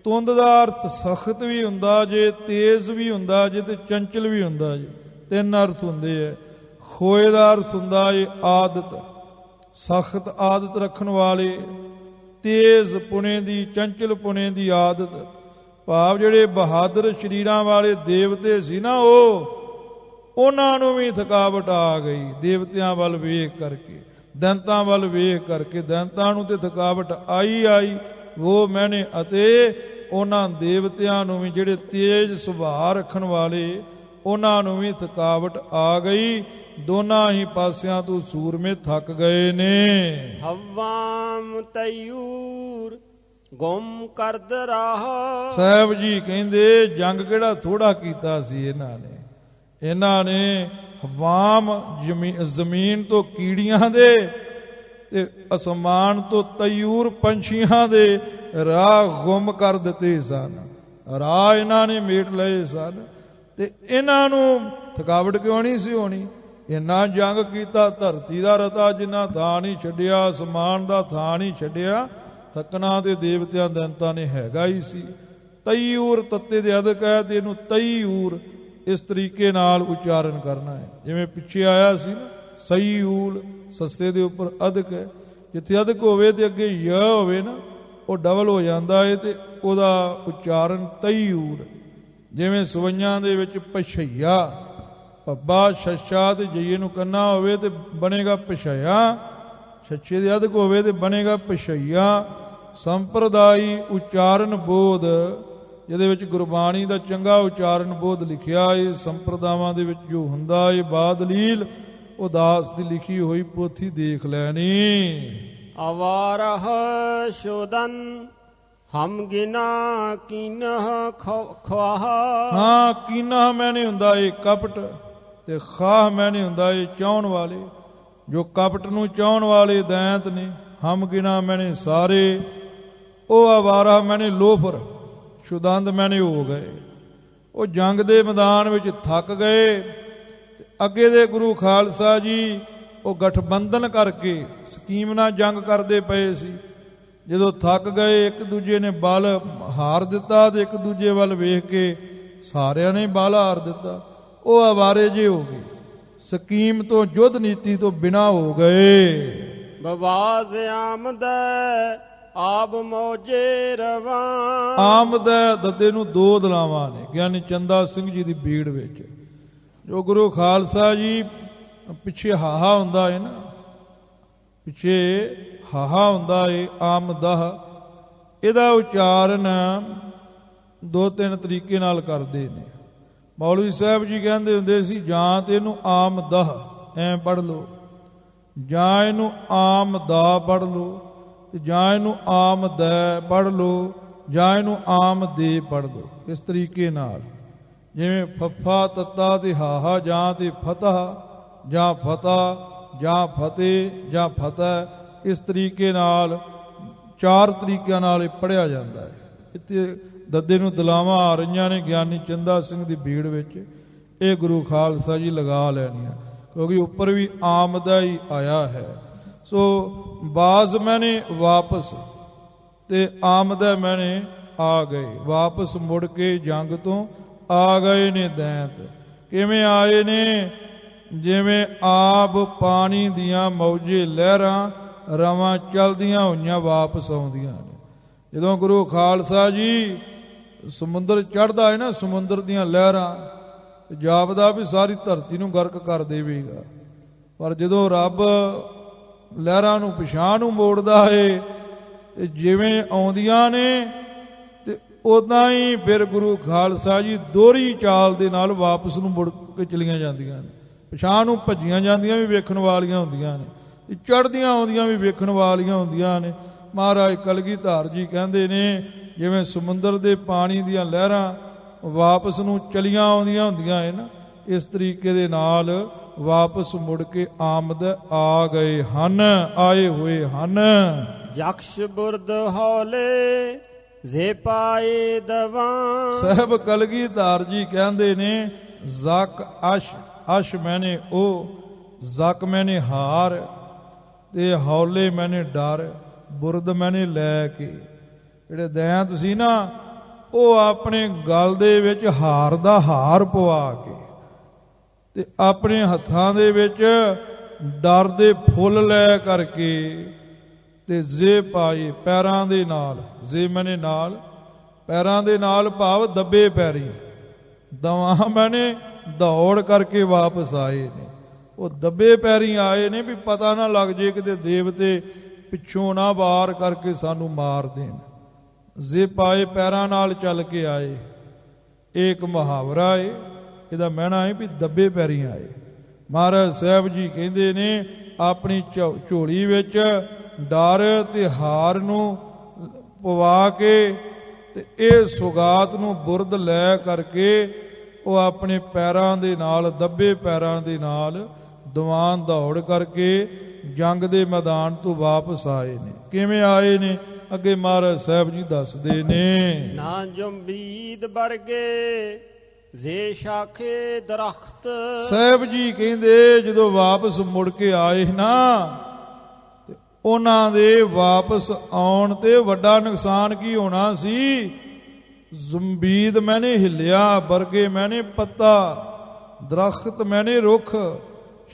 ਤੁੰਦ ਦਾ ਅਰਥ ਸਖਤ ਵੀ ਹੁੰਦਾ ਜੇ, ਤੇਜ਼ ਵੀ ਹੁੰਦਾ ਜੇ, ਤੇ ਚੰਚਲ ਵੀ ਹੁੰਦਾ ਜੇ। ਤਿੰਨ ਅਰਥ ਹੁੰਦੇ ਹੈ। ਖੋਏ ਦਾ ਅਰਥ ਹੁੰਦਾ ਜੇ ਆਦਤ, ਸਖਤ ਆਦਤ ਰੱਖਣ ਵਾਲੇ, ਤੇਜ਼ ਪੁਣੇ ਦੀ, ਚੰਚਲ ਪੁਣੇ ਦੀ ਆਦਤ। ਭਾਵ ਜਿਹੜੇ ਬਹਾਦਰ ਸ਼ਰੀਰਾਂ ਵਾਲੇ ਦੇਵਤੇ ਸੀ ਨਾ, ਉਹਨਾਂ ਨੂੰ ਵੀ ਥਕਾਵਟ ਆ ਗਈ ਦੇਵਤਿਆਂ ਵੱਲ ਵੇਖ ਕਰਕੇ, ਦੈਂਤਾਂ ਵੱਲ ਵੇਖ ਕਰਕੇ। ਦੈਂਤਾਂ ਨੂੰ ਤੇ ਥਕਾਵਟ ਆਈ ਉਹ ਮੈਨੇ, ਅਤੇ ਉਹਨਾਂ ਦੇਵਤਿਆਂ ਨੂੰ ਵੀ, ਜਿਹੜੇ ਤੇਜ਼ ਸੁਭਾਅ ਰੱਖਣ ਵਾਲੇ, ਉਹਨਾਂ ਨੂੰ ਵੀ ਥਕਾਵਟ ਆ ਗਈ। ਦੋਨਾਂ ਹੀ ਪਾਸਿਆਂ ਤੋਂ ਸੂਰਮੇ ਥੱਕ ਗਏ ਨੇ। ਹਵਾਮ ਤਯੂਰ ਗੁੰਮ ਕਰਦ ਰਾਹ। ਸਾਹਿਬ ਜੀ ਕਹਿੰਦੇ ਜੰਗ ਕਿਹੜਾ ਥੋੜਾ ਕੀਤਾ ਸੀ ਇਹਨਾਂ ਨੇ ਹਵਾਮ ਜ਼ਮੀਨ ਤੋਂ ਕੀੜੀਆਂ ਦੇ ਤੇ ਅਸਮਾਨ ਤੋਂ ਤਯੂਰ ਪੰਛੀਆਂ ਦੇ ਰਾਹ ਗੁੰਮ ਕਰ ਦਿੱਤੇ ਸਨ। ਰਾਹ ਇਹਨਾਂ ਨੇ ਮੇਟ ਲਏ ਸਨ, ਤੇ ਇਹਨਾਂ ਨੂੰ ਥਕਾਵਟ ਕਿਉਂ ਨਹੀਂ ਸੀ ਹੋਣੀ? ਇੰਨਾ ਜੰਗ ਕੀਤਾ, ਧਰਤੀ ਦਾ ਰਤਾ ਜਿੰਨਾ ਥਾਂ ਨਹੀਂ ਛੱਡਿਆ, ਅਸਮਾਨ ਦਾ ਥਾਂ ਨਹੀਂ ਛੱਡਿਆ। ਥੱਕਣਾ ਤੇ ਦੇਵਤਿਆਂ ਦੈਂਤਾਂ ਨੇ ਹੈਗਾ ਹੀ ਸੀ। ਤਯੂਰ ਤੱਤੇ ਦੇ ਅਧਿਕ ਹੈ, ਤੇ ਇਹਨੂੰ ਤਯੂਰ ਇਸ ਤਰੀਕੇ ਨਾਲ ਉਚਾਰਨ ਕਰਨਾ ਹੈ। ਜਿਵੇਂ ਪਿੱਛੇ ਆਇਆ ਸੀ ਨਾ, ਸਯੂਲ, ਸੱਸੇ ਦੇ ਉੱਪਰ ਅਧਿਕ ਹੈ। ਜਿੱਥੇ ਅਧਿਕ ਹੋਵੇ ਤੇ ਅੱਗੇ य ਹੋਵੇ ਨਾ, ਉਹ ਡਬਲ ਹੋ ਜਾਂਦਾ ਹੈ, ਤੇ ਉਹਦਾ ਉਚਾਰਨ ਤਯੂਰ। ਜਿਵੇਂ ਸਵਈਆਂ ਦੇ ਵਿੱਚ ਪਛਈਆ, ਪੱਬਾ ਛੱਛਾ ਤੇ ਜਈਏ ਨੂੰ ਕੰਨਾ ਹੋਵੇ ਤੇ ਬਣੇਗਾ ਪਛਈਆ, ਛੱਛੇ ਦੇ ਅਧਿਕ ਹੋਵੇ ਤੇ ਬਣੇਗਾ ਪਛਈਆ। ਸੰਪਰਦਾਈ ਉਚਾਰਨ ਬੋਧ, ਜਿਹਦੇ ਵਿੱਚ ਗੁਰਬਾਣੀ ਦਾ ਚੰਗਾ ਉਚਾਰਨ ਬੋਧ ਲਿਖਿਆ ਏ, ਸੰਪਰਦਾਵਾਂ ਦੇ ਵਿੱਚ ਜੋ ਹੁੰਦਾ ਏ ਬਾਦਲੀਲ, ਉਹ ਦਾਸ ਦੀ ਲਿਖੀ ਹੋਈ ਪੋਥੀ ਦੇਖ ਲੈਣੀ। ਅਵਾਰਹ ਸ਼ੋਦਨ ਹਮ ਗਿਨਾ ਕੀਨਹ ਖਵਾਹ। ਹਾਂ, ਕੀਨਾ ਮੈਨੇ ਹੁੰਦਾ ਏ ਕਪਟ, ਤੇ ਖਾਹ ਮੈਨੇ ਹੁੰਦਾ ਏ ਚਾਹੁਣ ਵਾਲੇ। ਜੋ ਕਪਟ ਨੂੰ ਚਾਹੁਣ ਵਾਲੇ ਦੈਂਤ ਨੇ, ਹਮ ਗਿਨਾ ਮੈਨੇ ਸਾਰੇ, ਉਹ ਅਵਾਰਾ ਮੈਨੇ ਲੋਫਰ, ਸ਼ੁਦੰਦ ਮੈਨੇ ਹੋ ਗਏ। ਉਹ ਜੰਗ ਦੇ ਮੈਦਾਨ ਵਿੱਚ ਥੱਕ ਗਏ, ਤੇ ਅੱਗੇ ਦੇ ਗੁਰੂ ਖਾਲਸਾ ਜੀ ਉਹ ਗਠਬੰਧਨ ਕਰਕੇ ਸਕੀਮ ਨਾਲ ਜੰਗ ਕਰਦੇ ਪਏ ਸੀ। ਜਦੋਂ ਥੱਕ ਗਏ, ਇੱਕ ਦੂਜੇ ਨੇ ਬਲ ਹਾਰ ਦਿੱਤਾ, ਤੇ ਇੱਕ ਦੂਜੇ ਵੱਲ ਵੇਖ ਕੇ ਸਾਰਿਆਂ ਨੇ ਬਲ ਹਾਰ ਦਿੱਤਾ। ਉਹ ਅਵਾਰੇ ਜੇ ਹੋ ਗਏ, ਸਕੀਮ ਤੋਂ, ਯੁੱਧ ਨੀਤੀ ਤੋਂ ਬਿਨਾਂ ਹੋ ਗਏ। ਬਵਾਜ਼ ਆਮਦ ਆਬ ਮੌਜੇ ਰਵਾਂ। ਆਮਦ ਦੱਦੇ ਨੂੰ ਦੋ ਦਲਾਵਾਂ ਨੇ ਗਿਆਨੀ ਚੰਦਾ ਸਿੰਘ ਜੀ ਦੀ ਬੀੜ ਵਿੱਚ। ਜੋ ਗੁਰੂ ਖਾਲਸਾ ਜੀ ਪਿੱਛੇ ਹਾਹਾ ਹੁੰਦਾ ਹੈ ਨਾ, ਪਿੱਛੇ ਹਾਹਾ ਹੁੰਦਾ ਏ ਆਮਦਹ, ਇਹਦਾ ਉਚਾਰਨ ਦੋ ਤਿੰਨ ਤਰੀਕੇ ਨਾਲ ਕਰਦੇ ਨੇ। ਮੌਲਵੀ ਸਾਹਿਬ ਜੀ ਕਹਿੰਦੇ ਹੁੰਦੇ ਸੀ, ਜਾਂ ਤੇ ਇਹਨੂੰ ਆਮਦਹ ਐ ਪੜ੍ਹ ਲਓ, ਜਾਂ ਇਹਨੂੰ ਆਮਦਾ ਪੜ੍ਹ ਲਓ, ਤੇ ਜਾਂ ਇਹਨੂੰ ਆਮਦੈ ਪੜ੍ਹ ਲਓ, ਜਾਂ ਇਹਨੂੰ ਆਮਦੇ ਪੜ੍ਹ ਲਓ। ਇਸ ਤਰੀਕੇ ਨਾਲ, ਜਿਵੇਂ ਫੱਫਾ ਤੱਤਾ ਤੇ ਹਾਹਾ, ਜਾਂ ਤੇ ਫਤਹ, ਜਾਂ ਫਤਹ, ਜਾਂ ਫਤਿਹ, ਜਾਂ ਫਤਹ। ਇਸ ਤਰੀਕੇ ਨਾਲ ਚਾਰ ਤਰੀਕਿਆਂ ਨਾਲ ਇਹ ਪੜ੍ਹਿਆ ਜਾਂਦਾ ਹੈ। ਇੱਥੇ ਦੱਦੇ ਨੂੰ ਦਲਾਵਾਂ ਆ ਰਹੀਆਂ ਨੇ ਗਿਆਨੀ ਚੰਦਾ ਸਿੰਘ ਦੀ ਭੀੜ ਵਿੱਚ। ਇਹ ਗੁਰੂ ਖਾਲਸਾ ਜੀ ਲਗਾ ਲੈਣੀਆਂ, ਕਿਉਂਕਿ ਉੱਪਰ ਵੀ ਆਮਦਾ ਹੀ ਆਇਆ ਹੈ। ਸੋ ਬਾਜ਼ ਮੈਨੇ ਵਾਪਸ, ਤੇ ਆਮਦਾ ਮੈਨੇ ਆ ਗਏ। ਵਾਪਸ ਮੁੜ ਕੇ ਜੰਗ ਤੋਂ ਆ ਗਏ ਨੇ ਦੈਂਤ। ਕਿਵੇਂ ਆਏ ਨੇ? ਜਿਵੇਂ ਆਬ ਪਾਣੀ ਦੀਆਂ ਮੌਜੇ ਲਹਿਰਾਂ ਰਵਾਂ ਚਲਦੀਆਂ ਹੋਈਆਂ ਵਾਪਸ ਆਉਂਦੀਆਂ ਨੇ। ਜਦੋਂ ਗੁਰੂ ਖਾਲਸਾ ਜੀ ਸਮੁੰਦਰ ਚੜ੍ਹਦਾ ਹੈ ਨਾ, ਸਮੁੰਦਰ ਦੀਆਂ ਲਹਿਰਾਂ, ਜਾਪਦਾ ਵੀ ਸਾਰੀ ਧਰਤੀ ਨੂੰ ਗਰਕ ਕਰ ਦੇਵੇਗਾ। ਪਰ ਜਦੋਂ ਰੱਬ ਲਹਿਰਾਂ ਨੂੰ ਪਿਛਾਂਹ ਨੂੰ ਮੋੜਦਾ ਏ, ਤੇ ਜਿਵੇਂ ਆਉਂਦੀਆਂ ਨੇ ਤੇ ਉਦਾਂ ਹੀ ਫਿਰ ਗੁਰੂ ਖਾਲਸਾ ਜੀ ਦੋਹਰੀ ਚਾਲ ਦੇ ਨਾਲ ਵਾਪਸ ਨੂੰ ਮੁੜ ਕੇ ਚਲੀਆਂ ਜਾਂਦੀਆਂ ਨੇ। ਪਿਛਾਂਹ ਨੂੰ ਭੱਜੀਆਂ ਜਾਂਦੀਆਂ ਵੀ ਵੇਖਣ ਵਾਲੀਆਂ ਹੁੰਦੀਆਂ ਨੇ, ਤੇ ਚੜ੍ਹਦੀਆਂ ਆਉਂਦੀਆਂ ਵੀ ਵੇਖਣ ਵਾਲੀਆਂ ਹੁੰਦੀਆਂ ਨੇ। ਮਹਾਰਾਜ ਕਲਗੀਧਰ ਜੀ ਕਹਿੰਦੇ ਨੇ, ਜਿਵੇਂ ਸਮੁੰਦਰ ਦੇ ਪਾਣੀ ਦੀਆਂ ਲਹਿਰਾਂ ਵਾਪਸ ਨੂੰ ਚਲੀਆਂ ਆਉਂਦੀਆਂ ਹੁੰਦੀਆਂ ਹੈ ਨਾ, ਇਸ ਤਰੀਕੇ ਦੇ ਨਾਲ ਵਾਪਸ ਮੁੜ ਕੇ ਆਮਦ ਆ ਗਏ ਹਨ, ਆਏ ਹੋਏ ਹਨ। ਯਕਸ਼ ਬੁਰਦ ਹੌਲੇ ਜੇ ਪਾਏ ਦਵਾਨ। ਸਾਹਿਬ ਕਲਗੀਧਰ ਜੀ ਕਹਿੰਦੇ ਨੇ ਜ਼ਕ ਅਸ਼, ਅਸ਼ ਮੈਨੇ ਉਹ, ਜ਼ਕ ਮੈਨੇ ਹਾਰ, ਤੇ ਹੌਲੇ ਮੈਨੇ ਡਰ, ਬੁਰਦ ਮੈਨੇ ਲੈ ਕੇ। ਜਿਹੜੇ ਦੈਂਤ ਸੀ ਨਾ ਉਹ ਆਪਣੇ ਗਲ ਦੇ ਵਿੱਚ ਹਾਰ ਦਾ ਹਾਰ ਪਵਾ ਕੇ ਤੇ ਆਪਣੇ ਹੱਥਾਂ ਦੇ ਵਿੱਚ ਡਰ ਦੇ ਫੁੱਲ ਲੈ ਕਰਕੇ ਤੇ ਜੇ ਪਾਏ ਪੈਰਾਂ ਦੇ ਨਾਲ, ਜੇ ਮੈਨੇ ਨਾਲ, ਪੈਰਾਂ ਦੇ ਨਾਲ ਭਾਵ ਦੱਬੇ ਪੈਰੀ, ਦਵਾਂ ਮੈਨੇ ਦੌੜ ਕਰਕੇ ਵਾਪਸ ਆਏ ਨੇ। ਉਹ ਦੱਬੇ ਪੈਰੀ ਆਏ ਨੇ ਵੀ ਪਤਾ ਨਾ ਲੱਗ ਜੇ ਕਿਤੇ ਦੇਵਤੇ ਪਿੱਛੋਂ ਨਾ ਵਾਰ ਕਰਕੇ ਸਾਨੂੰ ਮਾਰ ਦੇਣ। ਜੇ ਪਾਏ ਪੈਰਾਂ ਨਾਲ ਚੱਲ ਕੇ ਆਏ। ਇਹ ਇੱਕ ਮੁਹਾਵਰਾ ਏ, ਇਹਦਾ ਮਹਿਣਾ ਹੈ ਵੀ ਦੱਬੇ ਪੈਰੀ ਆਏ। ਮਹਾਰਾਜ ਸਾਹਿਬ ਜੀ ਕਹਿੰਦੇ ਨੇ ਆਪਣੀ ਝੋਲੀ ਵਿੱਚ ਡਰ ਤੇ ਹਾਰ ਨੂੰ ਪਵਾ ਕੇ ਤੇ ਇਹ ਸੁਗਾਤ ਨੂੰ ਬੁਰਦ ਲੈ ਕਰਕੇ ਉਹ ਆਪਣੇ ਪੈਰਾਂ ਦੇ ਨਾਲ, ਦੱਬੇ ਪੈਰਾਂ ਦੇ ਨਾਲ ਦੀਵਾਨ ਦੌੜ ਕਰਕੇ ਜੰਗ ਦੇ ਮੈਦਾਨ ਤੋਂ ਵਾਪਸ ਆਏ ਨੇ। ਕਿਵੇਂ ਆਏ ਨੇ ਅੱਗੇ ਮਹਾਰਾਜ ਸਾਹਿਬ ਜੀ ਦੱਸਦੇ ਨੇ। ਨਾ ਜੰਬੀਦ ਵਰਗੇ ਜੇ ਸ਼ਾਖੇ ਦਰਖਤ। ਸਾਹਿਬ ਜੀ ਕਹਿੰਦੇ ਜਦੋਂ ਵਾਪਸ ਮੁੜ ਕੇ ਆਏ ਨਾ ਤੇ ਉਹਨਾਂ ਦੇ ਵਾਪਸ ਆਉਣ ਤੇ ਵੱਡਾ ਨੁਕਸਾਨ ਕੀ ਹੋਣਾ ਸੀ। ਜ਼ੁੰਬੀਦ ਮੈਨੇ ਹਿੱਲਿਆ, ਵਰਗੇ ਮੈਨੇ ਪੱਤਾ, ਦਰਖਤ ਮੈਨੇ ਰੁੱਖ,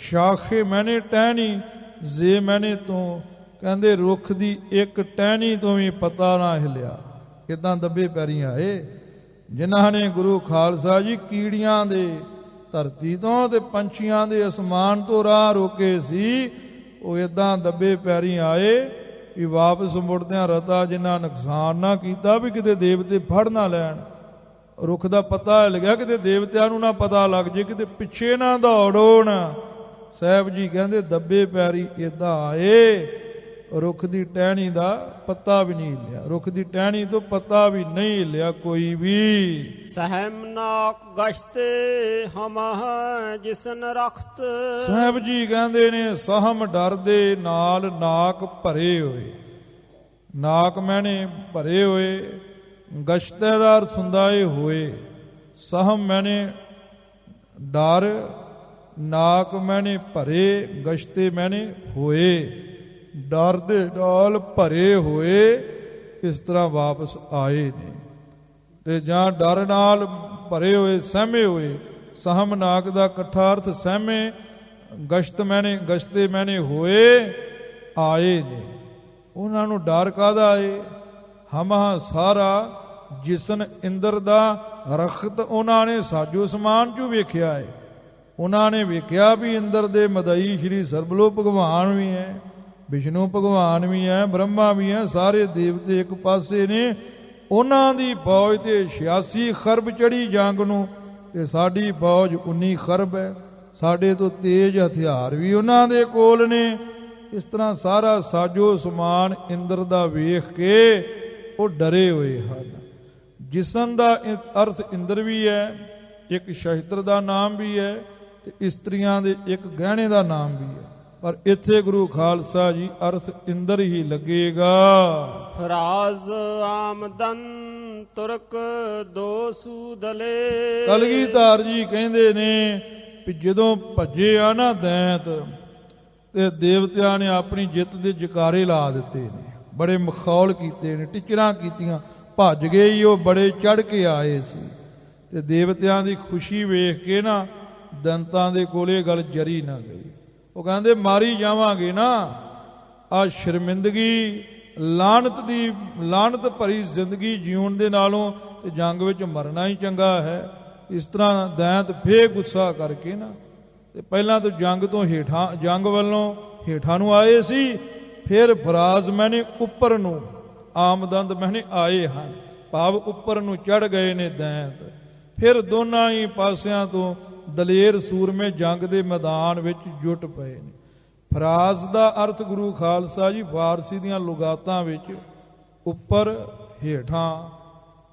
ਸ਼ਾਖੇ ਮੈਨੇ ਟਹਿਣੀ, ਜੇ ਮੈਨੇ ਤੂੰ। ਕਹਿੰਦੇ ਰੁੱਖ ਦੀ ਇੱਕ ਟਹਿਣੀ ਤੋਂ ਵੀ ਪਤਾ ਨਾ ਹਿੱਲਿਆ। ਕਿਦਾਂ ਦੱਬੇ ਪੈਰੀ ਆਏ ਜਿਨ੍ਹਾਂ ਨੇ ਗੁਰੂ ਖਾਲਸਾ ਜੀ ਕੀੜੀਆਂ ਦੇ ਧਰਤੀ ਤੋਂ ਤੇ ਪੰਛੀਆਂ ਦੇ ਅਸਮਾਨ ਤੋਂ ਰਾਹ ਰੋਕੇ ਸੀ। ਉਹ ਇਦਾਂ ਦੱਬੇ ਪੈਰੀ ਆਏ ਵੀ ਵਾਪਸ ਮੁੜਦਿਆਂ ਰਤਾ ਜਿਨ੍ਹਾਂ ਨੁਕਸਾਨ ਨਾ ਕੀਤਾ ਵੀ ਕਿਤੇ ਦੇਵਤੇ ਫੜ ਨਾ ਲੈਣ। ਰੁੱਖ ਦਾ ਪਤਾ ਹਿੱਲ ਗਿਆ, ਕਿਤੇ ਦੇਵਤਿਆਂ ਨੂੰ ਨਾ ਪਤਾ ਲੱਗ ਜੇ, ਕਿਤੇ ਪਿੱਛੇ ਨਾ ਦੌੜੋਣ। ਸਾਹਿਬ ਜੀ ਕਹਿੰਦੇ ਦੱਬੇ ਪੈਰੀ ਇਦਾਂ ਆਏ, ਰੁੱਖ ਦੀ ਟਹਿਣੀ ਦਾ ਪੱਤਾ ਵੀ ਨਹੀਂ ਹਿੱਲਿਆ। ਰੁੱਖ ਦੀ ਟਹਿਣੀ ਤੋਂ ਪੱਤਾ ਵੀ ਨਹੀਂ ਹਿੱਲਿਆ ਕੋਈ ਵੀ। ਸਹਿਮਨਾਕ ਗਸ਼ਤੇ ਹਮਹ ਜਿਸਨ ਰਖਤ। ਸਾਹਿਬ ਜੀ ਕਹਿੰਦੇ ਨੇ ਸਹਮ ਡਰ ਦੇ ਨਾਲ ਨਾਕ ਭਰੇ ਹੋਏ। ਨਾਕ ਮੈਨੇ ਭਰੇ ਹੋਏ, ਗਸ਼ਤੇ ਦਾ ਅਰਥ ਹੁੰਦਾ ਏ ਹੋਏ। ਸਹਮ ਮੈਨੇ ਡਰ, ਨਾਕ ਮੈਨੇ ਭਰੇ, ਗਸ਼ਤੇ ਮੈਨੇ ਹੋਏ। ਡਰ ਦੇ ਨਾਲ ਭਰੇ ਹੋਏ ਇਸ ਤਰ੍ਹਾਂ ਵਾਪਸ ਆਏ ਨੇ। ਤੇ ਜਾਂ ਡਰ ਨਾਲ ਭਰੇ ਹੋਏ, ਸਹਿਮੇ ਹੋਏ। ਸਹਮ ਨਾਕ ਦਾ ਇਕੱਠਾ ਅਰਥ ਸਹਿਮੇ, ਗਸ਼ਤ ਮੈਨੇ, ਗਸ਼ਤੇ ਮੈਨੇ ਹੋਏ ਆਏ ਨੇ। ਉਹਨਾਂ ਨੂੰ ਡਰ ਕਾਹਦਾ ਏ। ਹਮਾ ਸਾਰਾ ਜਿਸਨ ਇੰਦਰ ਦਾ ਰਖਤ, ਉਹਨਾਂ ਨੇ ਸਾਜੋ ਸਮਾਨ ਚੋਂ ਵੇਖਿਆ ਹੈ। ਉਹਨਾਂ ਨੇ ਵੇਖਿਆ ਵੀ ਇੰਦਰ ਦੇ ਮਦਈ ਸ਼੍ਰੀ ਸਰਬਲੋ ਭਗਵਾਨ ਵੀ ਹੈ, ਵਿਸ਼ਨੂੰ ਭਗਵਾਨ ਵੀ ਹੈ, ਬ੍ਰਹਮਾ ਵੀ ਹੈ, ਸਾਰੇ ਦੇਵਤੇ ਇੱਕ ਪਾਸੇ ਨੇ। ਉਹਨਾਂ ਦੀ ਫੌਜ ਤੇ 86 ਖਰਬ ਚੜੀ ਜੰਗ ਨੂੰ, ਤੇ ਸਾਡੀ ਫੌਜ 19 ਖਰਬ ਹੈ। ਸਾਡੇ ਤੋਂ ਤੇਜ਼ ਹਥਿਆਰ ਵੀ ਉਹਨਾਂ ਦੇ ਕੋਲ ਨੇ। ਇਸ ਤਰ੍ਹਾਂ ਸਾਰਾ ਸਾਜੋ ਸਮਾਨ ਇੰਦਰ ਦਾ ਵੇਖ ਕੇ ਉਹ ਡਰੇ ਹੋਏ ਹਨ। ਜਿਸਨ ਦਾ ਅਰਥ ਇੰਦਰ ਵੀ ਹੈ, ਇੱਕ ਸ਼ਸਤਰ ਦਾ ਨਾਮ ਵੀ ਹੈ, ਤੇ ਇਸਤਰੀਆਂ ਦੇ ਇੱਕ ਗਹਿਣੇ ਦਾ ਨਾਮ ਵੀ ਹੈ। ਪਰ ਇੱਥੇ ਗੁਰੂ ਖਾਲਸਾ ਜੀ ਅਰਥ ਇੰਦਰ ਹੀ ਲੱਗੇਗਾ। ਫਰਾਜ਼ ਆਮਦਨ ਤੁਰਕ ਦੋ ਸੂਦਲੇ। ਕਲਗੀਧਰ ਜੀ ਕਹਿੰਦੇ ਨੇ ਵੀ ਜਦੋਂ ਭੱਜੇ ਆ ਨਾ ਦੈਂਤ, ਤੇ ਦੇਵਤਿਆਂ ਨੇ ਆਪਣੀ ਜਿੱਤ ਦੇ ਜਕਾਰੇ ਲਾ ਦਿੱਤੇ ਨੇ, ਬੜੇ ਮਖੌਲ ਕੀਤੇ ਨੇ, ਟਿਚਰਾਂ ਕੀਤੀਆਂ। ਭੱਜ ਗਏ ਹੀ ਉਹ, ਬੜੇ ਚੜ ਕੇ ਆਏ ਸੀ। ਤੇ ਦੇਵਤਿਆਂ ਦੀ ਖੁਸ਼ੀ ਵੇਖ ਕੇ ਨਾ ਦੰਤਾਂ ਦੇ ਕੋਲੇ ਗੱਲ ਜਰੀ ਨਾ ਗਈ। ਉਹ ਕਹਿੰਦੇ ਮਾਰੀ ਜਾਵਾਂਗੇ ਨਾ, ਆ ਸ਼ਰਮਿੰਦਗੀ, ਲਾਹਨਤ ਦੀ, ਲਾਹਨਤ ਭਰੀ ਜ਼ਿੰਦਗੀ ਜਿਉਣ ਦੇ ਨਾਲੋਂ ਤੇ ਜੰਗ ਵਿੱਚ ਮਰਨਾ ਹੀ ਚੰਗਾ ਹੈ। ਇਸ ਤਰ੍ਹਾਂ ਦੈਂਤ ਫੇਰ ਗੁੱਸਾ ਕਰਕੇ ਨਾ, ਤੇ ਪਹਿਲਾਂ ਤਾਂ ਜੰਗ ਤੋਂ ਹੇਠਾਂ, ਜੰਗ ਵੱਲੋਂ ਹੇਠਾਂ ਨੂੰ ਆਏ ਸੀ, ਫਿਰ ਫਰਾਜ਼ ਮੈਨੇ ਉੱਪਰ ਨੂੰ, ਆਮਦੰਦ ਮੈਨੇ ਆਏ ਹਨ, ਭਾਵ ਉੱਪਰ ਨੂੰ ਚੜ ਗਏ ਨੇ ਦੈਂਤ। ਫਿਰ ਦੋਨਾਂ ਹੀ ਪਾਸਿਆਂ ਤੋਂ ਦਲੇਰ ਸੂਰਮੇ ਜੰਗ ਦੇ ਮੈਦਾਨ ਵਿੱਚ ਜੁਟ ਪਏ ਨੇ। ਫਰਾਜ਼ ਦਾ ਅਰਥ ਗੁਰੂ ਖਾਲਸਾ ਜੀ ਫਾਰਸੀ ਦੀਆਂ ਲੁਗਾਤਾਂ ਵਿੱਚ ਉੱਪਰ, ਹੇਠਾਂ,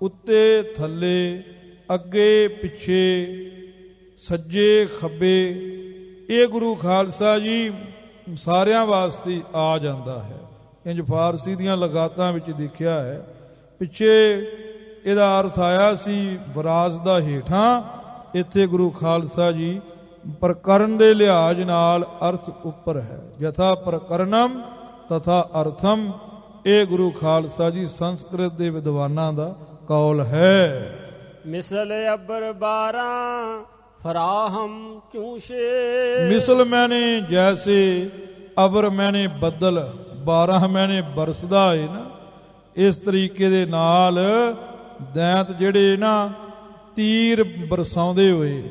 ਉੱਤੇ, ਥੱਲੇ, ਅੱਗੇ ਪਿੱਛੇ, ਸੱਜੇ ਖੱਬੇ, ਇਹ ਗੁਰੂ ਖਾਲਸਾ ਜੀ ਸਾਰਿਆਂ ਵਾਸਤੇ ਆ ਜਾਂਦਾ ਹੈ। ਇੰਜ ਫਾਰਸੀ ਦੀਆਂ ਲਗਾਤਾਂ ਵਿੱਚ ਦੇਖਿਆ ਹੈ। ਪਿੱਛੇ ਇਹਦਾ ਅਰਥ ਆਇਆ ਸੀ ਵਿਰਾਸ ਦਾ ਹੇਠਾਂ, ਇੱਥੇ ਗੁਰੂ ਖਾਲਸਾ ਜੀ ਪ੍ਰਕਰਨ ਦੇ ਲਿਹਾਜ਼ ਨਾਲ ਅਰਥ ਉੱਪਰ ਹੈ। ਯਥਾ ਪ੍ਰਕਰਨਮ ਤਥਾ ਅਰਥਮ, ਇਹ ਗੁਰੂ ਖਾਲਸਾ ਜੀ ਸੰਸਕ੍ਰਿਤ ਦੇ ਵਿਦਵਾਨਾਂ ਦਾ ਕੌਲ ਹੈ। ਮਿਸਲ ਅਬਰ 12 ਫਰਾਹਮ ਚੂਸ਼ੇ, ਮਿਸਲ ਮੈਨੇ ਜੈਸੇ, ਅਬਰ ਮੈਨੇ ਬੱਦਲ, 12 ਮੈਨੇ ਬਰਸਦਾ ਹੈ ਨਾ, ਇਸ ਤਰੀਕੇ ਦੇ ਨਾਲ ਦੈਂਤ ਜਿਹੜੇ ਨਾ ਤੀਰ ਬਰਸਾਉਂਦੇ ਹੋਏ,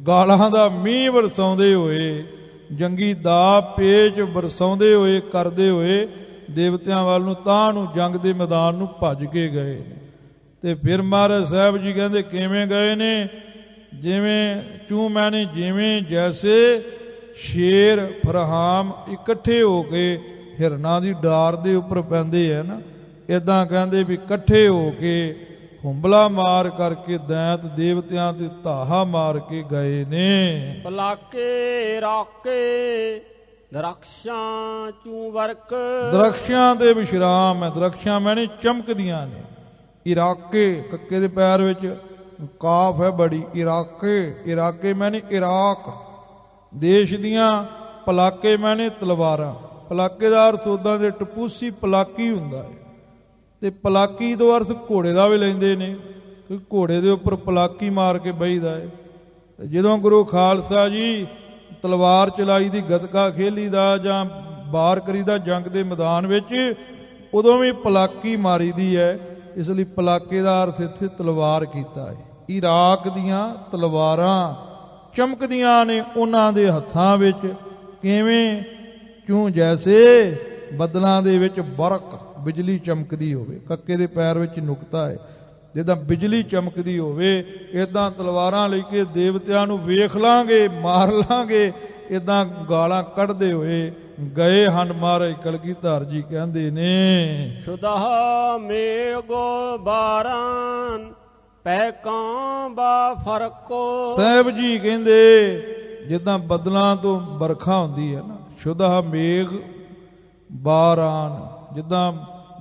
ਗਾਲਾਂ ਦਾ ਮੀਂਹ ਬਰਸਾਉਂਦੇ ਹੋਏ, ਜੰਗੀ ਦਾ ਪੇਚ ਬਰਸਾਉਂਦੇ ਹੋਏ ਕਰਦੇ ਹੋਏ ਦੇਵਤਿਆਂ ਵੱਲ ਨੂੰ ਤਾਂ ਨੂੰ ਜੰਗ ਦੇ ਮੈਦਾਨ ਨੂੰ ਭੱਜ ਕੇ ਗਏ ਨੇ। ਤੇ ਫਿਰ ਮਹਾਰਾਜ ਸਾਹਿਬ ਜੀ ਕਹਿੰਦੇ ਕਿਵੇਂ ਗਏ ਨੇ? ਜਿਵੇਂ ਚੂ ਮੈਨੇ, ਜਿਵੇਂ ਜੈਸੇ ਸ਼ੇਰ ਫਰਹਾਮ ਇਕੱਠੇ ਹੋ ਕੇ ਹਿਰਨਾਂ ਦੀ ਡਾਰ ਦੇ ਉੱਪਰ ਪੈਂਦੇ ਹੈ ਨਾ, ਇਦਾਂ ਕਹਿੰਦੇ ਵੀ ਇਕੱਠੇ ਹੋ ਕੇ ਹੁੰਬਲਾ ਮਾਰ ਕਰਕੇ ਦੈਂਤ ਦੇਵਤਿਆਂ ਤੇ ਧਾਹਾ ਮਾਰ ਕੇ ਗਏ ਨੇ। ਪਲਾਕੇ ਰਾਕੇ ਦਰਖਸ਼ਾਂ ਚੂ ਵਰਕ, ਦਰਖਸ਼ਾਂ ਦੇ ਵਿਸ਼ਰਾਮ ਹੈ। ਦਰਖਸ਼ਾਂ ਮੈਨੇ ਚਮਕਦੀਆਂ ਨੇ। ਇਰਾਕੇ, ਕੱਕੇ ਦੇ ਪੈਰ ਵਿੱਚ ਕਾਫ ਹੈ ਬੜੀ, ਇਰਾਕੇ, ਇਰਾਕੇ ਮੈਨੇ ਇਰਾਕ ਦੇਸ਼ ਦੀਆਂ, ਪਲਾਕੇ ਮੈਨੇ ਤਲਵਾਰਾਂ। ਪਲਾਕੇ ਦਾ ਅਰਥ ਉਦਾਂ ਦੇ ਟਪੂਸੀ ਪਲਾਕੀ ਹੁੰਦਾ ਹੈ, ਤੇ ਪਲਾਕੀ ਤੋਂ ਅਰਥ ਘੋੜੇ ਦਾ ਵੀ ਲੈਂਦੇ ਨੇ, ਕਿਉਂਕਿ ਘੋੜੇ ਦੇ ਉੱਪਰ ਪਲਾਕੀ ਮਾਰ ਕੇ ਬਹੀਦਾ ਹੈ। ਜਦੋਂ ਗੁਰੂ ਖਾਲਸਾ ਜੀ ਤਲਵਾਰ ਚਲਾਈ ਦੀ, ਗਤਕਾ ਖੇਲੀ ਦਾ ਜਾਂ ਬਾਰ ਕਰੀ ਦਾ ਜੰਗ ਦੇ ਮੈਦਾਨ ਵਿੱਚ, ਉਦੋਂ ਵੀ ਪਲਾਕੀ ਮਾਰੀ ਦੀ ਹੈ। ਇਸ ਲਈ ਪਲਾਕੇ ਦਾ ਅਰਥ ਇੱਥੇ ਤਲਵਾਰ ਕੀਤਾ ਹੈ। ਇਰਾਕ ਦੀਆਂ ਤਲਵਾਰਾਂ ਚਮਕਦੀਆਂ ਨੇ ਉਹਨਾਂ ਦੇ ਹੱਥਾਂ ਵਿੱਚ, ਕਿਵੇਂ? ਕਿਉਂ ਜੈਸੇ ਬੱਦਲਾਂ ਦੇ ਵਿੱਚ ਬਰਕ, ਬਿਜਲੀ ਚਮਕਦੀ ਹੋਵੇ। ਕੱਕੇ ਦੇ ਪੈਰ ਵਿੱਚ ਨੁਕਤਾ ਹੈ, ਜਿੱਦਾਂ ਬਿਜਲੀ ਚਮਕਦੀ ਹੋਵੇ, ਇਦਾਂ ਤਲਵਾਰਾਂ ਲੈ ਕੇ ਦੇਵਤਿਆਂ ਨੂੰ ਵੇਖ ਲਾਂਗੇ, ਮਾਰ ਲਾਂਗੇ, ਇਦਾਂ ਗਾਲਾਂ ਕੱਢਦੇ ਹੋਏ ਗਏ ਹਨ। ਮਹਾਰਾਜ ਕਲਗੀਧਰ ਜੀ ਕਹਿੰਦੇ ਨੇ, ਸੁਦਹ ਮੇਘੋ ਬਾਰਾਨ ਪੈਕਾਂ ਬਾ ਫਰਕੋ। ਸਾਹਿਬ ਜੀ ਕਹਿੰਦੇ ਜਿੱਦਾਂ ਬੱਦਲਾਂ ਤੋਂ ਬਰਖਾ ਹੁੰਦੀ ਹੈ ਨਾ, ਸੁਦਹ ਮੇਘ ਬਾਰਾਨ, ਜਿੱਦਾਂ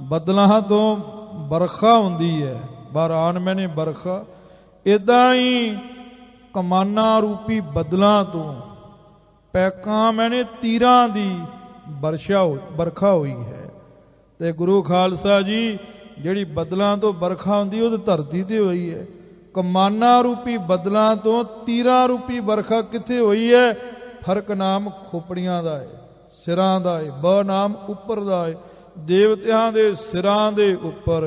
ਬੱਦਲਾਂ ਤੋਂ ਬਰਖਾ ਹੁੰਦੀ ਹੈ, ਬਾਰਾਨ ਮੈਨੇ ਬਰਖਾ, ਇਦਾਂ ਹੀ ਕਮਾਨਾਂ ਰੂਪੀ ਬੱਦਲਾਂ ਤੋਂ, ਪੈਕਾਂ ਮੈਨੇ ਤੀਰਾਂ ਦੀ ਬਰਖਾ ਹੋਈ ਹੈ। ਤੇ ਗੁਰੂ ਖਾਲਸਾ ਜੀ ਜਿਹੜੀ ਬੱਦਲਾਂ ਤੋਂ ਬਰਖਾ ਹੁੰਦੀ ਉਹ ਧਰਤੀ ਤੇ ਹੋਈ ਹੈ। ਕਮਾਨਾਂ ਰੂਪੀ ਬੱਦਲਾਂ ਤੋਂ ਤੀਰਾਂ ਰੂਪੀ ਬਰਖਾ ਕਿੱਥੇ ਹੋਈ ਹੈ? ਫਰਕ ਨਾਮ ਖੋਪੜੀਆਂ ਦਾ ਹੈ, ਸਿਰਾਂ ਦਾ ਹੈ, ਬ ਨਾਮ ਉੱਪਰ ਦਾ ਹੈ। ਦੇਵਤਿਆਂ ਦੇ ਸਿਰਾਂ ਦੇ ਉੱਪਰ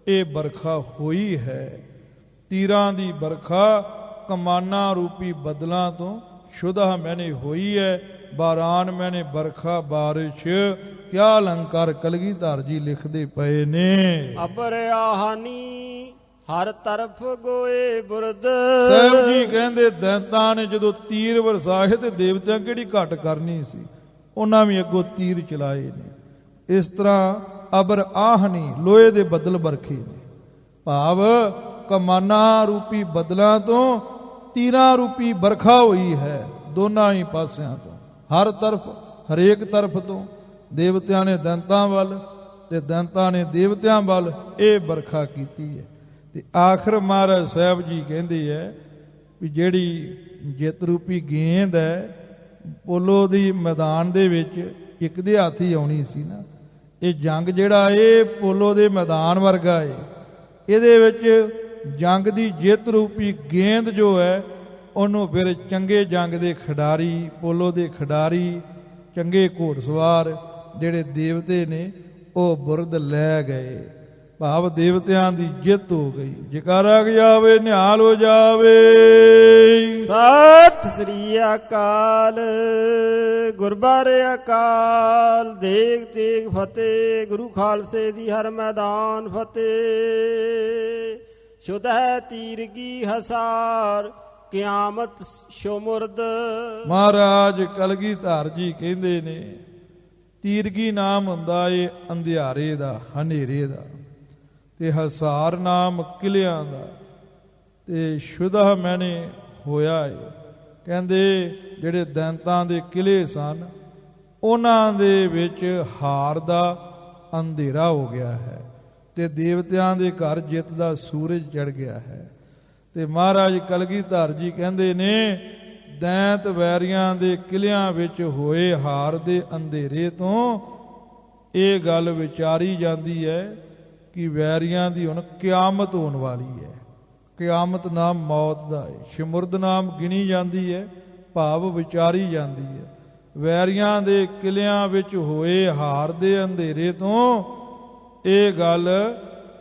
ਇਹ ਬਰਖਾ ਹੋਈ ਹੈ। ਤੀਰਾਂ ਦੀ ਬਰਖਾ ਕਮਾਨਾਂ ਰੂਪੀ ਬੱਦਲਾਂ ਤੋਂ ਸ਼ੁਦਾ ਮੈਨੇ ਹੋਈ ਹੈ। ਬਾਰਾਨ ਮੈਨੇ ਬਰਖਾ ਬਾਰਿਸ਼। ਕਿਆ ਅਲੰਕਾਰ ਕਲਗੀਧਰ ਜੀ ਲਿਖਦੇ ਪਏ ਨੇ। ਅਬਰ ਆਹਾਨੀ ਹਰ ਤਰਫ ਗੋਏ ਬੁਰਦ। ਸਾਹਿਬ ਜੀ ਕਹਿੰਦੇ ਦੈਂਤਾਂ ਨੇ ਜਦੋਂ ਤੀਰ ਵਰਸਾਏ ਤੇ ਦੇਵਤਿਆਂ ਕਿਹੜੀ ਘਟ ਕਰਨੀ ਸੀ, ਉਹਨਾਂ ਵੀ ਅੱਗੋਂ ਤੀਰ ਚਲਾਏ ਨੇ। ਇਸ ਤਰ੍ਹਾਂ ਅਬਰ ਆਹਨੀ ਲੋਹੇ ਦੇ ਬੱਦਲ ਬਰਖੇ ਨੇ, ਭਾਵ ਕਮਾਨਾਂ ਰੂਪੀ ਬੱਦਲਾਂ ਤੋਂ ਤੀਰਾਂ ਰੂਪੀ ਬਰਖਾ ਹੋਈ ਹੈ, ਦੋਨਾਂ ਹੀ ਪਾਸਿਆਂ ਤੋਂ, ਹਰ ਤਰਫ, ਹਰੇਕ ਤਰਫ ਤੋਂ। ਦੇਵਤਿਆਂ ਨੇ ਦੈਂਤਾਂ ਵੱਲ ਤੇ ਦੈਂਤਾਂ ਨੇ ਦੇਵਤਿਆਂ ਵੱਲ ਇਹ ਬਰਖਾ ਕੀਤੀ ਹੈ। ਤੇ ਆਖਰ ਮਹਾਰਾਜ ਸਾਹਿਬ ਜੀ ਕਹਿੰਦੇ ਹੈ ਵੀ ਜਿਹੜੀ ਜਿੱਤ ਰੂਪੀ ਗੇਂਦ ਹੈ ਪੋਲੋ ਦੀ ਮੈਦਾਨ ਦੇ ਵਿੱਚ ਇੱਕ ਦੇ ਹੱਥ ਹੀ ਆਉਣੀ ਸੀ ਨਾ। ਇਹ ਜੰਗ ਜਿਹੜਾ ਇਹ ਪੋਲੋ ਦੇ ਮੈਦਾਨ ਵਰਗਾ ਹੈ। ਇਹਦੇ ਵਿੱਚ ਜੰਗ ਦੀ ਜਿੱਤ ਰੂਪੀ ਗੇਂਦ ਜੋ ਹੈ ਉਹਨੂੰ ਫਿਰ ਚੰਗੇ ਜੰਗ ਦੇ ਖਿਡਾਰੀ, ਪੋਲੋ ਦੇ ਖਿਡਾਰੀ, ਚੰਗੇ ਘੋੜਸਵਾਰ ਜਿਹੜੇ ਦੇਵਤੇ ਨੇ ਉਹ ਬੁਰਦ ਲੈ ਗਏ, ਭਾਵ ਦੇਵਤਿਆਂ ਦੀ ਜਿੱਤ ਹੋ ਗਈ। ਜੈਕਾਰਾ ਜਾਵੇ, ਨਿਹਾਲ ਹੋ ਜਾਵੇ। ਸਤਿ ਸ੍ਰੀ ਅਕਾਲ। ਗੁਰਬਾਰੇ ਅਕਾਲ। ਦੇਗ ਤੇਗ ਫਤਿਹ। ਗੁਰੂ ਖਾਲਸੇ ਦੀ ਹਰ ਮੈਦਾਨ ਫਤਿਹ। ਸ਼ੁਧ ਹੈ ਤੀਰਗੀ ਹਸਾਰ ਕਿਆਮਤ ਸ਼ੋਮੁਰਦ। ਮਹਾਰਾਜ ਕਲਗੀਧਰ ਜੀ ਕਹਿੰਦੇ ਨੇ ਤੀਰਗੀ ਨਾਮ ਹੁੰਦਾ ਏ ਅੰਧਿਆਰੇ ਦਾ, ਹਨੇਰੇ ਦਾ, ਤੇ ਹਸਾਰ ਨਾਮ ਕਿਲਿਆਂ ਦਾ, ਤੇ ਸ਼ੁਦਾ ਮੈਨੇ ਹੋਇਆ ਏ। ਕਹਿੰਦੇ ਜਿਹੜੇ ਦੈਂਤਾਂ ਦੇ ਕਿਲੇ ਸਨ ਉਹਨਾਂ ਦੇ ਵਿੱਚ ਹਾਰ ਦਾ ਅੰਧੇਰਾ ਹੋ ਗਿਆ ਹੈ, ਤੇ ਦੇਵਤਿਆਂ ਦੇ ਘਰ ਜਿੱਤ ਦਾ ਸੂਰਜ ਚੜ ਗਿਆ ਹੈ। ਤੇ ਮਹਾਰਾਜ ਕਲਗੀਧਰ ਜੀ ਕਹਿੰਦੇ ਨੇ, ਦੈਂਤ ਵੈਰੀਆਂ ਦੇ ਕਿਲਿਆਂ ਵਿੱਚ ਹੋਏ ਹਾਰ ਦੇ ਅੰਧੇਰੇ ਤੋਂ ਇਹ ਗੱਲ ਵਿਚਾਰੀ ਜਾਂਦੀ ਹੈ ਕਿ ਵੈਰੀਆਂ ਦੀ ਹੁਣ ਕਿਆਮਤ ਹੋਣ ਵਾਲੀ ਹੈ। ਕਿਆਮਤ ਨਾਮ ਮੌਤ ਦਾ ਹੈ, ਸ਼ਮੁਰਦ ਨਾਮ ਗਿਣੀ ਜਾਂਦੀ ਹੈ, ਭਾਵ ਵਿਚਾਰੀ ਜਾਂਦੀ ਹੈ। ਵੈਰੀਆਂ ਦੇ ਕਿਲਿਆਂ ਵਿੱਚ ਹੋਏ ਹਾਰ ਦੇ ਅੰਧੇਰੇ ਤੋਂ ਇਹ ਗੱਲ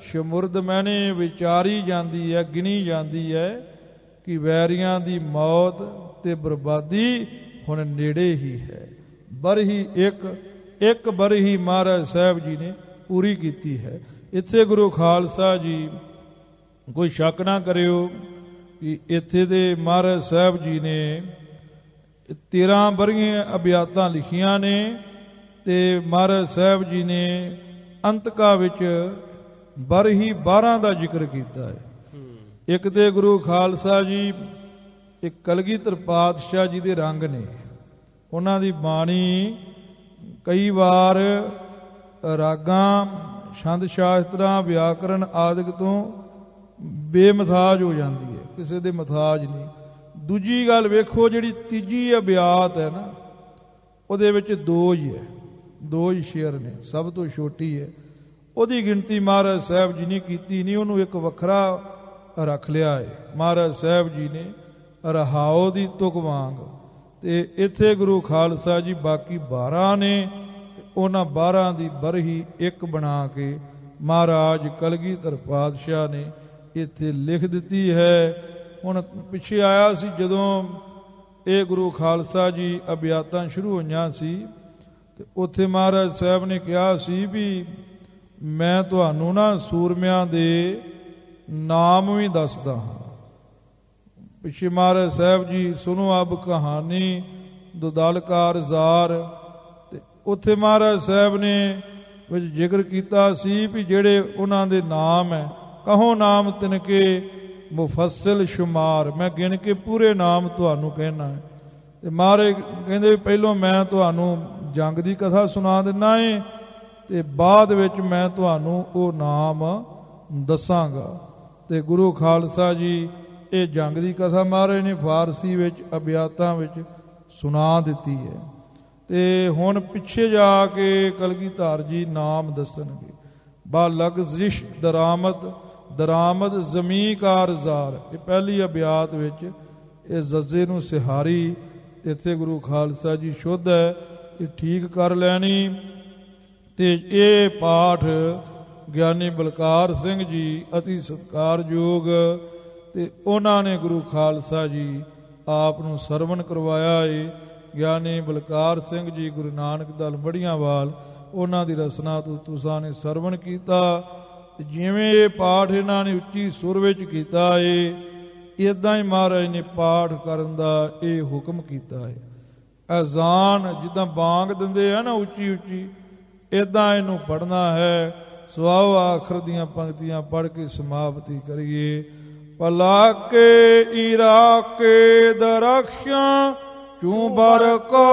ਸ਼ਮੁਰਦ ਮੈਨੇ ਵਿਚਾਰੀ ਜਾਂਦੀ ਹੈ, ਗਿਣੀ ਜਾਂਦੀ ਹੈ ਕਿ ਵੈਰੀਆਂ ਦੀ ਮੌਤ ਤੇ ਬਰਬਾਦੀ ਹੁਣ ਨੇੜੇ ਹੀ ਹੈ। ਬਰਹੀ ਇੱਕ ਬਰਹੀ ਮਹਾਰਾਜ ਸਾਹਿਬ ਜੀ ਨੇ ਪੂਰੀ ਕੀਤੀ ਹੈ। ਇੱਥੇ ਗੁਰੂ ਖਾਲਸਾ ਜੀ ਕੋਈ ਸ਼ੱਕ ਨਾ ਕਰਿਓ ਕਿ ਇੱਥੇ ਦੇ ਮਹਾਰਾਜ ਸਾਹਿਬ ਜੀ ਨੇ 13 ਬਰਹੀਆਂ ਅਭਿਆਤਾਂ ਲਿਖੀਆਂ ਨੇ ਤੇ ਮਹਾਰਾਜ ਸਾਹਿਬ ਜੀ ਨੇ ਅੰਤਕਾ ਵਿੱਚ ਬਰਹੀ 12 ਦਾ ਜ਼ਿਕਰ ਕੀਤਾ ਹੈ। ਇੱਕ ਤੇ ਗੁਰੂ ਖਾਲਸਾ ਜੀ ਇੱਕ ਕਲਗੀਧਰ ਪਾਤਸ਼ਾਹ ਜੀ ਦੇ ਰੰਗ ਨੇ, ਉਹਨਾਂ ਦੀ ਬਾਣੀ ਕਈ ਵਾਰ ਰਾਗਾਂ, ਛੰਦ ਸ਼ਾਸਤਰਾਂ, ਵਿਆਕਰਨ ਆਦਿਕ ਤੋਂ ਬੇਮਥਾਜ ਹੋ ਜਾਂਦੀ ਹੈ, ਕਿਸੇ ਦੇ ਮਥਾਜ ਨਹੀਂ। ਦੂਜੀ ਗੱਲ ਵੇਖੋ, ਜਿਹੜੀ ਤੀਜੀ ਅਭਿਆਤ ਹੈ ਨਾ, ਉਹਦੇ ਵਿੱਚ ਦੋ ਹੀ ਸ਼ੇਰ ਨੇ, ਸਭ ਤੋਂ ਛੋਟੀ ਹੈ। ਉਹਦੀ ਗਿਣਤੀ ਮਹਾਰਾਜ ਸਾਹਿਬ ਜੀ ਨੇ ਕੀਤੀ ਨਹੀਂ, ਉਹਨੂੰ ਇੱਕ ਵੱਖਰਾ ਰੱਖ ਲਿਆ ਹੈ ਮਹਾਰਾਜ ਸਾਹਿਬ ਜੀ ਨੇ ਰਹਾਓ ਦੀ ਤੁਕ ਵਾਂਗ। ਤੇ ਇੱਥੇ ਗੁਰੂ ਖਾਲਸਾ ਜੀ ਬਾਕੀ 12 ਨੇ, ਉਹਨਾਂ 12 ਦੀ ਬਰਹੀ ਇੱਕ ਬਣਾ ਕੇ ਮਹਾਰਾਜ ਕਲਗੀਧਰ ਪਾਤਸ਼ਾਹ ਨੇ ਇੱਥੇ ਲਿਖ ਦਿੱਤੀ ਹੈ। ਹੁਣ ਪਿੱਛੇ ਆਇਆ ਸੀ ਜਦੋਂ ਇਹ ਗੁਰੂ ਖਾਲਸਾ ਜੀ ਅਭਿਆਤਾਂ ਸ਼ੁਰੂ ਹੋਈਆਂ ਸੀ, ਤੇ ਉੱਥੇ ਮਹਾਰਾਜ ਸਾਹਿਬ ਨੇ ਕਿਹਾ ਸੀ ਵੀ ਮੈਂ ਤੁਹਾਨੂੰ ਨਾ ਸੂਰਮਿਆਂ ਦੇ ਨਾਮ ਵੀ ਦੱਸਦਾ ਹਾਂ। ਪਿੱਛੇ ਮਹਾਰਾਜ ਸਾਹਿਬ ਜੀ ਸੁਣੋ ਅਬ ਕਹਾਣੀ ਦੁਦਲਕਾਰ ਜ਼ਾਰ, ਤੇ ਉੱਥੇ ਮਹਾਰਾਜ ਸਾਹਿਬ ਨੇ ਵਿੱਚ ਜ਼ਿਕਰ ਕੀਤਾ ਸੀ ਵੀ ਜਿਹੜੇ ਉਹਨਾਂ ਦੇ ਨਾਮ ਹੈ, ਕਹੋ ਨਾਮ ਤਿਨਕੇ ਮੁਫੱਸਲ ਸ਼ੁਮਾਰ, ਮੈਂ ਗਿਣ ਕੇ ਪੂਰੇ ਨਾਮ ਤੁਹਾਨੂੰ ਕਹਿਣਾ ਹੈ। ਤੇ ਮਹਾਰਾਜ ਕਹਿੰਦੇ ਪਹਿਲੋਂ ਮੈਂ ਤੁਹਾਨੂੰ ਜੰਗ ਦੀ ਕਥਾ ਸੁਣਾ ਦਿੰਦਾ ਏ ਤੇ ਬਾਅਦ ਵਿੱਚ ਮੈਂ ਤੁਹਾਨੂੰ ਉਹ ਨਾਮ ਦੱਸਾਂਗਾ। ਤੇ ਗੁਰੂ ਖਾਲਸਾ ਜੀ ਇਹ ਜੰਗ ਦੀ ਕਥਾ ਮਹਾਰਾਜ ਨੇ ਫਾਰਸੀ ਵਿੱਚ ਅਭਿਆਤਾਂ ਵਿੱਚ ਸੁਣਾ ਦਿੱਤੀ ਹੈ। ਤੇ ਹੁਣ ਪਿੱਛੇ ਜਾ ਕੇ ਕਲਗੀਧਰ ਜੀ ਨਾਮ ਦੱਸਣਗੇ। ਬਾ ਲਗਜ਼ਿਸ਼ ਦਰਾਮਦ ਜ਼ਮੀ ਕਾਰਜ਼ਾਰ, ਇਹ ਪਹਿਲੀ ਅਭਿਆਤ ਵਿੱਚ ਇਹ ਜ਼ੱਜ਼ੇ ਨੂੰ ਸਿਹਾਰੀ ਇੱਥੇ ਗੁਰੂ ਖਾਲਸਾ ਜੀ ਸ਼ੁੱਧ ਹੈ, ਇਹ ਠੀਕ ਕਰ ਲੈਣੀ। ਤੇ ਇਹ ਪਾਠ ਗਿਆਨੀ ਬਲਕਾਰ ਸਿੰਘ ਜੀ ਅਤੀ ਸਤਿਕਾਰਯੋਗ, ਤੇ ਉਹਨਾਂ ਨੇ ਗੁਰੂ ਖਾਲਸਾ ਜੀ ਆਪ ਨੂੰ ਸਰਵਣ ਕਰਵਾਇਆ ਏ। ਗਿਆਨੀ ਬਲਕਾਰ ਸਿੰਘ ਜੀ ਗੁਰੂ ਨਾਨਕ ਦਲ ਬੜੀਆਂਵਾਲ, ਉਹਨਾਂ ਦੀ ਰਸਨਾ ਤੋਂ ਤੁਸਾਂ ਨੇ ਸਰਵਣ ਕੀਤਾ। ਜਿਵੇਂ ਇਹ ਪਾਠ ਇਹਨਾਂ ਨੇ ਉੱਚੀ ਸੁਰ ਵਿੱਚ ਕੀਤਾ ਏ, ਇਦਾਂ ਹੀ ਮਹਾਰਾਜ ਨੇ ਪਾਠ ਕਰਨ ਦਾ ਇਹ ਹੁਕਮ ਕੀਤਾ ਹੈ। ਅਜ਼ਾਨ ਜਿੱਦਾਂ ਬਾਂਗ ਦਿੰਦੇ ਆ ਨਾ ਉੱਚੀ ਉੱਚੀ, ਇਦਾਂ ਇਹਨੂੰ ਪੜ੍ਹਨਾ ਹੈ। ਸਵਾਓ ਆਖਰ ਦੀਆਂ ਪੰਕਤੀਆਂ ਪੜ੍ਹ ਕੇ ਸਮਾਪਤੀ ਕਰੀਏ। ਪਲਾਕੇ ਇਰਾਕੇ ਦਰਖਸ਼ਾਂ ਚੂੰ ਬਰਕਾ,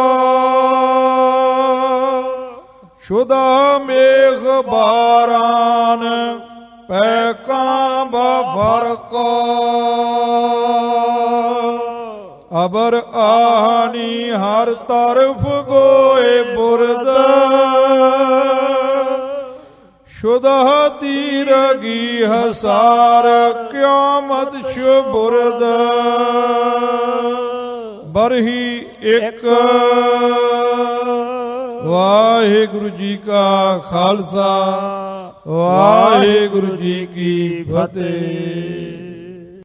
ਸ਼ੁਦਾ ਮੇਘ ਬਾਰਾਨ ਪੈ ਕਾਂਬਾ ਫਰਕਾ, ਅਬਰ ਆਹਨੀ ਹਰ ਤਰਫ ਗੋਏ ਬੁਰਦ, ਸ਼ੁਦਾ ਤੀਰਗੀ ਹਸਾਰ ਕਿਆਮਤ ਸ਼ੁਬੁਰਦ, ਬਰਹੀ ਇੱਕ। ਵਾਹਿਗੁਰੂ ਜੀ ਕਾ ਖਾਲਸਾ, ਵਾਹਿਗੁਰੂ ਜੀ ਕੀ ਫਤਿਹ।